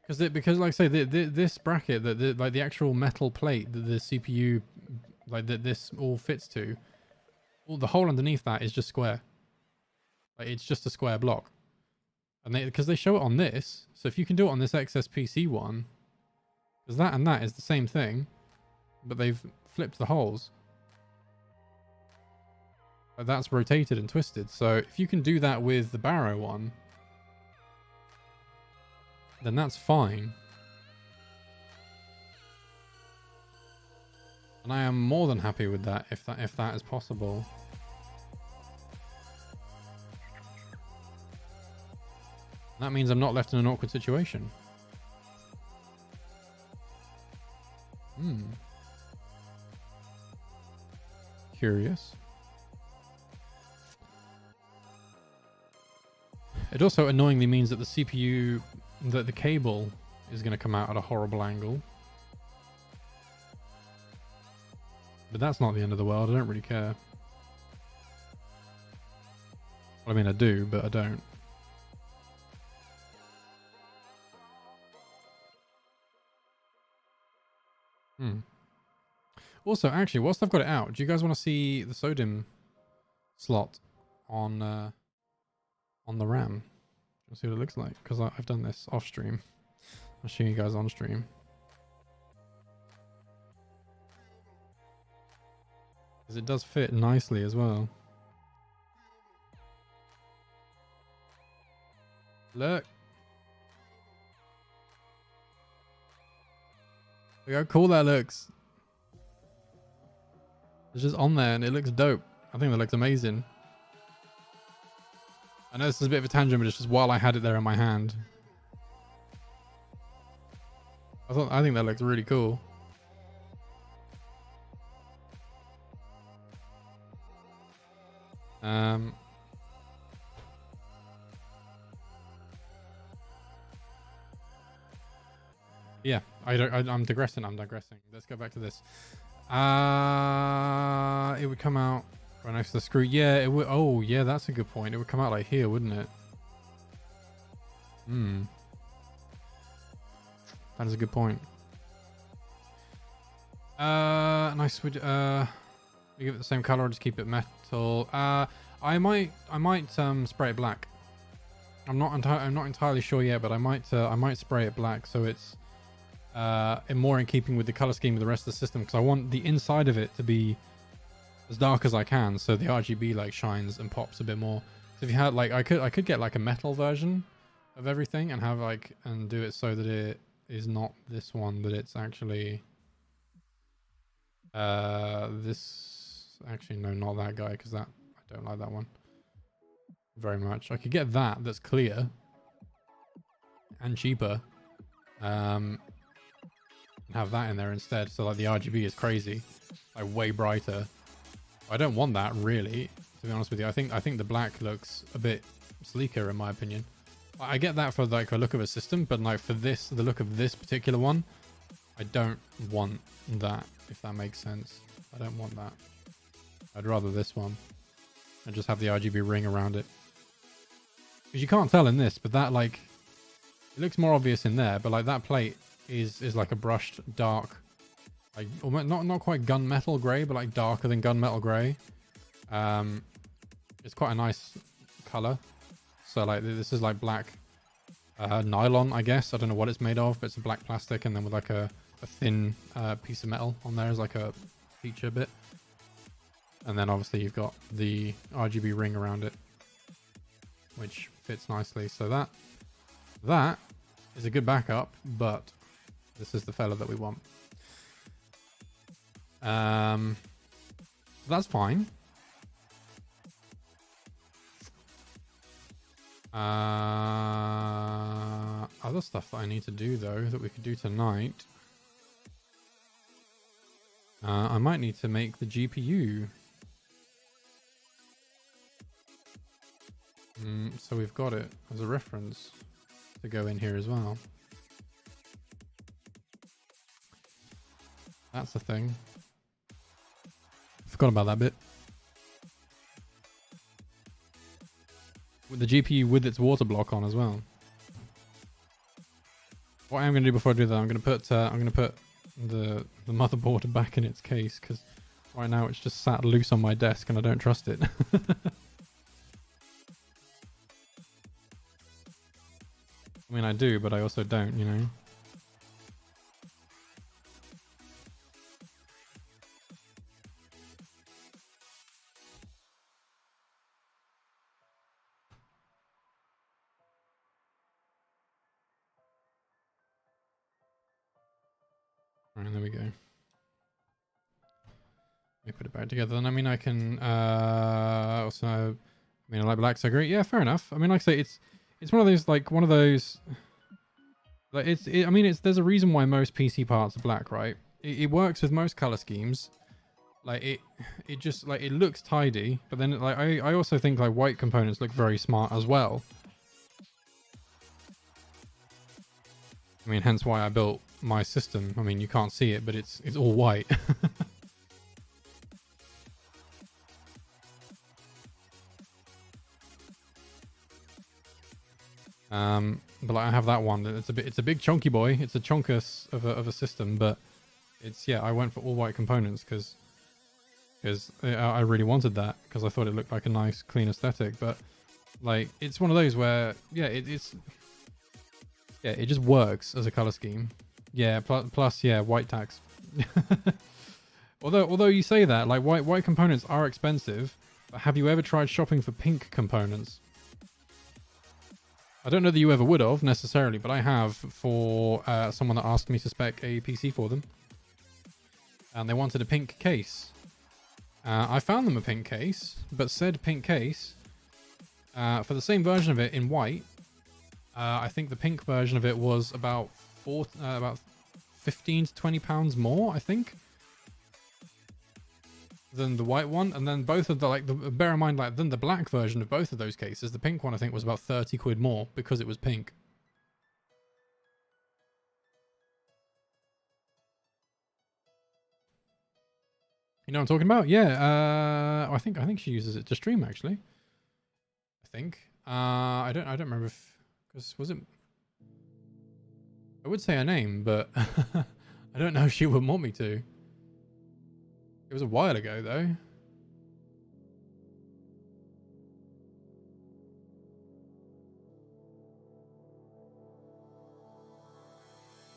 because like I say, this bracket, like the actual metal plate that the CPU, like that this all fits to, the hole underneath that is just square. Like it's just a square block. And because they show it on this, so if you can do it on this XSPC one, because that and that is the same thing, but they've flipped the holes. But that's rotated and twisted. So if you can do that with the Barrow one, then that's fine. And I am more than happy with that if that is possible. That means I'm not left in an awkward situation. Curious. It also annoyingly means that the CPU, that the cable is going to come out at a horrible angle. But that's not the end of the world. I don't really care. Well, I mean, I do, but I don't. Also, actually, whilst I've got it out, do you guys want to see the SODIMM slot on the RAM? Let's see what it looks like, because I've done this off stream. I'll show you guys on stream. Because it does fit nicely as well. Look. Look how cool that looks. It's just on there and it looks dope. I think that looks amazing. I know this is a bit of a tangent, but it's just while I had it there in my hand. I think that looks really cool. Yeah, I'm digressing. Let's go back to this. It would come out right next to the screw. Yeah, it would. Oh, yeah, that's a good point. It would come out like here, wouldn't it? That is a good point. Nice. Would we give it the same color or just keep it metal? I might spray it black. I'm not entirely sure yet, but I might spray it black so it's more in keeping with the color scheme of the rest of the system, because I want the inside of it to be as dark as I can, so the RGB like shines and pops a bit more. So if you had like, I could get like a metal version of everything and have like, and do it so that it is not this one, but it's actually this. Actually, no, not that guy, because that I don't like that one very much. I could get that that's clear and cheaper, and have that in there instead. So like the RGB is crazy, like way brighter. I don't want that really, to be honest with you. I think the black looks a bit sleeker in my opinion. I get that for like a look of a system, but like for this, the look of this particular one, I don't want that, if that makes sense. I don't want that. I'd rather this one and just have the RGB ring around it. Because you can't tell in this, but that like, it looks more obvious in there, but like that plate is like a brushed dark, like almost not quite gunmetal gray, but like darker than gunmetal gray. It's quite a nice color. So like this is like black nylon, I guess. I don't know what it's made of, but it's a black plastic, and then with like a thin piece of metal on there as like a feature bit. And then obviously you've got the RGB ring around it, which fits nicely. So that is a good backup, but this is the fella that we want. That's fine. Other stuff that I need to do though, that we could do tonight. I might need to make the GPU. So we've got it as a reference to go in here as well. That's the thing. Forgot about that bit. With the GPU with its water block on as well. What I'm going to do before I do that, I'm going to put the motherboard back in its case, because right now it's just sat loose on my desk and I don't trust it. I mean, I do, but I also don't, you know. Alright, there we go. Let me put it back together. Then I mean, I can also, I mean, I like black, so great. Yeah, fair enough. I mean, like I say, it's one of those, like one of those, like I mean, there's a reason why most PC parts are black, right? It works with most color schemes. Like it just like, it looks tidy, but then like I also think like white components look very smart as well. I mean, hence why I built my system. I mean, you can't see it, but it's all white. But like I have that one. It's a big chunky boy. It's a chunkus of a system, but it's, yeah, I went for all white components because I really wanted that, because I thought it looked like a nice clean aesthetic. But like it's one of those where, yeah, it just works as a color scheme. Yeah, plus yeah, white tax. although you say that, like white components are expensive, but have you ever tried shopping for pink components? I don't know that you ever would have necessarily, but I have for someone that asked me to spec a PC for them, and they wanted a pink case. I found them a pink case, but said pink case for the same version of it in white. I think the pink version of it was about 15 to 20 pounds more, I think, than the white one. And then both of the, bear in mind, like, then the black version of both of those cases, the pink one I think was about 30 quid more because it was pink. You know what I'm talking about? Yeah. I think she uses it to stream, actually. I think. I don't remember if, because was it, I would say her name, but I don't know if she would want me to. It was a while ago, though.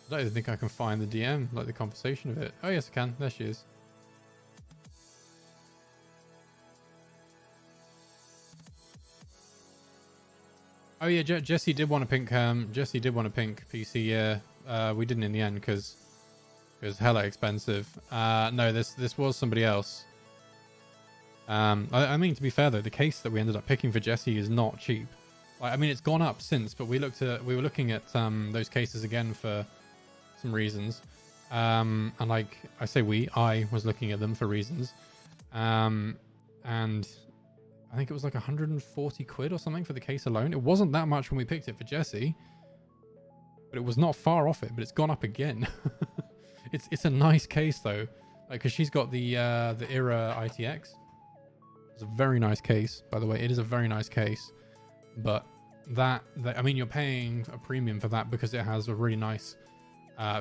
I don't even think I can find the DM, like the conversation of it. Oh, yes, I can. There she is. Oh yeah, Jesse did want a pink. Jesse did want a pink PC. Yeah, we didn't in the end because it was hella expensive. No, this was somebody else. I mean, to be fair though, the case that we ended up picking for Jesse is not cheap. Like, I mean, it's gone up since, but we were looking at those cases again for some reasons. And like I say, I was looking at them for reasons. And I think it was like 140 quid or something for the case alone. It wasn't that much when we picked it for Jesse, but it was not far off it, but it's gone up again. It's a nice case though, like, cause she's got the Era ITX. It's a very nice case, by the way. It is a very nice case, but I mean, you're paying a premium for that because it has a really nice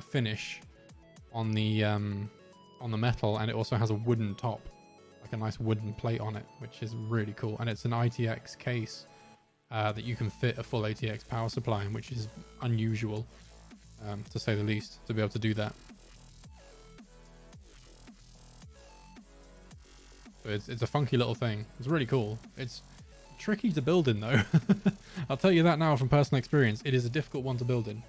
finish on the metal, and it also has a wooden top, like a nice wooden plate on it, which is really cool. And it's an ITX case that you can fit a full ATX power supply in, which is unusual, to say the least, to be able to do that. So it's a funky little thing. It's really cool. It's tricky to build in though. I'll tell you that now from personal experience. It is a difficult one to build in.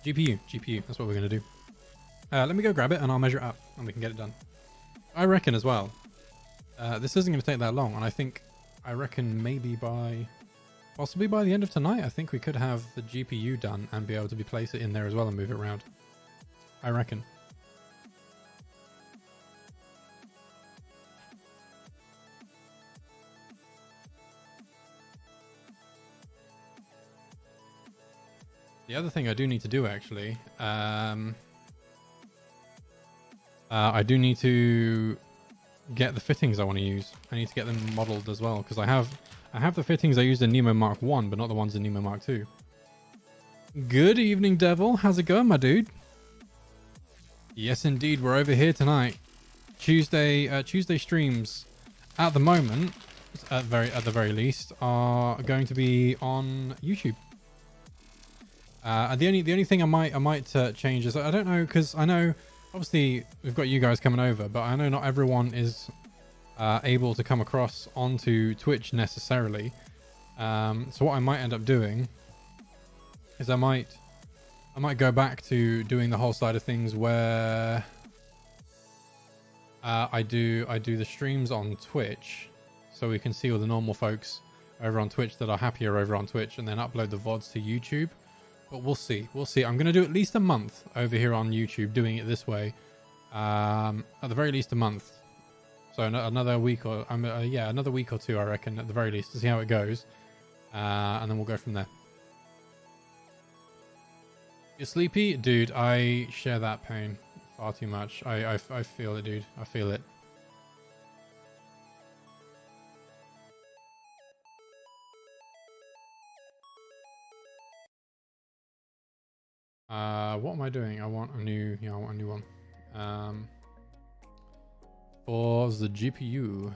GPU. That's what we're gonna do. Let me go grab it and I'll measure it up and we can get it done. I reckon as well. This isn't gonna take that long, and I reckon maybe possibly by the end of tonight, I think we could have the GPU done and be able to place it in there as well and move it around. I reckon. The other thing I do need to do, actually, I do need to get the fittings I want to use. I need to get them modeled as well, because I have the fittings I used in Nemo Mark 1, but not the ones in Nemo Mark 2. Good evening, Devil. How's it going, my dude? Yes, indeed. We're over here tonight. Tuesday streams at the moment, at the very least, are going to be on YouTube. The only thing I might change is, I don't know, because I know obviously we've got you guys coming over, but I know not everyone is able to come across onto Twitch necessarily. So what I might end up doing is I might go back to doing the whole side of things where I do the streams on Twitch, so we can see all the normal folks over on Twitch that are happier over on Twitch, and then upload the VODs to YouTube. But we'll see. I'm going to do at least a month over here on YouTube doing it this way. At the very least a month. So another week or another week or two, I reckon, at the very least, to see how it goes. And then we'll go from there. You're sleepy? Dude, I share that pain far too much. I feel it, dude. I feel it. What am I doing? I want a new one. For the GPU.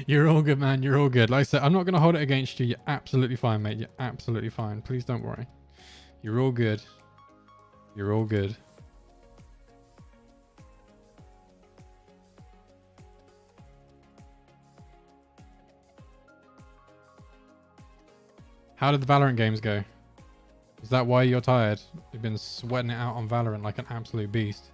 You're all good, man. You're all good. Like I said, I'm not going to hold it against you. You're absolutely fine, mate. You're absolutely fine. Please don't worry. You're all good. You're all good. How did the Valorant games go? Is that why you're tired? You've been sweating it out on Valorant like an absolute beast.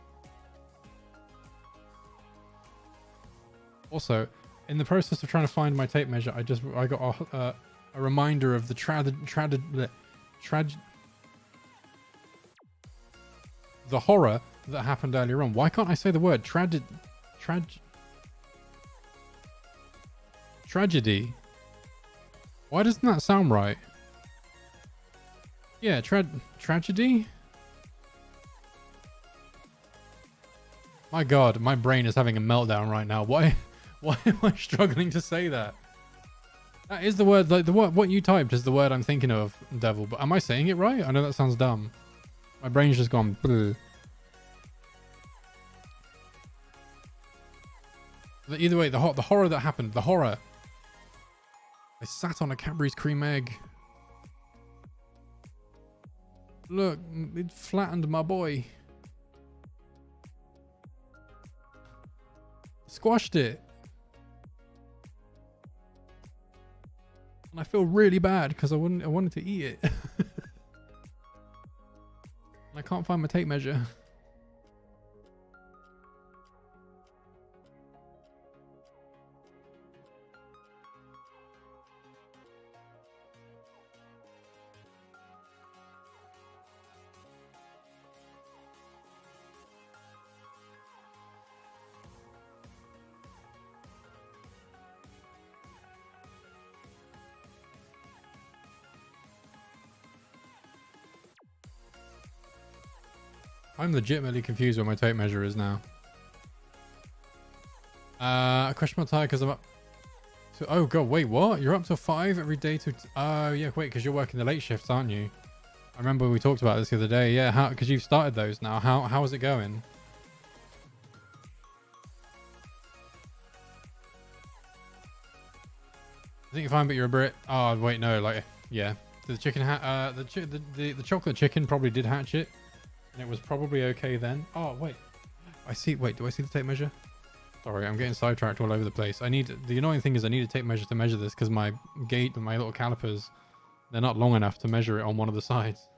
Also, in the process of trying to find my tape measure, I got a reminder of the the horror that happened earlier on. Why can't I say the word tragedy? Why doesn't that sound right? Yeah, tragedy? My God, my brain is having a meltdown right now. Why am I struggling to say that? That is the word, like what you typed is the word I'm thinking of, Devil. But am I saying it right? I know that sounds dumb. My brain's just gone bleh. But either way, the horror that happened, the horror. I sat on a Cadbury's cream egg. Look, it flattened my boy. Squashed it. And I feel really bad because I wanted to eat it. And I can't find my tape measure. I'm legitimately confused where my tape measure is now. I crushed my tire because I'm up to, oh god, wait, what? You're up to 5 every day to, oh yeah, wait, because you're working the late shifts, aren't you? I remember we talked about this the other day. Yeah, how, because you've started those now. How is it going? I think you're fine, but you're a Brit. Oh wait, no, like, yeah. The chicken the chocolate chicken probably did hatch it. And it was probably okay then. Oh, wait. I see. Wait, do I see the tape measure? Sorry, I'm getting sidetracked all over the place. The annoying thing is I need a tape measure to measure this because my gate and my little calipers, they're not long enough to measure it on one of the sides.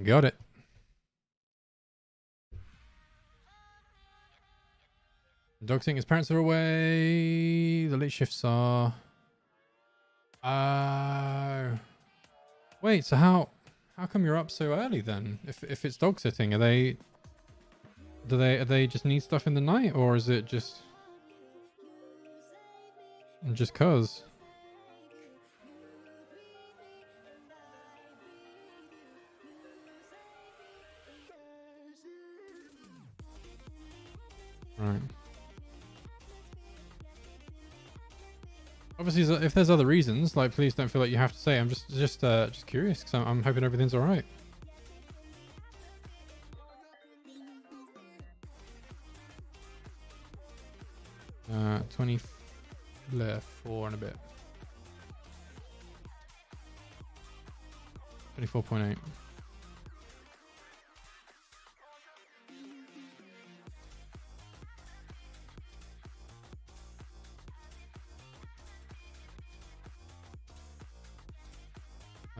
Got it. Dog saying his parents are away. The late shifts are. Wait. So how come you're up so early then? If it's dog sitting, are they just need stuff in the night, or is it just cause? Right. Obviously, if there's other reasons, like, please don't feel like you have to say. I'm just curious because I'm hoping everything's all right. 24 and a bit. 24.8.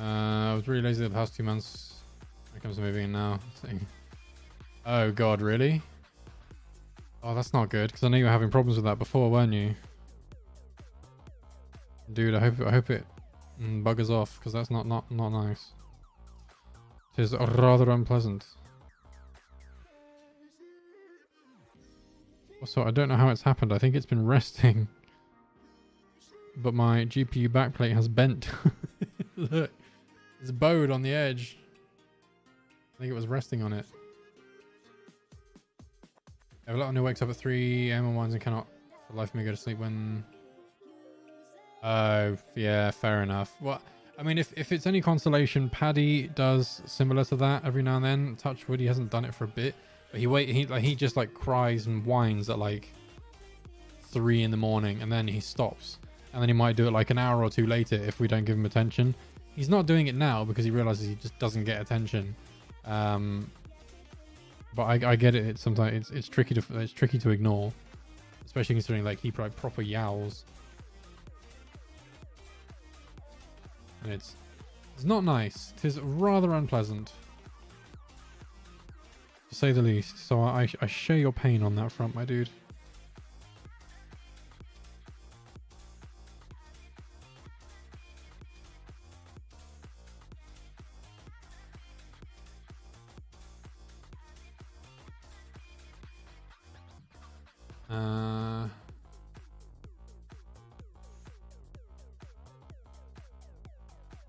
I was really lazy the past 2 months. Here comes moving in now. Oh god, really? Oh, that's not good because I know you were having problems with that before, weren't you? Dude, I hope it buggers off because that's not nice. It is rather unpleasant. Also, I don't know how it's happened. I think it's been resting, but my GPU backplate has bent. Look, it's bowed on the edge. I think it was resting on it. I have a lot who wakes up at 3 a.m. on ones and cannot for the life of me go to sleep when... Oh, yeah, fair enough. Well, I mean, if it's any consolation, Paddy does similar to that every now and then. Touch wood, he hasn't done it for a bit. But he just like cries and whines at like 3 in the morning and then he stops. And then he might do it like an hour or two later if we don't give him attention. He's not doing it now because he realizes he just doesn't get attention. But I get it. It's sometimes it's tricky to ignore, especially considering like he probably proper yowls, and it's not nice. It is rather unpleasant, to say the least. So I share your pain on that front, my dude.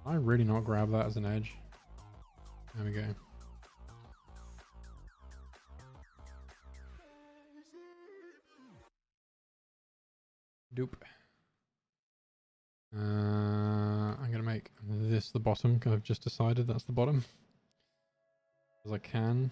I really not grab that as an edge. There we go. Doop. I'm gonna make this the bottom because I've just decided that's the bottom. As I can.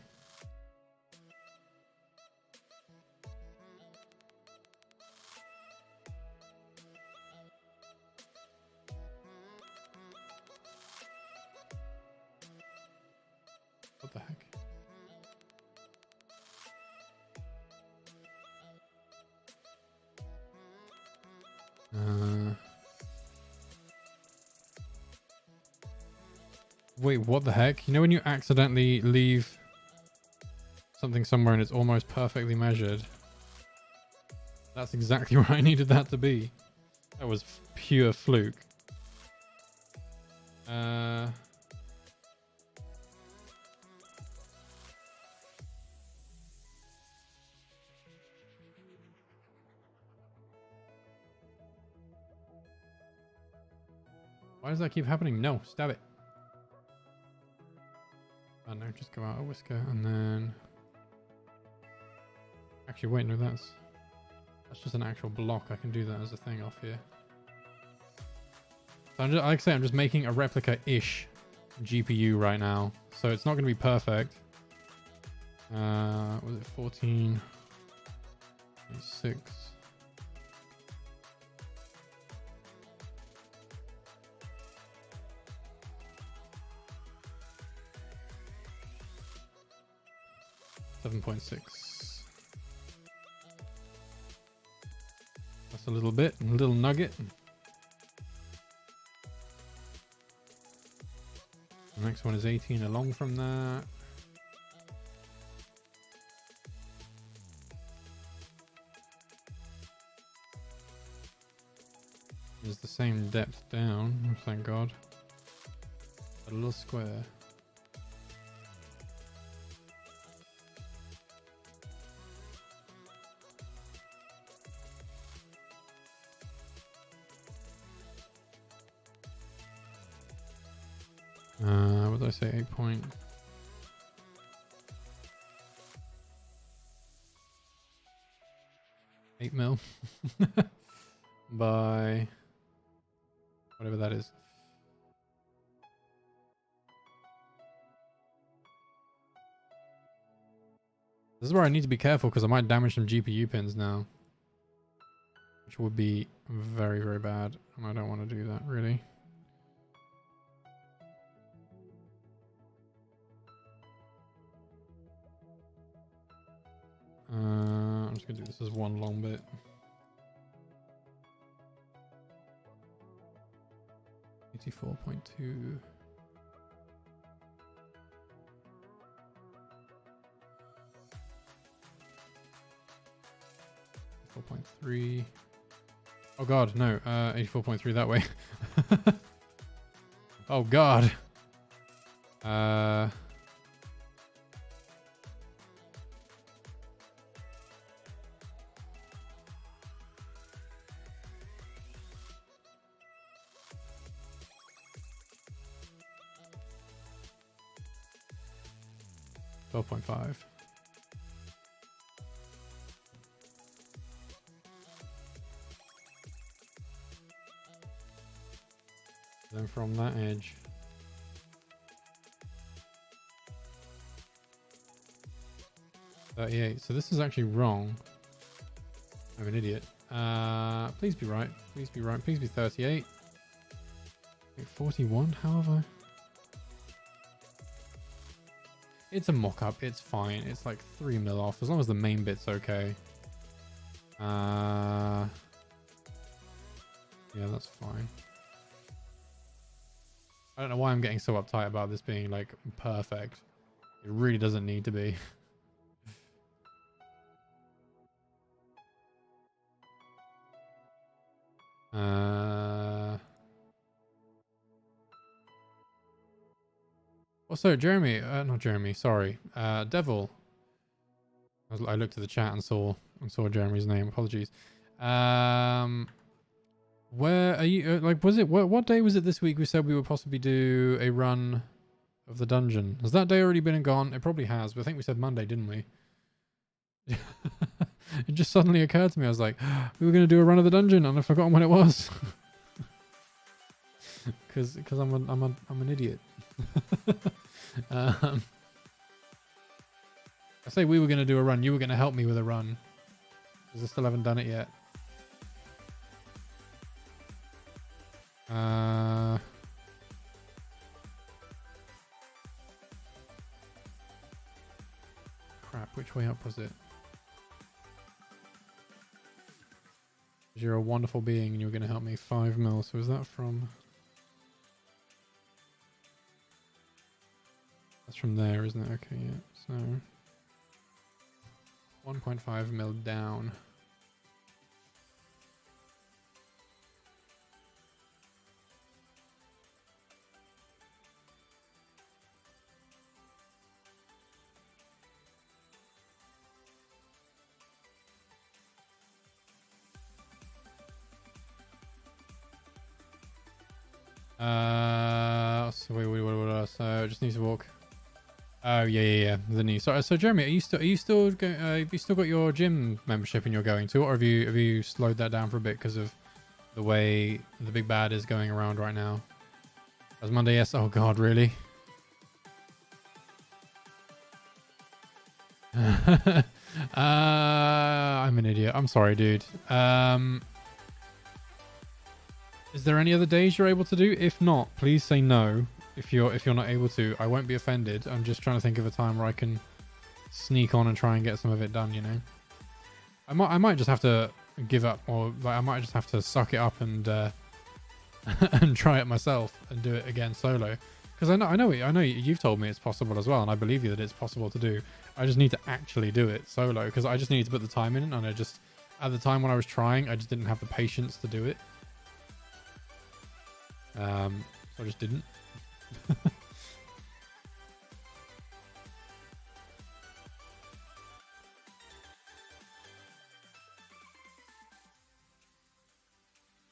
What the heck? Wait, what the heck? You know when you accidentally leave something somewhere and it's almost perfectly measured? That's exactly where I needed that to be. That was pure fluke. Why does that keep happening? No, stab it. Oh no, just go out a whisker and then... Actually, wait, no, that's just an actual block. I can do that as a thing off here. So I'm just, like I say, I'm just making a replica-ish GPU right now. So it's not going to be perfect. Was it 14? 6. .6. That's a little bit, a little nugget. The next one is 18 along from that. It's the same depth down, thank God. A little square. What did I say? 8 point. $8 mil by whatever that is. This is where I need to be careful because I might damage some GPU pins now, which would be very, very bad, and I don't want to do that really. I'm just gonna do this as one long bit. $84.2. 4.3. Oh god, no, 84.3 that way. Oh god. 12.5. Then from that edge, $38. So this is actually wrong. I'm an idiot. Please be right. Please be right. Please be 38. 41, however. It's a mock-up. It's fine. It's like 3 mil off, as long as the main bit's okay. Yeah, that's fine. I don't know why I'm getting so uptight about this being like perfect. It really doesn't need to be. Also, Jeremy, not Jeremy, sorry. Devil. I looked at the chat and saw Jeremy's name. Apologies. Where are you? Like, was it what day was it this week? We said we would possibly do a run of the dungeon. Has that day already been and gone? It probably has, but I think we said Monday, didn't we? It just suddenly occurred to me. I was like, we were going to do a run of the dungeon and I've forgotten when it was. Because I'm an idiot. I say we were going to do a run. You were going to help me with a run. Because I still haven't done it yet. Crap, which way up was it? You're a wonderful being and you're going to help me 5 mil. So is that from... That's from there, isn't it? Okay, yeah. So 1.5 mil down. So wait. So I just need to walk. Oh yeah. The knee. So Jeremy, are you still going? Have you still got your gym membership and you're going to, or have you slowed that down for a bit because of the way the big bad is going around right now? As Monday, yes. Oh God, really? I'm an idiot. I'm sorry, dude. Is there any other days you're able to do? If not, please say no. If you're not able to, I won't be offended. I'm just trying to think of a time where I can sneak on and try and get some of it done, you know. I might just have to give up, or like I might just have to suck it up and and try it myself and do it again solo. Because I know you've told me it's possible as well, and I believe you that it's possible to do. I just need to actually do it solo because I just need to put the time in, and I just at the time when I was trying, I just didn't have the patience to do it. So I just didn't.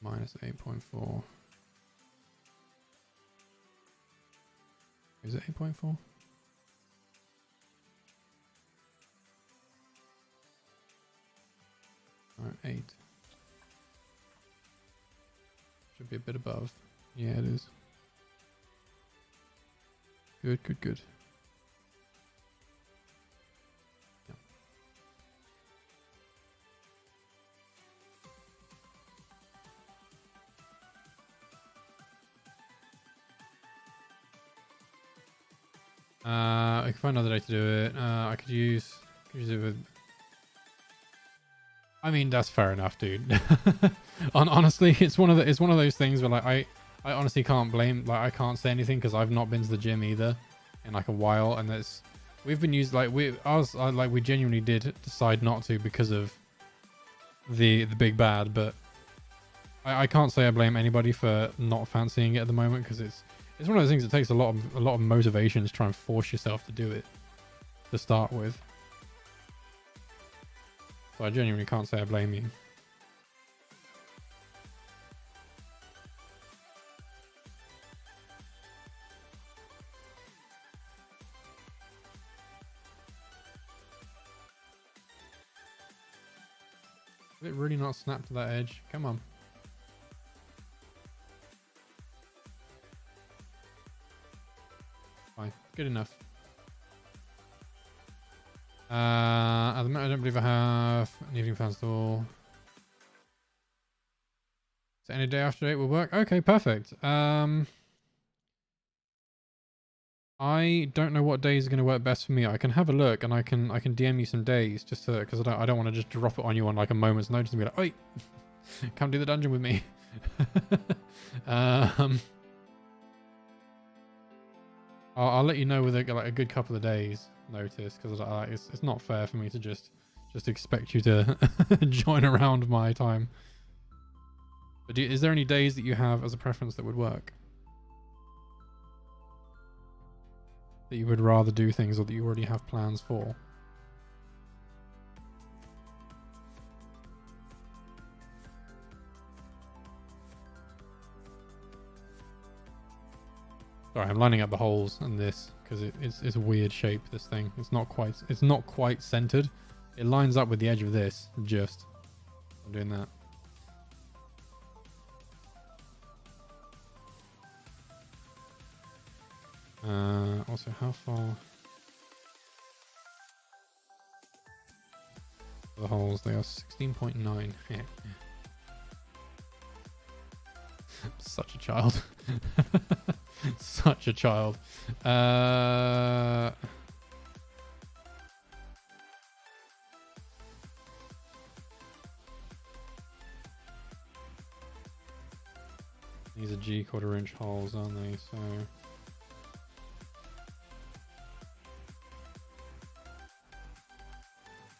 Minus 8.4. Is it 8.4? Alright, 8. Should be a bit above. Yeah, it is. Good. Yep. I can find another day to do it. I could use it with... I mean, that's fair enough, dude. Honestly, it's one of those things where like I honestly can't blame, like I can't say anything because I've not been to the gym either in like a while, and we've been used like we genuinely did decide not to because of the big bad, but I can't say I blame anybody for not fancying it at the moment because it's one of those things that takes a lot of motivation to try and force yourself to do it to start with. So I genuinely can't say I blame you. Did it really not snap to that edge? Come on. Fine. Good enough. At the moment, I don't believe I have an evening fan store. So any day after 8 will work? Okay, perfect. I don't know what days are going to work best for me. I can have a look and I can DM you some days just to, because I don't want to just drop it on you on like a moment's notice and be like, oi, come do the dungeon with me. I'll let you know with like a good couple of days notice because it's not fair for me to just expect you to join around my time. But is there any days that you have as a preference that would work? That you would rather do things or that you already have plans for? Sorry, I'm lining up the holes in this because it's a weird shape, this thing. It's not quite centered. It lines up with the edge of this. Just. I'm doing that. Also, how far? The holes, they are 16.9. Such a child. Such a child. These are G quarter-inch holes, aren't they? So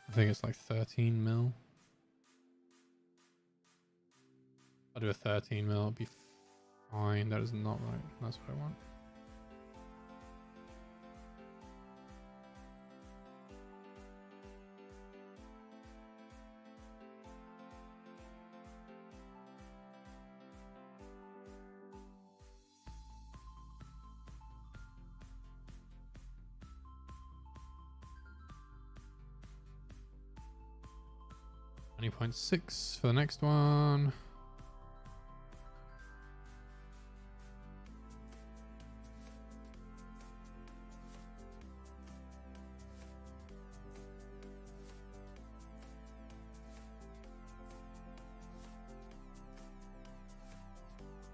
I think it's like 13 mil. I'll do a 13 mil. It'll be fine. That is not right. That's what I want. .6 for the next one.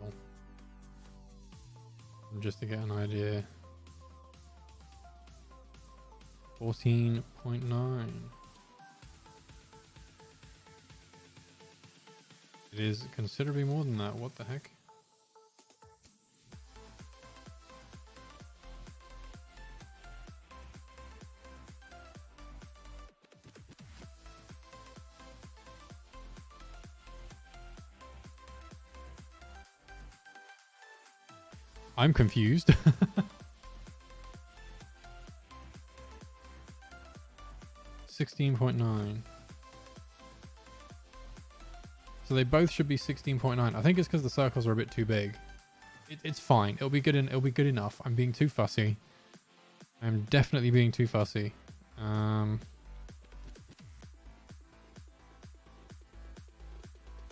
Cool. Just to get an idea. 14.9. It is considerably more than that. What the heck? I'm confused. 16.9. So they both should be 16.9. I think it's because the circles are a bit too big. It's fine. It'll be good. It'll be good enough. I'm being too fussy. I'm definitely being too fussy. For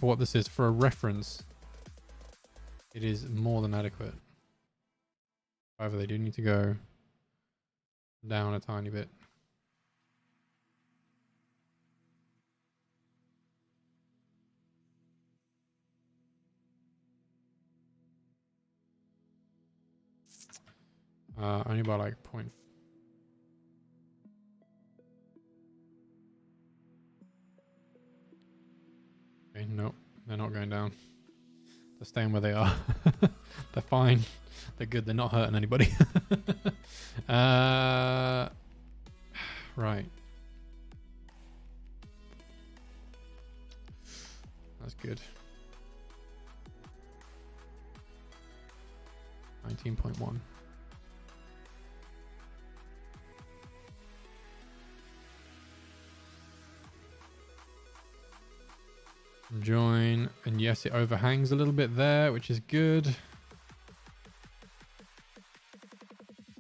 what this is, for a reference, it is more than adequate. However, they do need to go down a tiny bit. Only by like point. Okay, nope, they're not going down. They're staying where they are. They're fine. They're good. They're not hurting anybody. Right. That's good. 19.1. Join, and yes, it overhangs a little bit there, which is good.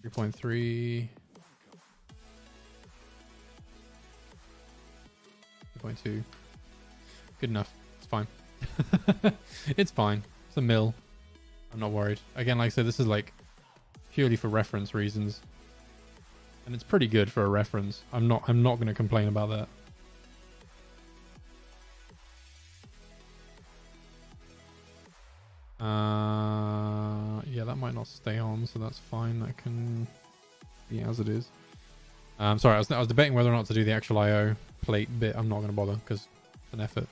3.3. 2.2. Good enough. It's fine. It's fine. It's a mil. I'm not worried. Again, like I said, this is like purely for reference reasons. And it's pretty good for a reference. I'm not going to complain about that. Yeah, that might not stay on, so that's fine. That can be as it is. Sorry, I was debating whether or not to do the actual IO plate bit. I'm not going to bother because it's an effort.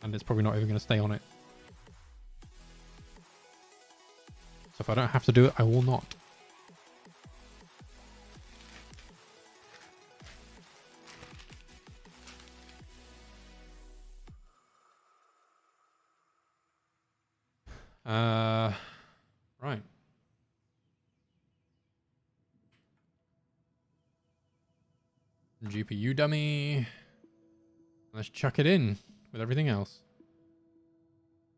And it's probably not even going to stay on it. So if I don't have to do it, I will not. Right. GPU dummy. Let's chuck it in with everything else.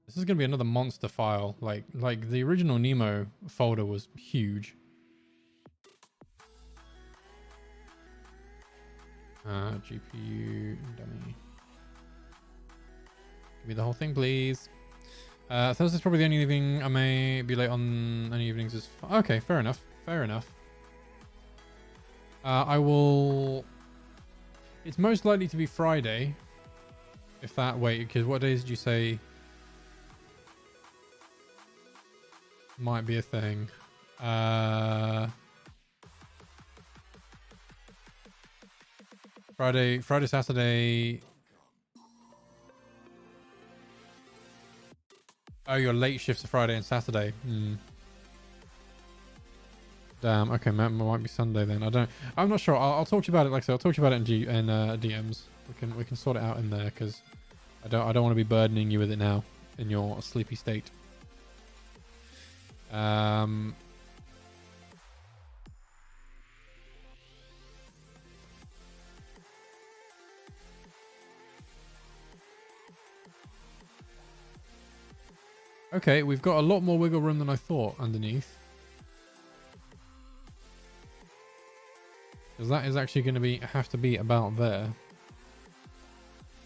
This is going to be another monster file. Like the original Nemo folder was huge. GPU dummy. Give me the whole thing, please. Thursday's probably the only evening I may be late on. Any evenings is okay. Fair enough. Fair enough. I will. It's most likely to be Friday. If that because what days did you say might be a thing? Friday, Saturday. Oh, your late shifts are Friday and Saturday. Damn. Okay, might be Sunday then. I'm not sure. I'll talk to you about it. Like I said, I'll talk to you about it in DMs. We can sort it out in there because I don't want to be burdening you with it now in your sleepy state. Okay, we've got a lot more wiggle room than I thought underneath. Because that is actually going to have to be about there.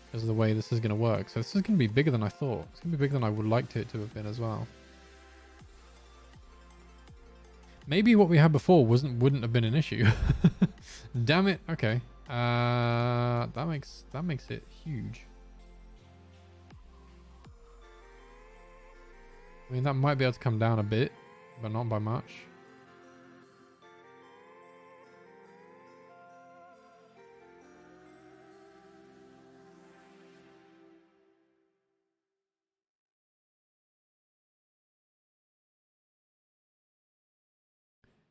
Because of the way this is going to work. So this is going to be bigger than I thought. It's going to be bigger than I would like it to have been as well. Maybe what we had before wouldn't have been an issue. Damn it. Okay. That makes it huge. I mean, that might be able to come down a bit, but not by much.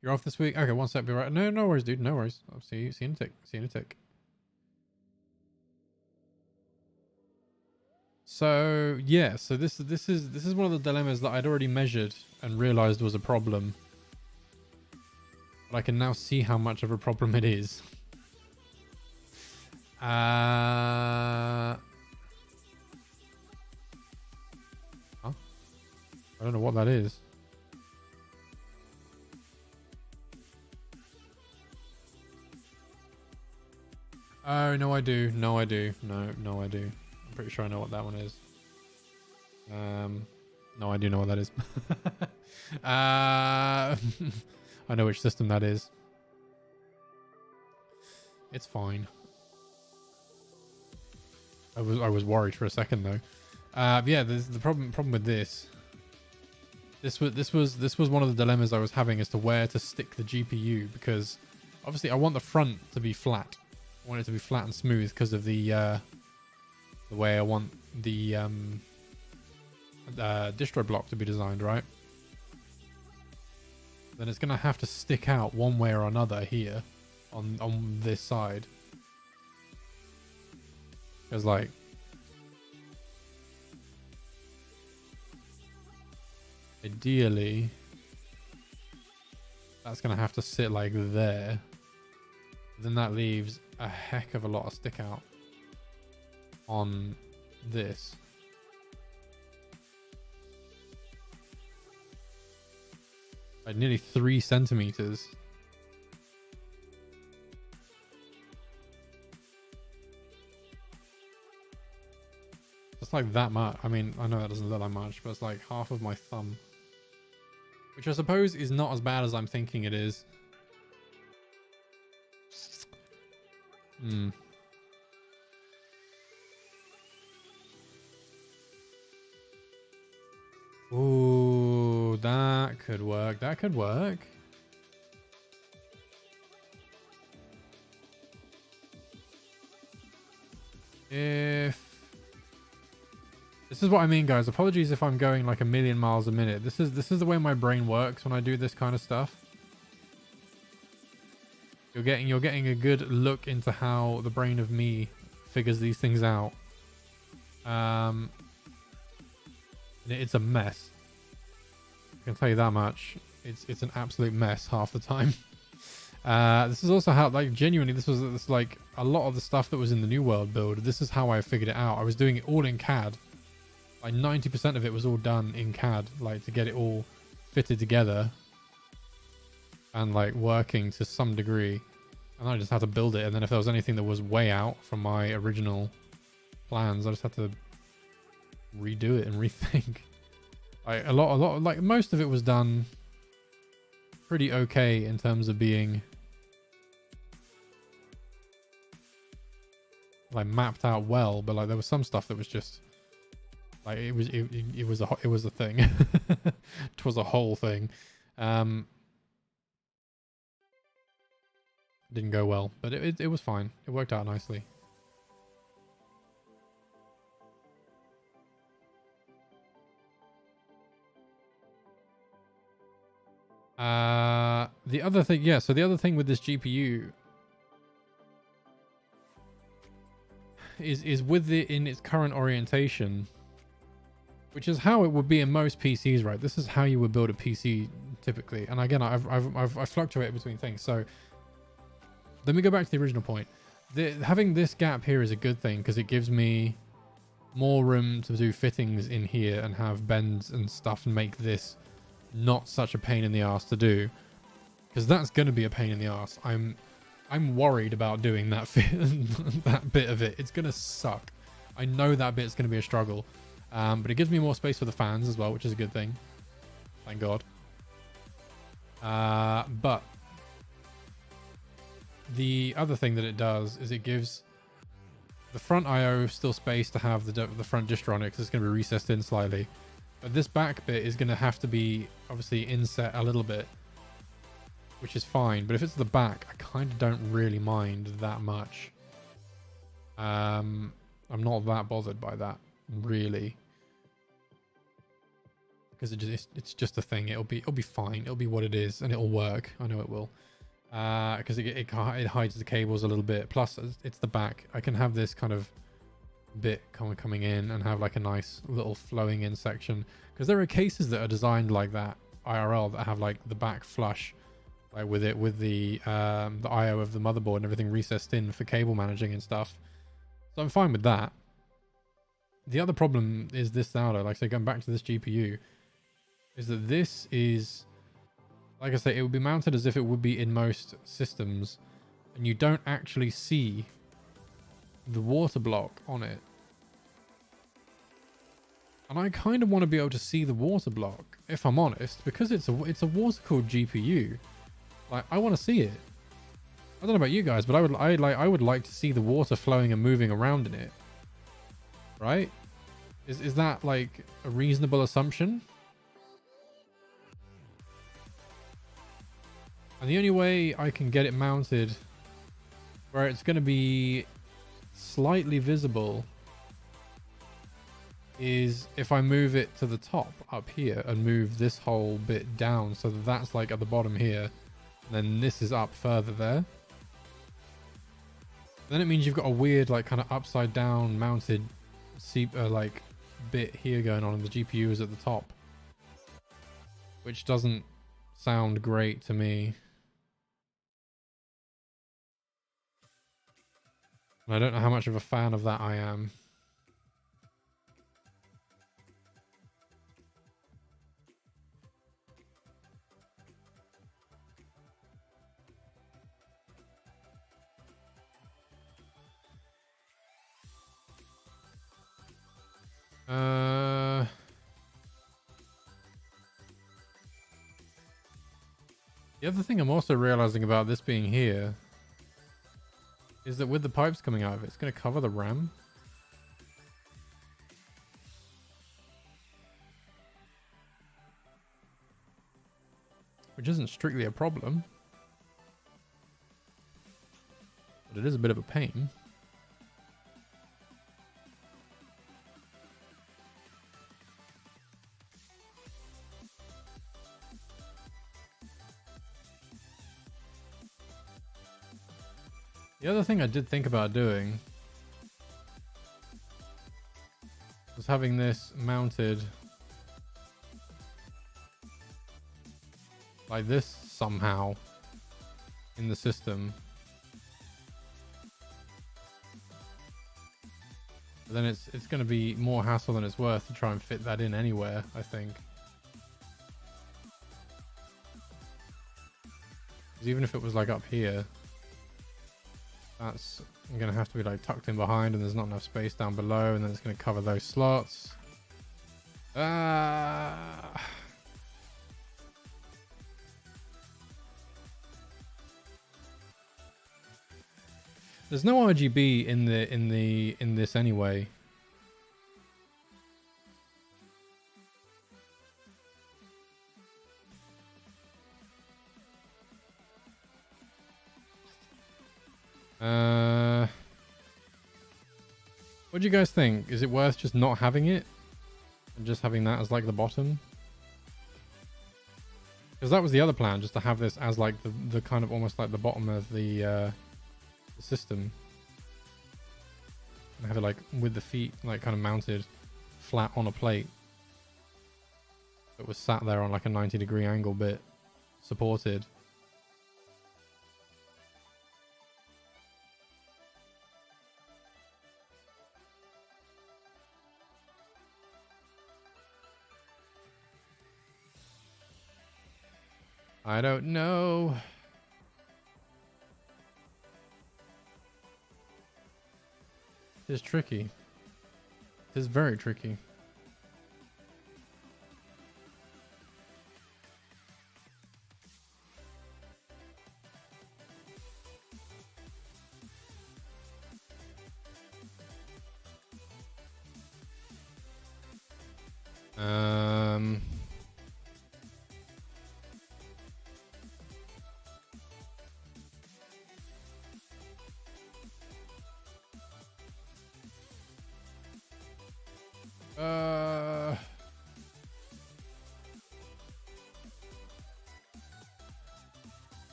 You're off this week? Okay, one sec, be right. No worries, dude. No worries. I'll see you in a tick. See you in a tick. So yeah, so this is one of the dilemmas that I'd already measured and realized was a problem. But I can now see how much of a problem it is. Huh? I don't know what that is. Oh, no, I do. No, I do. No, I do. I'm pretty sure I know what that one is. No, I do know what that is. I know which system that is. It's fine. I was worried for a second though. Yeah, there's the problem with this. This was one of the dilemmas I was having as to where to stick the GPU, because obviously I want the front to be flat. I want it to be flat and smooth because of the way I want the distro block to be designed, right? Then it's gonna have to stick out one way or another here on this side, because like ideally that's gonna have to sit like there. Then that leaves a heck of a lot of stick out on this. Like nearly 3 centimeters. It's like that much. I mean, I know that doesn't look like much, but it's like half of my thumb. Which I suppose is not as bad as I'm thinking it is. Ooh, that could work. That could work. If this is what I mean, guys, apologies if I'm going like a million miles a minute. This is the way my brain works when I do this kind of stuff. You're getting a good look into how the brain of me figures these things out. It's a mess. I can tell you that much. It's an absolute mess half the time. This is also how, like, genuinely, this like a lot of the stuff that was in the New World build. This is how I figured it out. I was doing it all in CAD. Like 90% of it was all done in CAD, like to get it all fitted together and like working to some degree. And I just had to build it. And then if there was anything that was way out from my original plans, I just had to redo it and rethink. Like a lot, like most of it was done pretty okay in terms of being like mapped out well, but like there was some stuff that was just like it was a thing. It was a whole thing. Didn't go well, but it was fine. It worked out nicely. The other thing, yeah, so the other thing with this GPU is with it in its current orientation, which is how it would be in most PCs, right? This is how you would build a PC typically. And again, I've fluctuated between things. So let me go back to the original point. Having this gap here is a good thing because it gives me more room to do fittings in here and have bends and stuff and make this not such a pain in the ass to do, because that's going to be a pain in the ass. I'm worried about doing that that bit of it. It's going to suck. I know that bit's going to be a struggle, but it gives me more space for the fans as well, which is a good thing. Thank God. But the other thing that it does is it gives the front IO still space to have the front distro on it, because it's going to be recessed in slightly. But this back bit is going to have to be obviously inset a little bit, which is fine. But if it's the back, I kind of don't really mind that much. I'm not that bothered by that, really, because it's just a thing. It'll be fine. It'll be what it is, and it'll work. I know it will, because it hides the cables a little bit. Plus, it's the back. I can have this kind of bit coming in and have like a nice little flowing in section, because there are cases that are designed like that IRL that have like the back flush, like with the IO of the motherboard and everything recessed in for cable managing and stuff. So I'm fine with that. The other problem is this now, though, like I say, going back to this GPU, is that this is, like I say, it would be mounted as if it would be in most systems, and you don't actually see the water block on it. And I kind of want to be able to see the water block, if I'm honest, because it's a water cooled GPU. Like, I want to see it. I don't know about you guys, but I would like to see the water flowing and moving around in it. Right? Is that like a reasonable assumption? And the only way I can get it mounted where it's going to be slightly visible is if I move it to the top up here and move this whole bit down, so that that's like at the bottom here, and then this is up further there. Then it means you've got a weird like kind of upside down mounted like bit here going on, and the GPU is at the top, which doesn't sound great to me. And I don't know how much of a fan of that I am. The other thing I'm also realizing about this being here is that with the pipes coming out of it, it's going to cover the RAM. Which isn't strictly a problem, but it is a bit of a pain. The other thing I did think about doing was having this mounted like this somehow in the system. But then it's going to be more hassle than it's worth to try and fit that in anywhere, I think. Because even if it was like up here, That's going to have to be like tucked in behind, and there's not enough space down below, and then it's going to cover those slots. There's no RGB in this anyway. What do you guys think? Is it worth just not having it and just having that as like the bottom? Because that was the other plan, just to have this as like the kind of almost like the bottom of the system, and have it like with the feet like kind of mounted flat on a plate that was sat there on like a 90-degree angle bit, supported. I don't know. It's tricky. It's very tricky.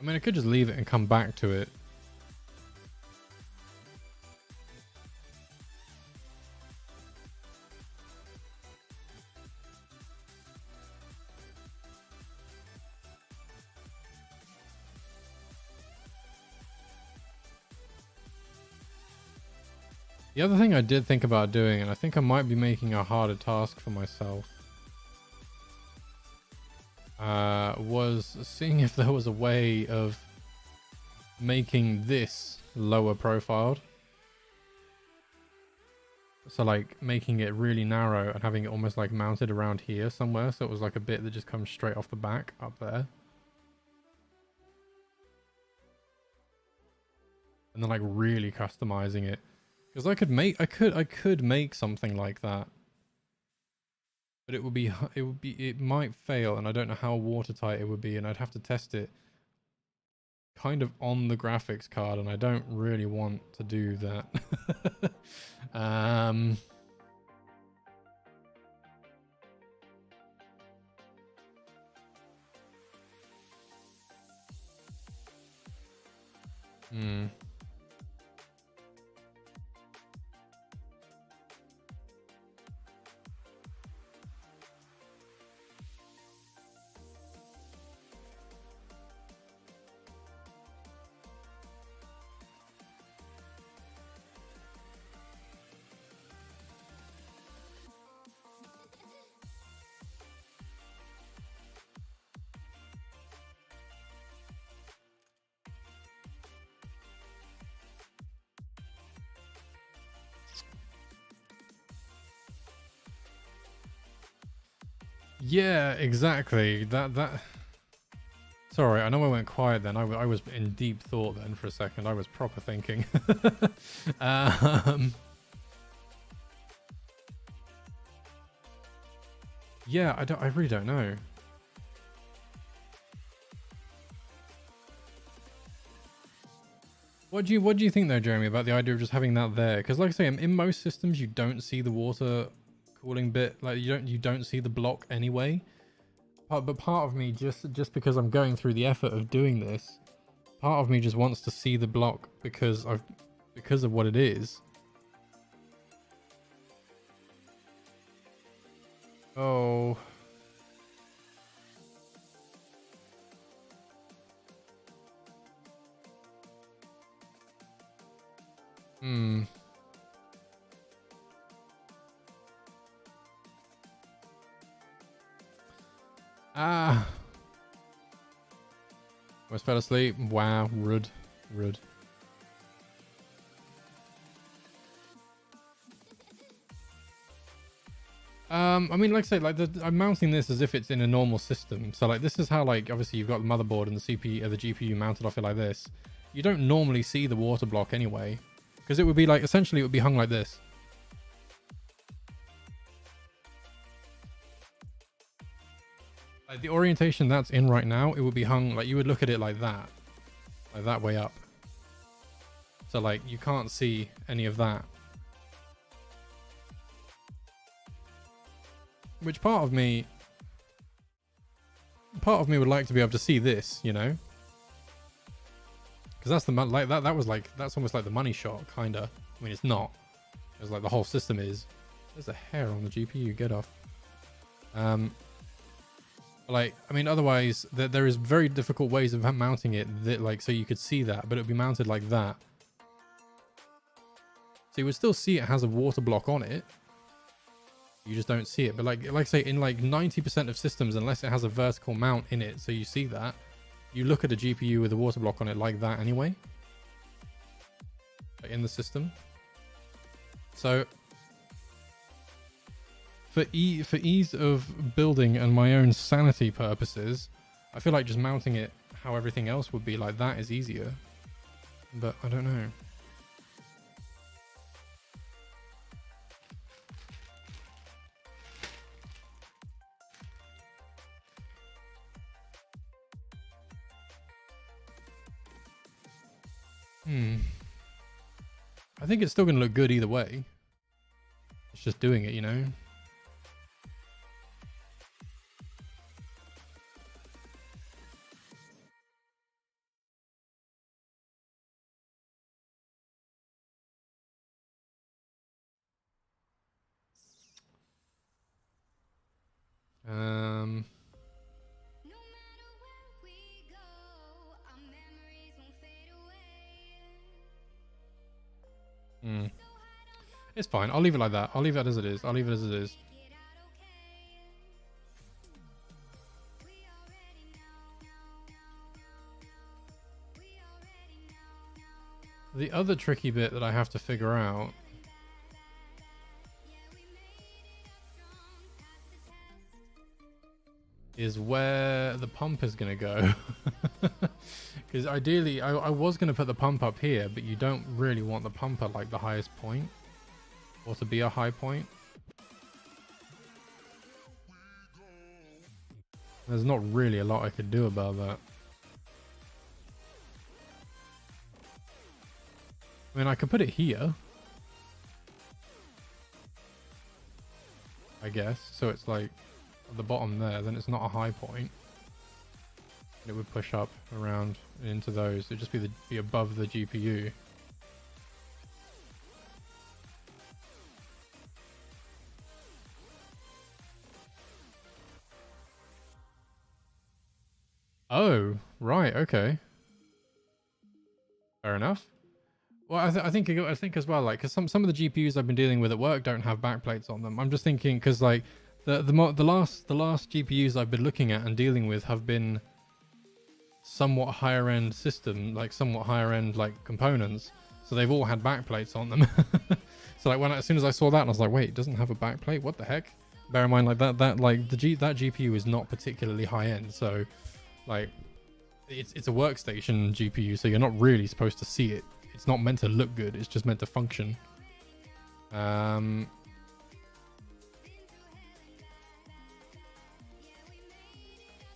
I mean, I could just leave it and come back to it. The other thing I did think about doing, and I think I might be making a harder task for myself, was seeing if there was a way of making this lower profiled. So like making it really narrow and having it almost like mounted around here somewhere, so it was like a bit that just comes straight off the back up there. And then like really customizing it. Because I could make something like that. But it might fail, and I don't know how watertight it would be, and I'd have to test it kind of on the graphics card, and I don't really want to do that. Yeah, exactly. That. Sorry, I know I went quiet then. I was in deep thought then for a second. I was proper thinking. Yeah, I really don't know. What do you think though, Jeremy, about the idea of just having that there? Because like I say, in most systems you don't see the water cooling bit, like you don't see the block anyway. But part of me, just because I'm going through the effort of doing this, part of me just wants to see the block because of what it is. Oh. Ah. Almost fell asleep. Wow, rude. Rude. I mean, like I say, like I'm mounting this as if it's in a normal system. So like this is how, like, obviously you've got the motherboard and the CPU, the GPU mounted off it like this. You don't normally see the water block anyway, because it would be like, essentially it would be hung like this. Like the orientation that's in right now, it would be hung like, you would look at it like that way up. So like you can't see any of that. Which part of me would like to be able to see this, you know? Because that's the like that was like, that's almost like the money shot, kinda. I mean, it's not. It's like the whole system is. There's a hair on the GPU. Get off. Like, I mean, otherwise there is very difficult ways of mounting it that, like, so you could see that, but it would be mounted like that. So you would still see it has a water block on it. You just don't see it. But like I say, in like 90% of systems, unless it has a vertical mount in it, so you see that, you look at a GPU with a water block on it like that anyway, like in the system. So for ease of building and my own sanity purposes, I feel like just mounting it how everything else would be like that is easier. But I don't know. I think it's still going to look good either way. It's just doing it, you know? It's fine. I'll leave it like that. I'll leave it as it is. I'll leave it as it is. The other tricky bit that I have to figure out is where the pump is going to go. Because ideally, I was going to put the pump up here, but you don't really want the pump at like the highest point, or to be a high point. There's not really a lot I could do about that. I mean, I could put it here, I guess, so it's like at the bottom there, then it's not a high point. It would push up around into those. It'd just be above the GPU. Oh, right, okay. Fair enough. Well, I think as well, like, because some of the GPUs I've been dealing with at work don't have backplates on them. I'm just thinking because like the last GPUs I've been looking at and dealing with have been somewhat higher end system, like somewhat higher end like components, so they've all had backplates on them. So like as soon as I saw that, I was like, wait, it doesn't have a backplate? What the heck? Bear in mind, like that GPU is not particularly high end, so like it's a workstation GPU, so you're not really supposed to see it. It's not meant to look good, it's just meant to function. You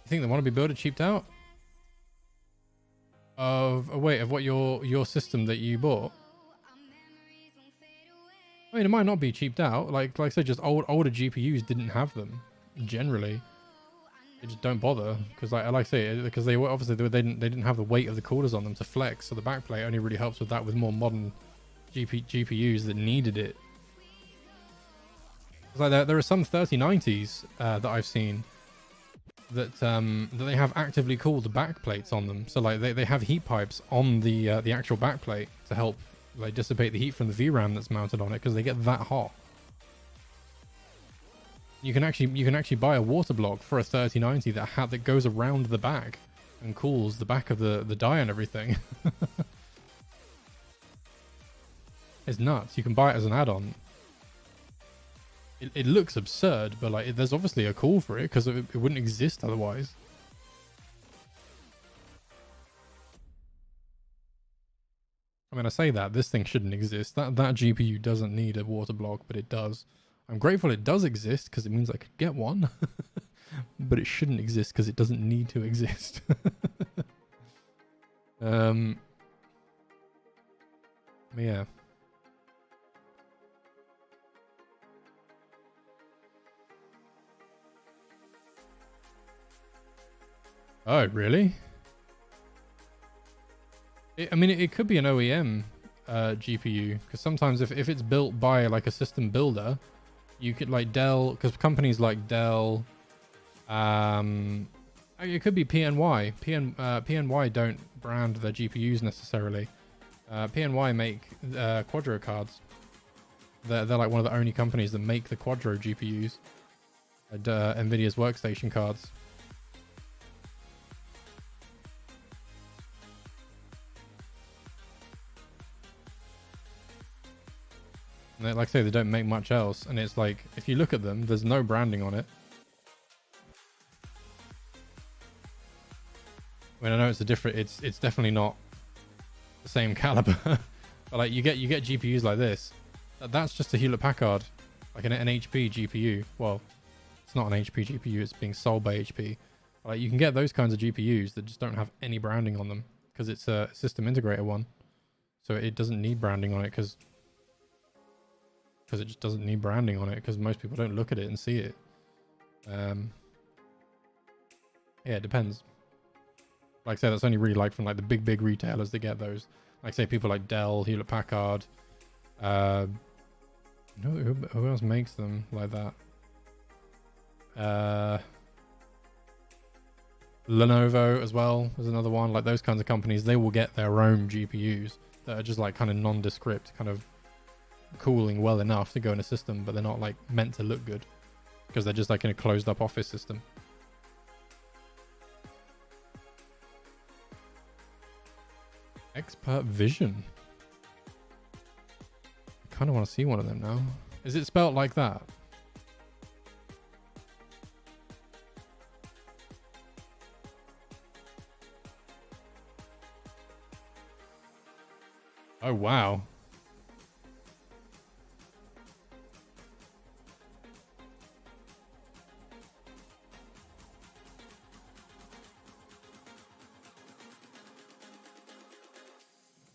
think they want to be built cheaped out? Of what your system that you bought? I mean, it might not be cheaped out. Like I said, just older GPUs didn't have them generally. They just don't bother because, like I say, because they were obviously they didn't have the weight of the coolers on them to flex. So the backplate only really helps with that with more modern GPUs that needed it. It's like there are some 3090s that I've seen that they have actively cooled backplates on them. So like they have heat pipes on the actual backplate to help like dissipate the heat from the VRAM that's mounted on it because they get that hot. You can actually buy a water block for a 3090 that goes around the back and cools the back of the die and everything. It's nuts. You can buy it as an add-on. It looks absurd, but like there's obviously a call for it because it wouldn't exist otherwise. I mean, I say that this thing shouldn't exist. That GPU doesn't need a water block, but it does. I'm grateful it does exist because it means I could get one. But it shouldn't exist because it doesn't need to exist. Yeah. Oh, really? I mean, it could be an OEM GPU, because sometimes if it's built by like a system builder, you could like Dell, because companies like Dell, it could be PNY. PNY don't brand their GPUs necessarily. PNY make Quadro cards. They're like one of the only companies that make the Quadro GPUs. NVIDIA's workstation cards. And like I say, they don't make much else. And it's like, if you look at them, there's no branding on it. I mean, I know it's it's definitely not the same caliber. But like you get GPUs like this. That's just a Hewlett Packard, like an HP GPU. Well, it's not an HP GPU, it's being sold by HP. But like you can get those kinds of GPUs that just don't have any branding on them because it's a system integrator one. So it doesn't need branding on it because it just doesn't need branding on it because most people don't look at it and see it. Yeah, it depends. Like I say, that's only really like from like the big retailers that get those. Like say people like Dell, Hewlett Packard. Who else makes them like that? Lenovo as well is another one. Like those kinds of companies, they will get their own GPUs that are just like kind of nondescript, kind of cooling well enough to go in a system, but they're not like meant to look good because they're just like in a closed up office system. Expert Vision. I kind of want to see one of them now. Is it spelt like that? Oh, wow.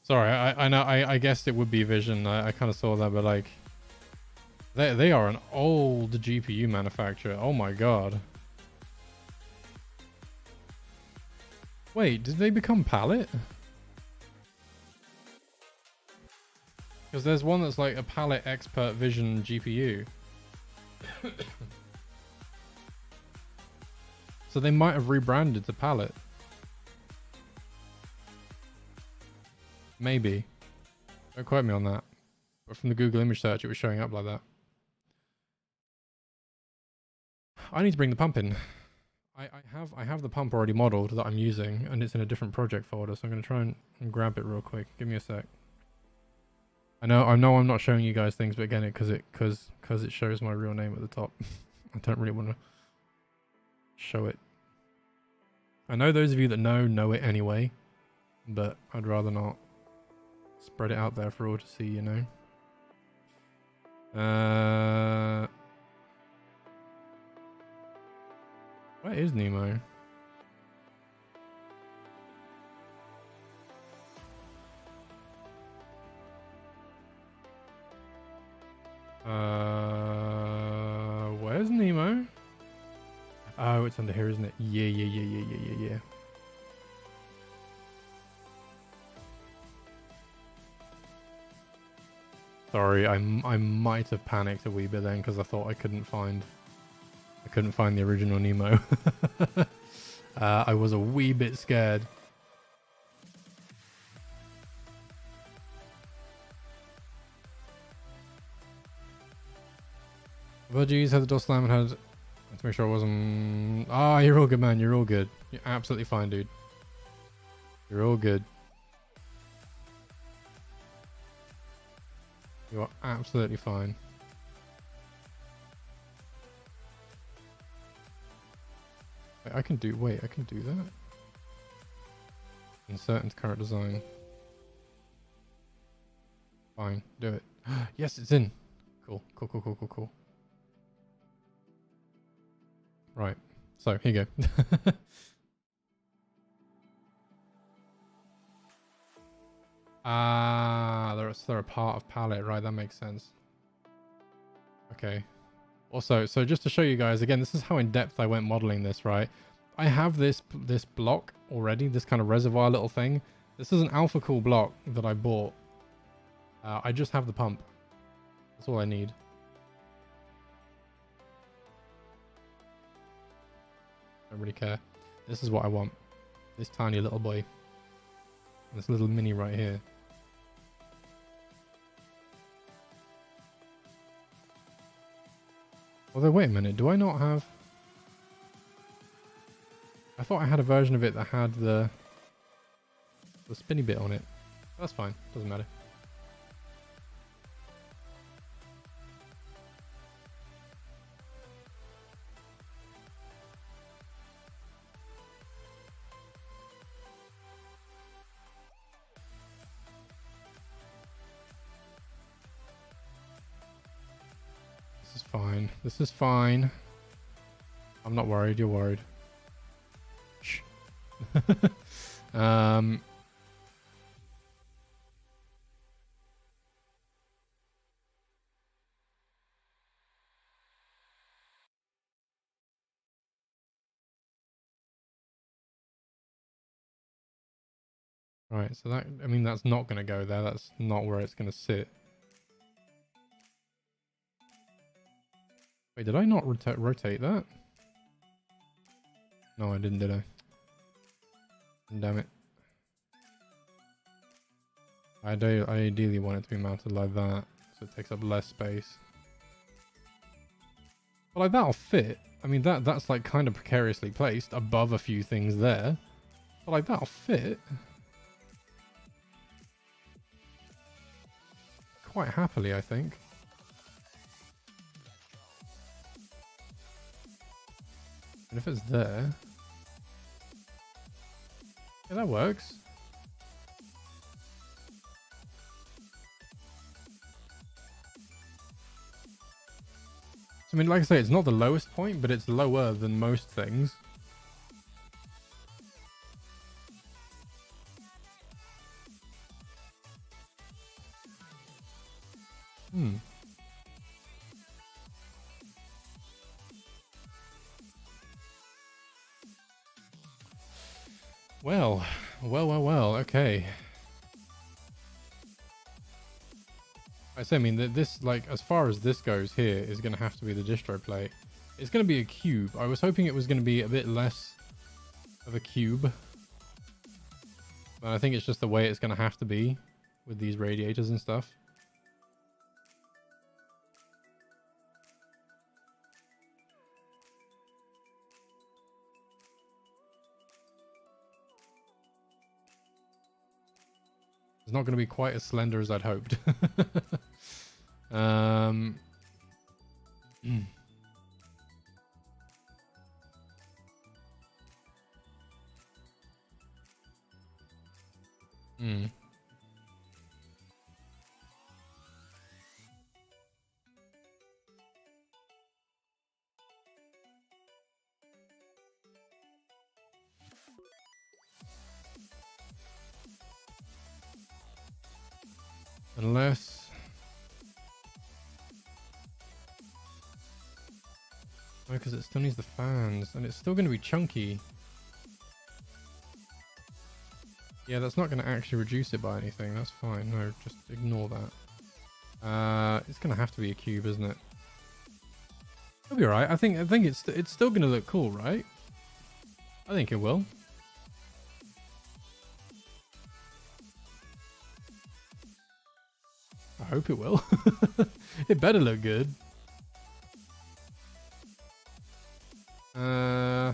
Sorry, I know, I guessed it would be Vision. I kind of saw that, but like, they are an old GPU manufacturer. Oh my god. Wait, did they become Palette? Because there's one that's like a Palette Expert Vision GPU. So they might have rebranded to Palette. Maybe. Don't quote me on that. But from the Google image search, it was showing up like that. I need to bring the pump in. I have the pump already modeled that I'm using, and it's in a different project folder, so I'm going to try and grab it real quick. Give me a sec. I know I'm not showing you guys things, but again, because it shows my real name at the top. I don't really want to show it. I know those of you that know it anyway, but I'd rather not spread it out there for all to see, you know. Where is Nemo? Where's Nemo? Oh, it's under here, isn't it? Yeah. Sorry, I might have panicked a wee bit then because I thought I couldn't find the original Nemo. I was a wee bit scared. Veggies had the door slam and had... Let's make sure I wasn't... Ah, you're all good, man. You're all good. You're absolutely fine, dude. You're all good. You are absolutely fine. Wait, I can do that? Insert into current design. Fine, do it. Yes, it's in. Cool. Right. So, here you go. Ah, they're a part of palette, right? That makes sense. Okay. Also, so just to show you guys, again, this is how in depth I went modeling this, right? I have this block already, this kind of reservoir little thing. This is an alpha cool block that I bought. I just have the pump. That's all I need. Don't really care. This is what I want. This tiny little boy. This little mini right here. Although, wait a minute. Do I not have... I thought I had a version of it that had the spinny bit on it. That's fine. Doesn't matter. This is fine. This is fine. I'm not worried. You're worried. Shh. Right, so that, I mean, that's not going to go there. That's not where it's going to sit. Wait, did I not rotate that? No, I didn't, did I? Damn it. I ideally want it to be mounted like that, so it takes up less space. But like, that'll fit. I mean, that's like kind of precariously placed above a few things there. But like, that'll fit. Quite happily, I think. And if it's there... Yeah, that works. So, I mean, like I say, it's not the lowest point, but it's lower than most things. Well, okay. I mean, this, like, as far as this goes here, is going to have to be the distro plate. It's going to be a cube. I was hoping it was going to be a bit less of a cube. But I think it's just the way it's going to have to be with these radiators and stuff. It's not going to be quite as slender as I'd hoped. Unless... No, because it still needs the fans, and it's still going to be chunky. Yeah, that's not going to actually reduce it by anything. That's fine. No, just ignore that. It's going to have to be a cube, isn't it? It'll be alright. I think it's still going to look cool, right? I think it will. I hope it will. It better look good. Uh,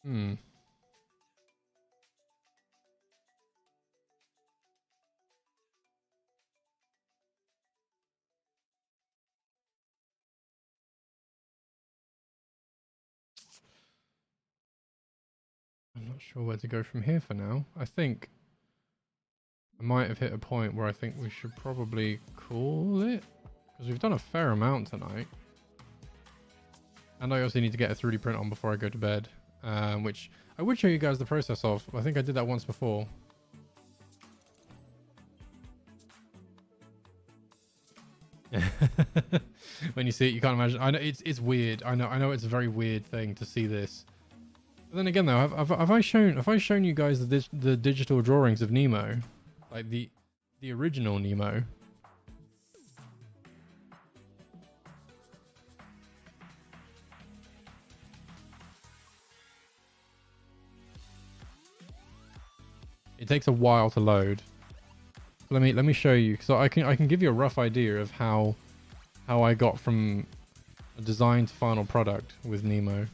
hmm. I'm not sure where to go from here for now. I think I might have hit a point where I think we should probably call it, because we've done a fair amount tonight. And I also need to get a 3D print on before I go to bed, which I would show you guys the process of. I think I did that once before. When you see it, you can't imagine. I know it's weird. I know it's a very weird thing to see this. But then again, though, have I shown you guys the digital drawings of Nemo, like the original Nemo? It takes a while to load. Let me show you, so I can give you a rough idea of how I got from a design to final product with Nemo,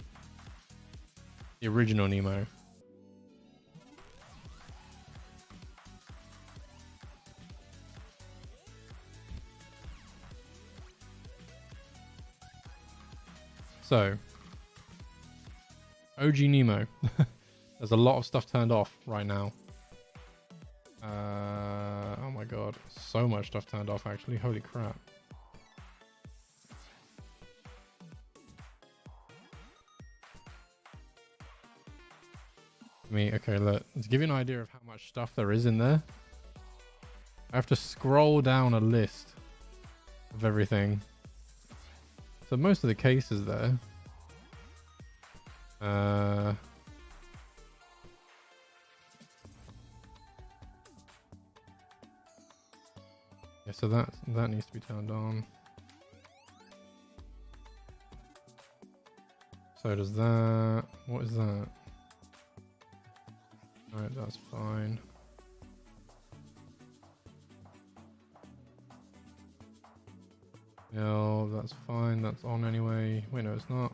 the original Nemo. So, OG Nemo. There's a lot of stuff turned off right now. Oh my god, so much stuff turned off actually. Holy crap. Okay, look, to give you an idea of how much stuff there is in there, I have to scroll down a list of everything. So most of the cases there. Yeah, so that needs to be turned on. So does that. What is that? Alright, that's fine. No, that's fine. That's on anyway. Wait, no, it's not.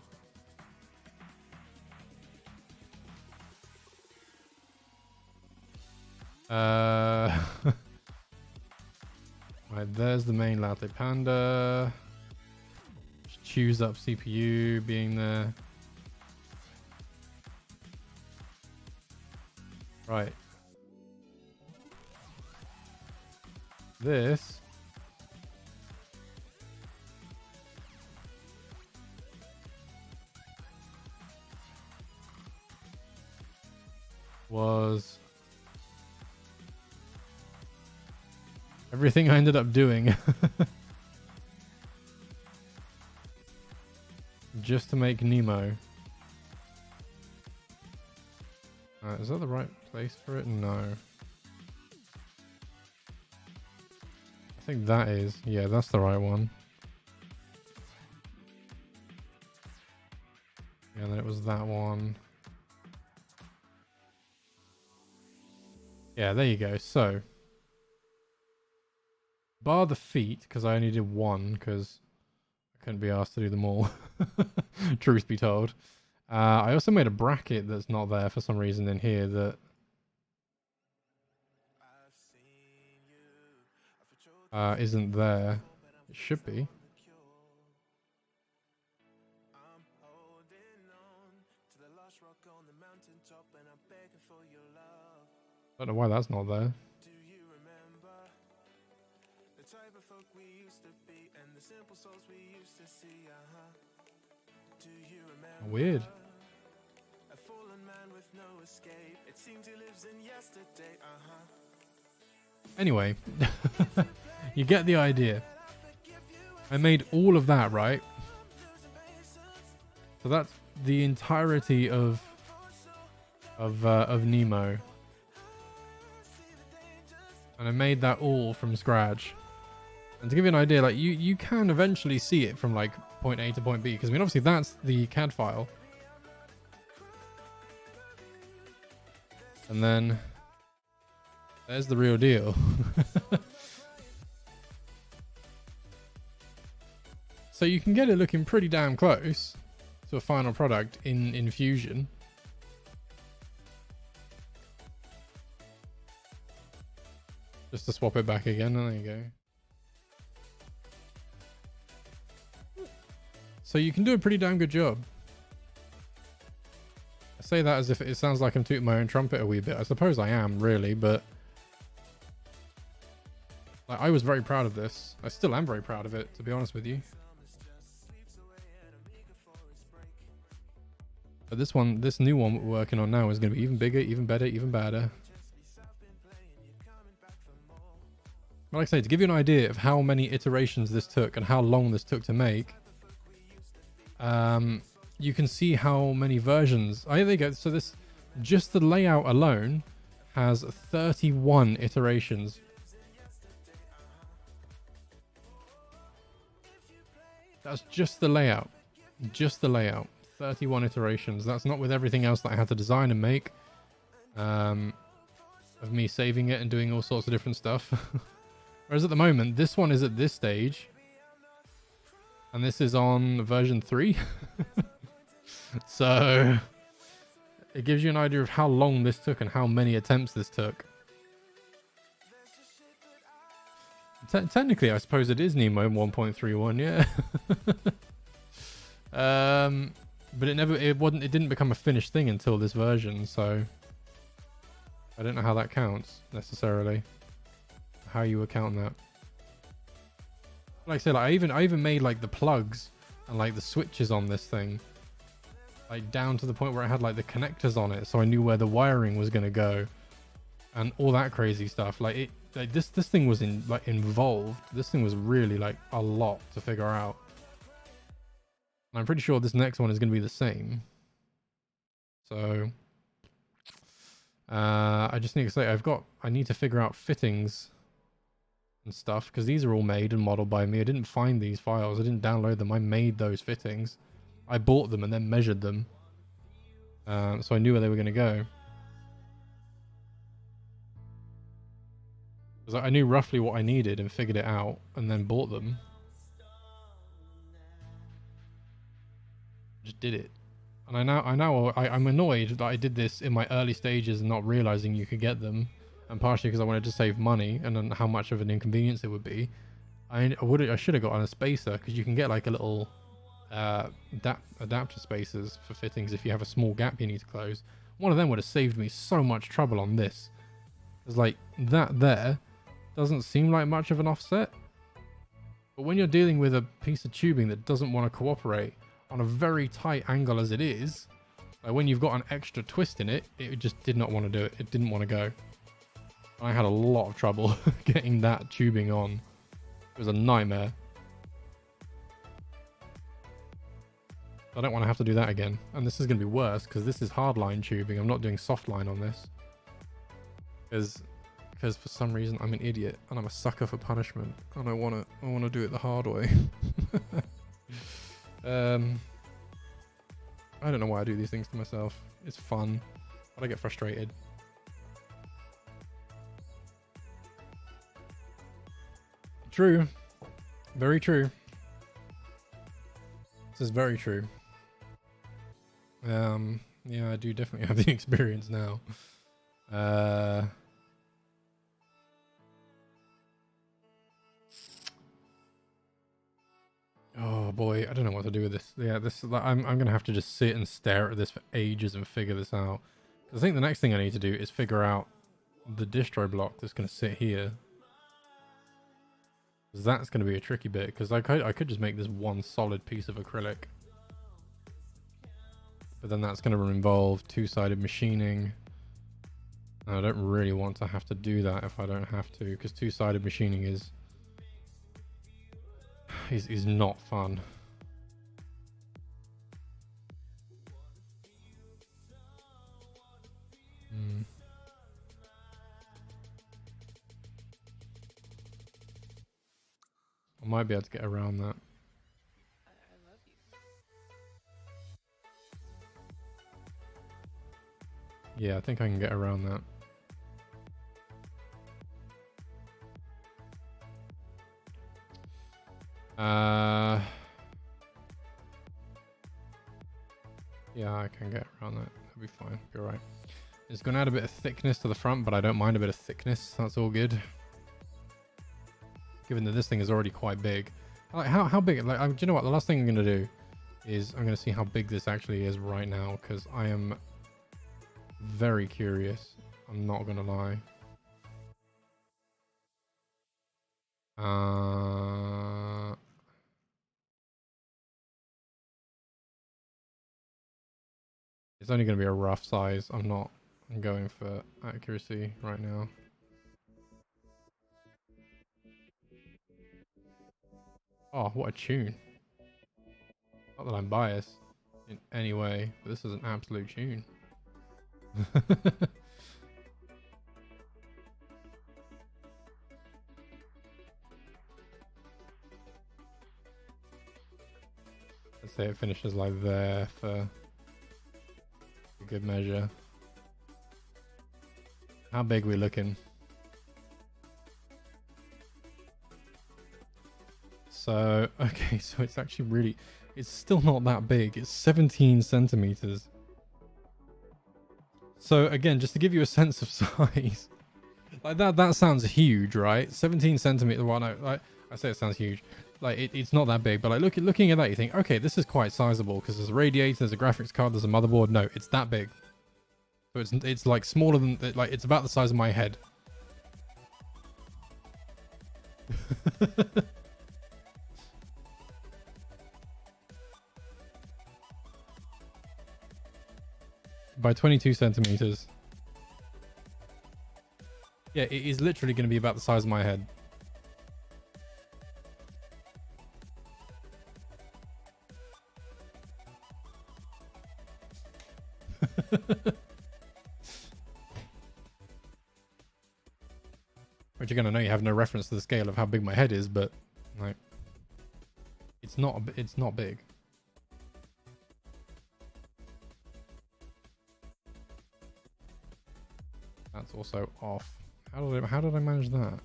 Right, there's the main Latte Panda. Just choose up CPU being there. Right. This was everything I ended up doing just to make Nemo. Is that the right place for it? No. I think that is. Yeah, that's the right one. Yeah, and then it was that one. Yeah, there you go. So, bar the feet, because I only did one, because I couldn't be asked to do them all. Truth be told. I also made a bracket that's not there for some reason in here that isn't there. It should be. I don't know why that's not there. Weird. Anyway, you get the idea. I made all of that, right? So that's the entirety of Nemo. And I made that all from scratch. And to give you an idea, like you can eventually see it from like point A to point B, because I mean obviously that's the CAD file. And then there's the real deal. So you can get it looking pretty damn close to a final product in Fusion. Just to swap it back again, and there you go. So you can do a pretty damn good job. I say that as if it sounds like I'm tooting my own trumpet a wee bit. I suppose I am, really, but like, I was very proud of this. I still am very proud of it, to be honest with you. But this new one we're working on now is going to be even bigger, even better, even badder. But like I say, to give you an idea of how many iterations this took and how long this took to make, you can see how many versions. Oh, there you go. So this, just the layout alone has 31 iterations. That's just the layout. Just the layout. 31 iterations. That's not with everything else that I had to design and make. Of me saving it and doing all sorts of different stuff. Whereas at the moment, this one is at this stage. And this is on version 3. So it gives you an idea of how long this took and how many attempts this took. Technically, I suppose it is Nemo 1.31, yeah. But it didn't become a finished thing until this version, so I don't know how that counts necessarily. How you account that. Like I said, like I even made like the plugs and like the switches on this thing, like down to the point where I had like the connectors on it, so I knew where the wiring was gonna go, and all that crazy stuff. Like this thing was involved. This thing was really like a lot to figure out. And I'm pretty sure this next one is going to be the same. So I just need to say I need to figure out fittings and stuff, because these are all made and modeled by me. I didn't find these files. I didn't download them. I made those fittings. I bought them and then measured them. So I knew where they were going to go. Because I knew roughly what I needed and figured it out and then bought them. Just did it. And I'm annoyed that I did this in my early stages and not realizing you could get them. And partially because I wanted to save money and then how much of an inconvenience it would be. I should have got on a spacer, because you can get like a little adapter spacers for fittings if you have a small gap you need to close. One of them would have saved me so much trouble on this. It's like that there doesn't seem like much of an offset, but when you're dealing with a piece of tubing that doesn't want to cooperate on a very tight angle as it is, like when you've got an extra twist in it, it just did not want to do it. It didn't want to go. I had a lot of trouble getting that tubing on. It was a nightmare. I don't want to have to do that again. And this is going to be worse because this is hardline tubing. I'm not doing soft line on this. Because for some reason I'm an idiot and I'm a sucker for punishment. And I want to do it the hard way. I don't know why I do these things to myself. It's fun, but I get frustrated. True. Very true. This is very true. Yeah, I do definitely have the experience now. Oh boy, I don't know what to do with this. Yeah, I'm gonna have to just sit and stare at this for ages and figure this out. Because I think the next thing I need to do is figure out the distro block that's gonna sit here. That's going to be a tricky bit, because I could just make this one solid piece of acrylic, but then that's going to involve two-sided machining. And I don't really want to have to do that if I don't have to, because two-sided machining is not fun. I might be able to get around that. I love you. Yeah, I think I can get around that. Yeah, I can get around that. That'll be fine. Be alright. It's going to add a bit of thickness to the front, but I don't mind a bit of thickness. That's all good. Given that this thing is already quite big. Like, how big? Like, do you know what? The last thing I'm going to do is I'm going to see how big this actually is right now, because I am very curious. I'm not going to lie. It's only going to be a rough size. I'm going for accuracy right now. Oh, what a tune. Not that I'm biased in any way, but this is an absolute tune. Let's say it finishes like there for a good measure. How big are we looking? So, okay, so it's actually really, it's still not that big. It's 17 centimeters. So again, just to give you a sense of size, like that sounds huge, right? 17 centimeters. Well, no, like I say it sounds huge. Like it's not that big, but like looking at that, you think, okay, this is quite sizable because there's a radiator, there's a graphics card, there's a motherboard. No, it's that big. So it's like smaller than, like it's about the size of my head. By 22 centimeters. Yeah, it is literally going to be about the size of my head. Which you're going to know you have no reference to the scale of how big my head is, but like it's not big. That's also off. How did I manage that?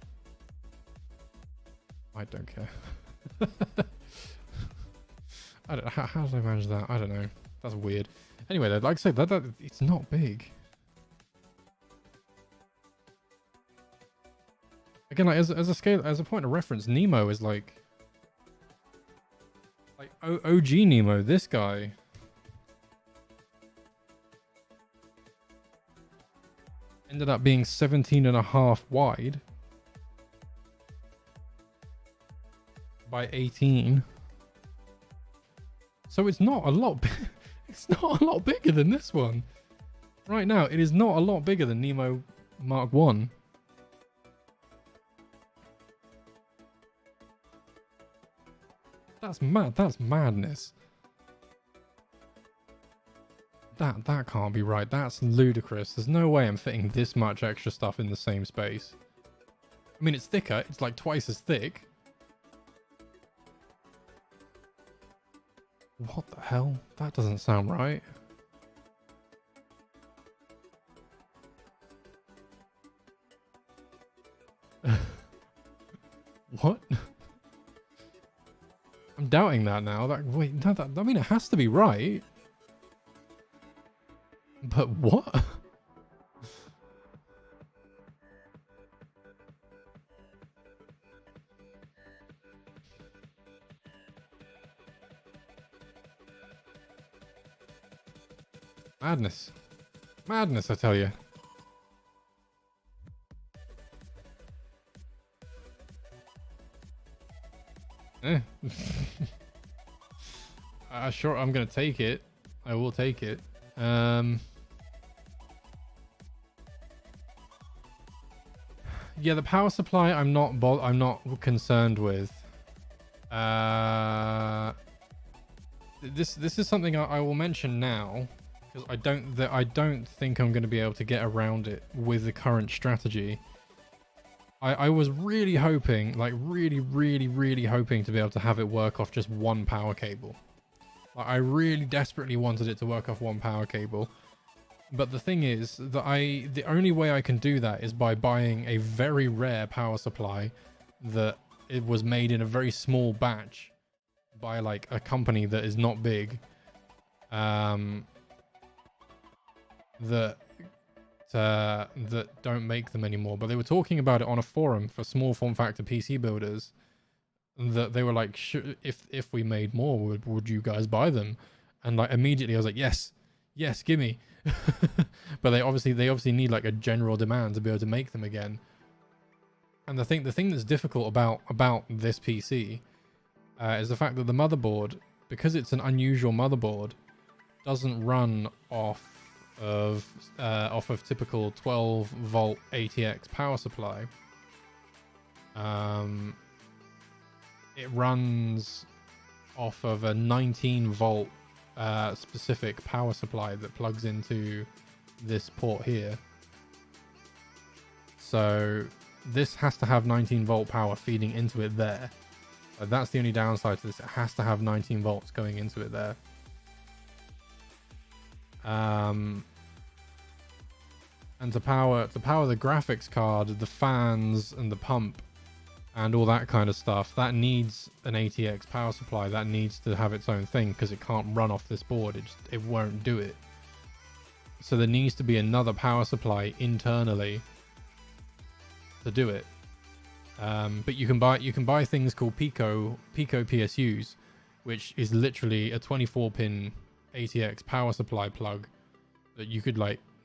I don't care. I don't. How did I manage that? I don't know. That's weird. Anyway, though, like I said, that it's not big. Again, like as a scale, as a point of reference, Nemo is like OG Nemo. This guy. Ended up being 17.5 wide by 18. So it's not a lot. It's not a lot bigger than this one. Right now, it is not a lot bigger than Nemo Mark 1. That's mad. That's madness. That can't be right. That's ludicrous. There's no way I'm fitting this much extra stuff in the same space. I mean, it's thicker. It's like twice as thick. What the hell? That doesn't sound right. What? I'm doubting that now. Wait, no, I mean, it has to be right. But what? Madness. Madness, I tell you. Sure, I'm going to take it. I will take it. Yeah, the power supply I'm not concerned with. This is something I will mention now because I don't think I'm going to be able to get around it with the current strategy. I was really hoping, like really hoping to be able to have it work off just one power cable. Like, I really desperately wanted it to work off one power cable. But the thing is that the only way I can do that is by buying a very rare power supply that it was made in a very small batch by like a company that is not big. That don't make them anymore. But they were talking about it on a forum for small form factor PC builders. That they were like, if we made more, would you guys buy them? And like immediately I was like, yes, gimme. But they obviously need like a general demand to be able to make them again. And the thing that's difficult about this PC is the fact that the motherboard, because it's an unusual motherboard, doesn't run off of typical 12 volt ATX power supply. It runs off of a 19 volt specific power supply that plugs into this port here. So this has to have 19 volt power feeding into it there. That's the only downside to this. It has to have 19 volts going into it there. And to power the graphics card, the fans and the pump and all that kind of stuff, that needs an ATX power supply. That needs to have its own thing because it can't run off this board. It won't do it. So there needs to be another power supply internally to do it. But you can buy things called Pico PSUs, which is literally a 24 pin ATX power supply plug that you could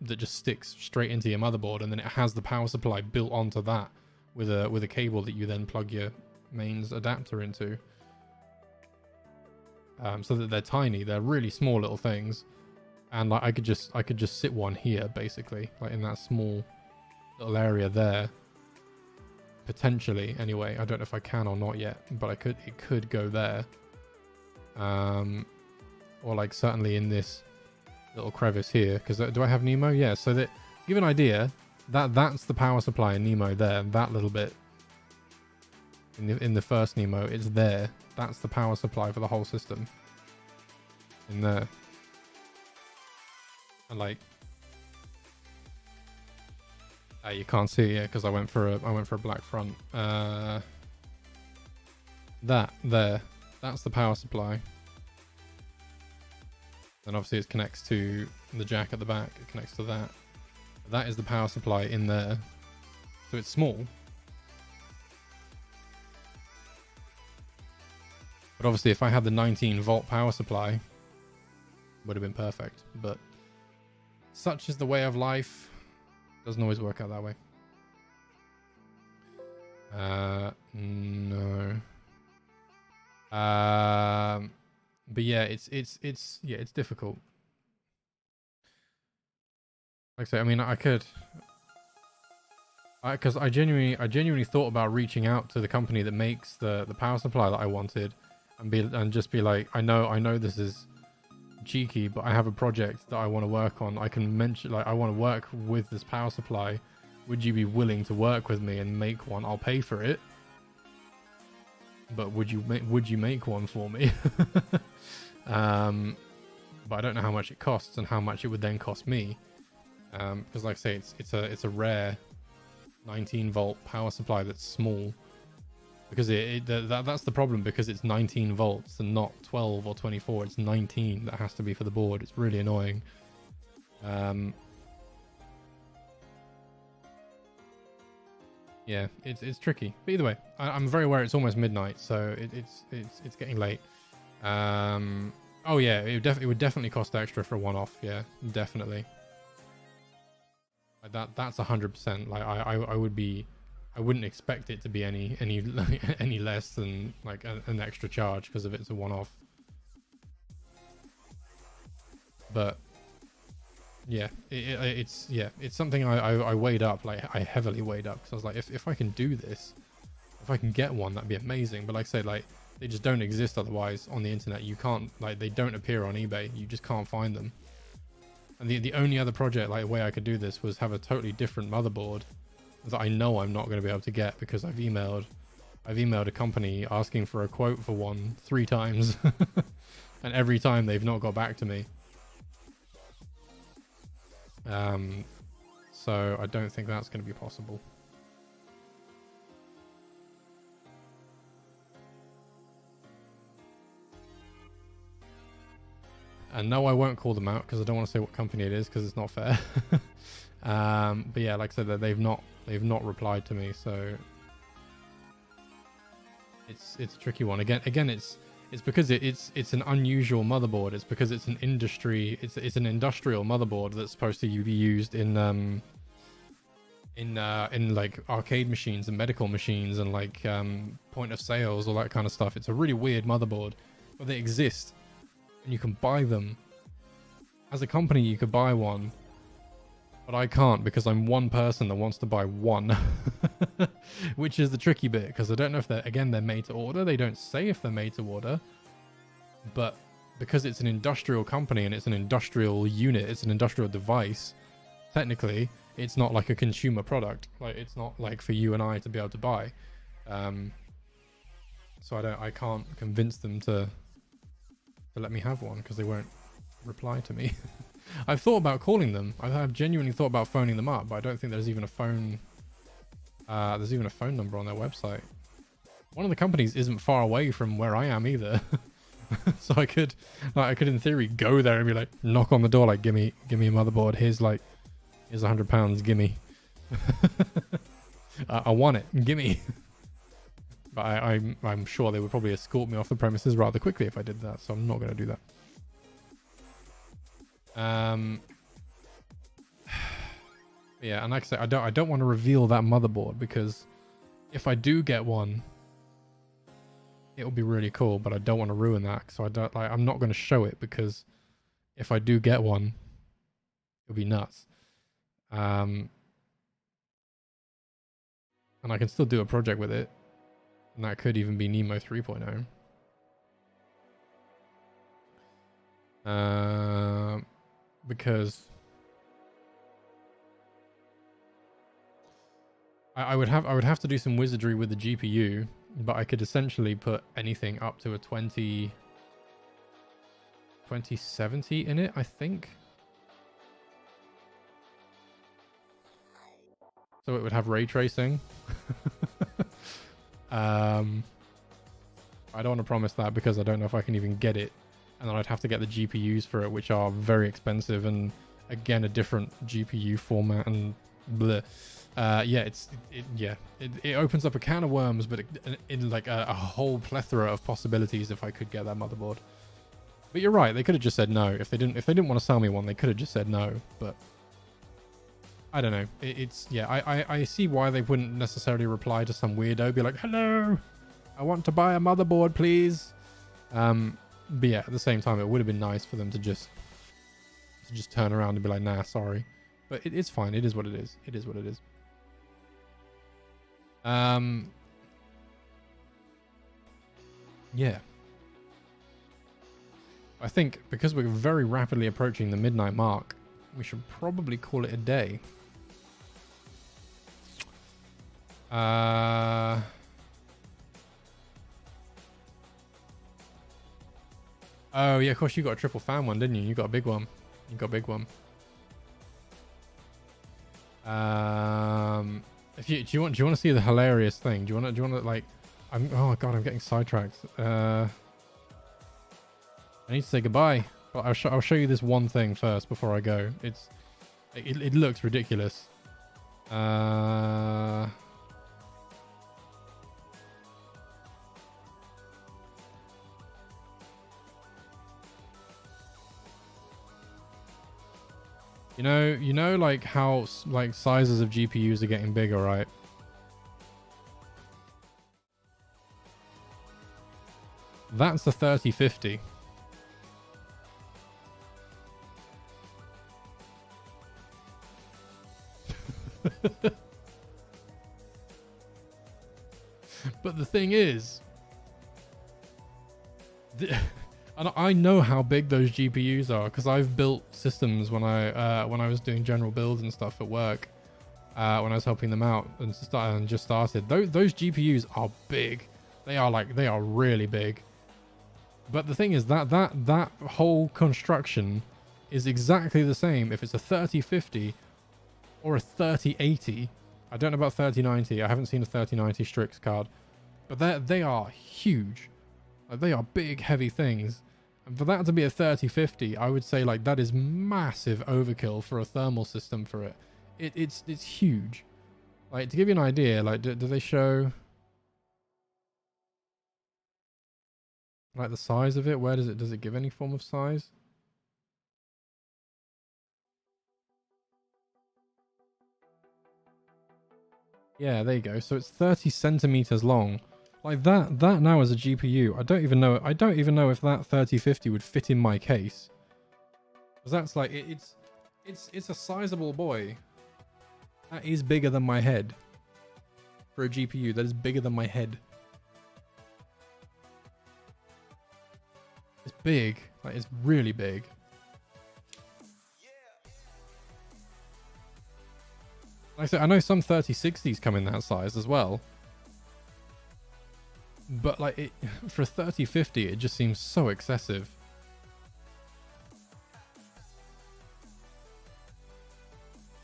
that just sticks straight into your motherboard, and then it has the power supply built onto that with a cable that you then plug your mains adapter into. So that they're tiny, they're really small little things, and like I could just sit one here basically, like in that small little area there. Potentially, anyway. I don't know if I can or not yet, but it could go there. Or like certainly in this little crevice here, because do I have Nemo? Yeah, so that give an idea, that's the power supply in Nemo there, that little bit in the first Nemo, it's there. That's the power supply for the whole system in there. And like you can't see it yet because I went for a black front. That there, that's the power supply. Then obviously it connects to the jack at the back. It connects to that. That is the power supply in there. So it's small. But obviously if I had the 19 volt power supply, would have been perfect. But such is the way of life. Doesn't always work out that way. No. But yeah, it's difficult. Like I say, I mean, because I genuinely thought about reaching out to the company that makes the power supply that I wanted, and just be like, I know this is cheeky, but I have a project that I want to work on. I can mention, like, I want to work with this power supply. Would you be willing to work with me and make one? I'll pay for it, but would you make one for me? But I don't know how much it costs and how much it would then cost me, because like I say, it's a rare 19 volt power supply that's small, because that's the problem, because it's 19 volts and not 12 or 24. It's 19 that has to be for the board. It's really annoying. Yeah, it's tricky. But either way, I'm very aware it's almost midnight, so it's getting late. Oh yeah, it would definitely cost extra for a one-off. Yeah, definitely. That's 100%. Like I wouldn't expect it to be any less than like an extra charge, because if it's a one-off. But yeah, it's something I weighed up. Like I heavily weighed up, because I was like, if I can do this, if I can get one, that'd be amazing. But like I say, like they just don't exist otherwise on the internet. You can't, like, they don't appear on eBay. You just can't find them. And the only other project, like, way I could do this was have a totally different motherboard that I know I'm not going to be able to get, because I've emailed a company asking for a quote for one 3 times, and every time they've not got back to me. So I don't think that's going to be possible. And no, I won't call them out because I don't want to say what company it is because it's not fair. But yeah, like I said, that they've not replied to me, so it's a tricky one. Again, it's because it's an unusual motherboard. It's because it's an industry. It's an industrial motherboard that's supposed to be used in like arcade machines and medical machines and like point of sales, all that kind of stuff. It's a really weird motherboard, but they exist. And you can buy them. As a company, you could buy one. But I can't because I'm one person that wants to buy one. Which is the tricky bit, because I don't know if they're made to order. They don't say if they're made to order. But because it's an industrial company and it's an industrial unit, it's an industrial device, technically, it's not like a consumer product. Like, it's not like for you and I to be able to buy. So I can't convince them to let me have one because they won't reply to me. I've thought about calling them. I've genuinely thought about phoning them up, but I don't think there's even a phone. There's even a phone number on their website. One of the companies isn't far away from where I am either, so I could in theory go there and be like, knock on the door, like, give me a motherboard. Here's £100. Gimme. I want it. Gimme. But I'm sure they would probably escort me off the premises rather quickly if I did that, so I'm not going to do that. Yeah, and like I say, I don't want to reveal that motherboard because if I do get one, it'll be really cool, but I don't want to ruin that. So I'm not going to show it because if I do get one, it'll be nuts. And I can still do a project with it. And that could even be Nemo 3.0. Because I would have to do some wizardry with the GPU, but I could essentially put anything up to a 2070 in it, I think. So it would have ray tracing. I don't want to promise that because I don't know if I can even get it, and then I'd have to get the GPUs for it, which are very expensive, and again a different GPU format and bleh. It opens up a can of worms, but in like a whole plethora of possibilities if I could get that motherboard. But you're right, they could have just said no. If they didn't want to sell me one, they could have just said no. But I don't know. I see why they wouldn't necessarily reply to some weirdo, be like, hello, I want to buy a motherboard, please. But yeah, at the same time, it would have been nice for them to just turn around and be like, nah, sorry. But it's fine. It is what it is. It is what it is. Yeah. I think because we're very rapidly approaching the midnight mark, we should probably call it a day. Oh yeah, of course you got a triple fan one, didn't you? You got a big one. You got a big one. Do you want to see the hilarious thing? Do you want to like? Oh god, I'm getting sidetracked. I need to say goodbye, but I'll show you this one thing first before I go. It looks ridiculous. You know, like how like sizes of GPUs are getting bigger, right? That's the 3050. But the thing is, and I know how big those GPUs are because I've built systems when I was doing general builds and stuff at work, when I was helping them out and just started. Those GPUs are big. They are really big. But the thing is that whole construction is exactly the same if it's a 3050 or a 3080. I don't know about 3090. I haven't seen a 3090 Strix card, but they are huge. Like, they are big, heavy things. And for that to be a 3050, I would say like that is massive overkill for a thermal system for it. It's huge. Like, to give you an idea, like do they show like the size of it? Where does it give any form of size? Yeah, there you go. So it's 30 centimeters long. Like that now as a GPU, I don't even know if that 3050 would fit in my case. Because that's like it's a sizable boy. That is bigger than my head. For a GPU, that is bigger than my head. It's big. Like, it's really big. Like I said, I know some 3060s come in that size as well. But like for a 3050, it just seems so excessive.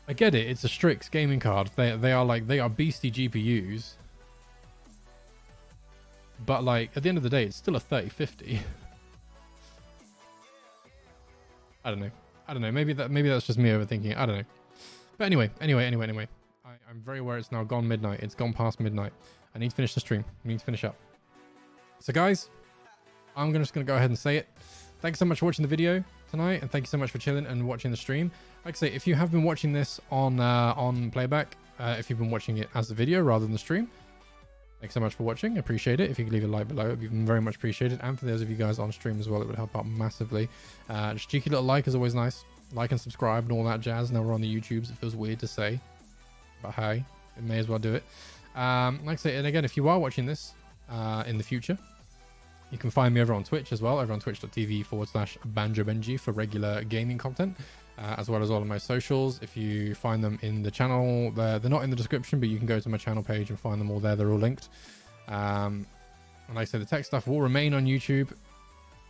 I get it, it's a Strix gaming card. They are beastie GPUs. But like at the end of the day, it's still a 3050. I don't know. Maybe that's just me overthinking it. I don't know. But anyway. I'm very aware it's now gone midnight. It's gone past midnight. I need to finish the stream. I need to finish up. So guys, I'm just going to go ahead and say it. Thanks so much for watching the video tonight, and thank you so much for chilling and watching the stream. Like I say, if you have been watching this on playback, if you've been watching it as a video rather than the stream, thanks so much for watching. Appreciate it. If you could leave a like below, it would be very much appreciated. And for those of you guys on stream as well, it would help out massively. Just cheeky little like is always nice. Like and subscribe and all that jazz. Now we're on the YouTubes. It feels weird to say, but hey, it may as well do it. Like I say, and again, if you are watching this in the future, you can find me over on Twitch as well, over on twitch.tv/BanjoBenji for regular gaming content, as well as all of my socials. If you find them in the channel, they're not in the description, but you can go to my channel page and find them all there. They're all linked. And like I said, the tech stuff will remain on YouTube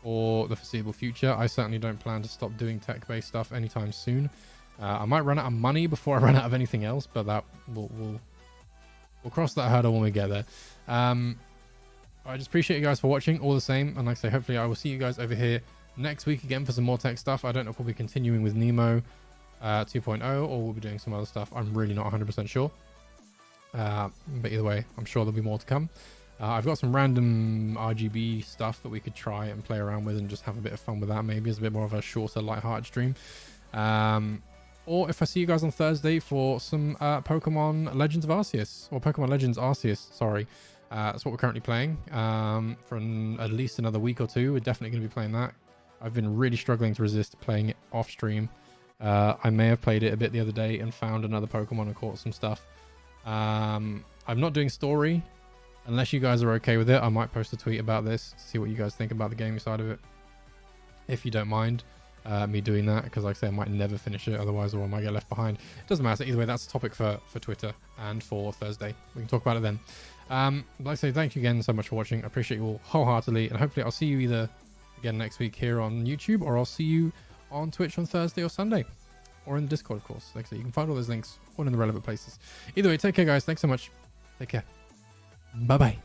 for the foreseeable future. I certainly don't plan to stop doing tech-based stuff anytime soon. I might run out of money before I run out of anything else, but that we'll cross that hurdle when we get there. I just appreciate you guys for watching all the same, and like I say, hopefully I will see you guys over here next week again for some more tech stuff. I don't know if we'll be continuing with Nemo 2.0 or we'll be doing some other stuff. I'm really not 100% sure, but either way, I'm sure there'll be more to come. I've got some random RGB stuff that we could try and play around with and just have a bit of fun with that. Maybe it's a bit more of a shorter, light-hearted stream. Or if I see you guys on Thursday for some Pokemon Legends of Arceus, or Pokemon Legends Arceus, sorry. That's what we're currently playing for at least another week or two. We're definitely going to be playing that. I've been really struggling to resist playing it off stream. I may have played it a bit the other day and found another Pokemon and caught some stuff. I'm not doing story. Unless you guys are okay with it, I might post a tweet about this to see what you guys think about the gaming side of it. If you don't mind me doing that, because like I say, I might never finish it otherwise, or I might get left behind. It doesn't matter. Either way, that's a topic for Twitter and for Thursday. We can talk about it then. Like I say, thank you again so much for watching. I appreciate you all wholeheartedly, and hopefully I'll see you either again next week here on YouTube, or I'll see you on Twitch on Thursday or Sunday, or in the Discord, of course. Like I say, you can find all those links all in the relevant places. Either way, take care, guys. Thanks so much. Take care. Bye bye.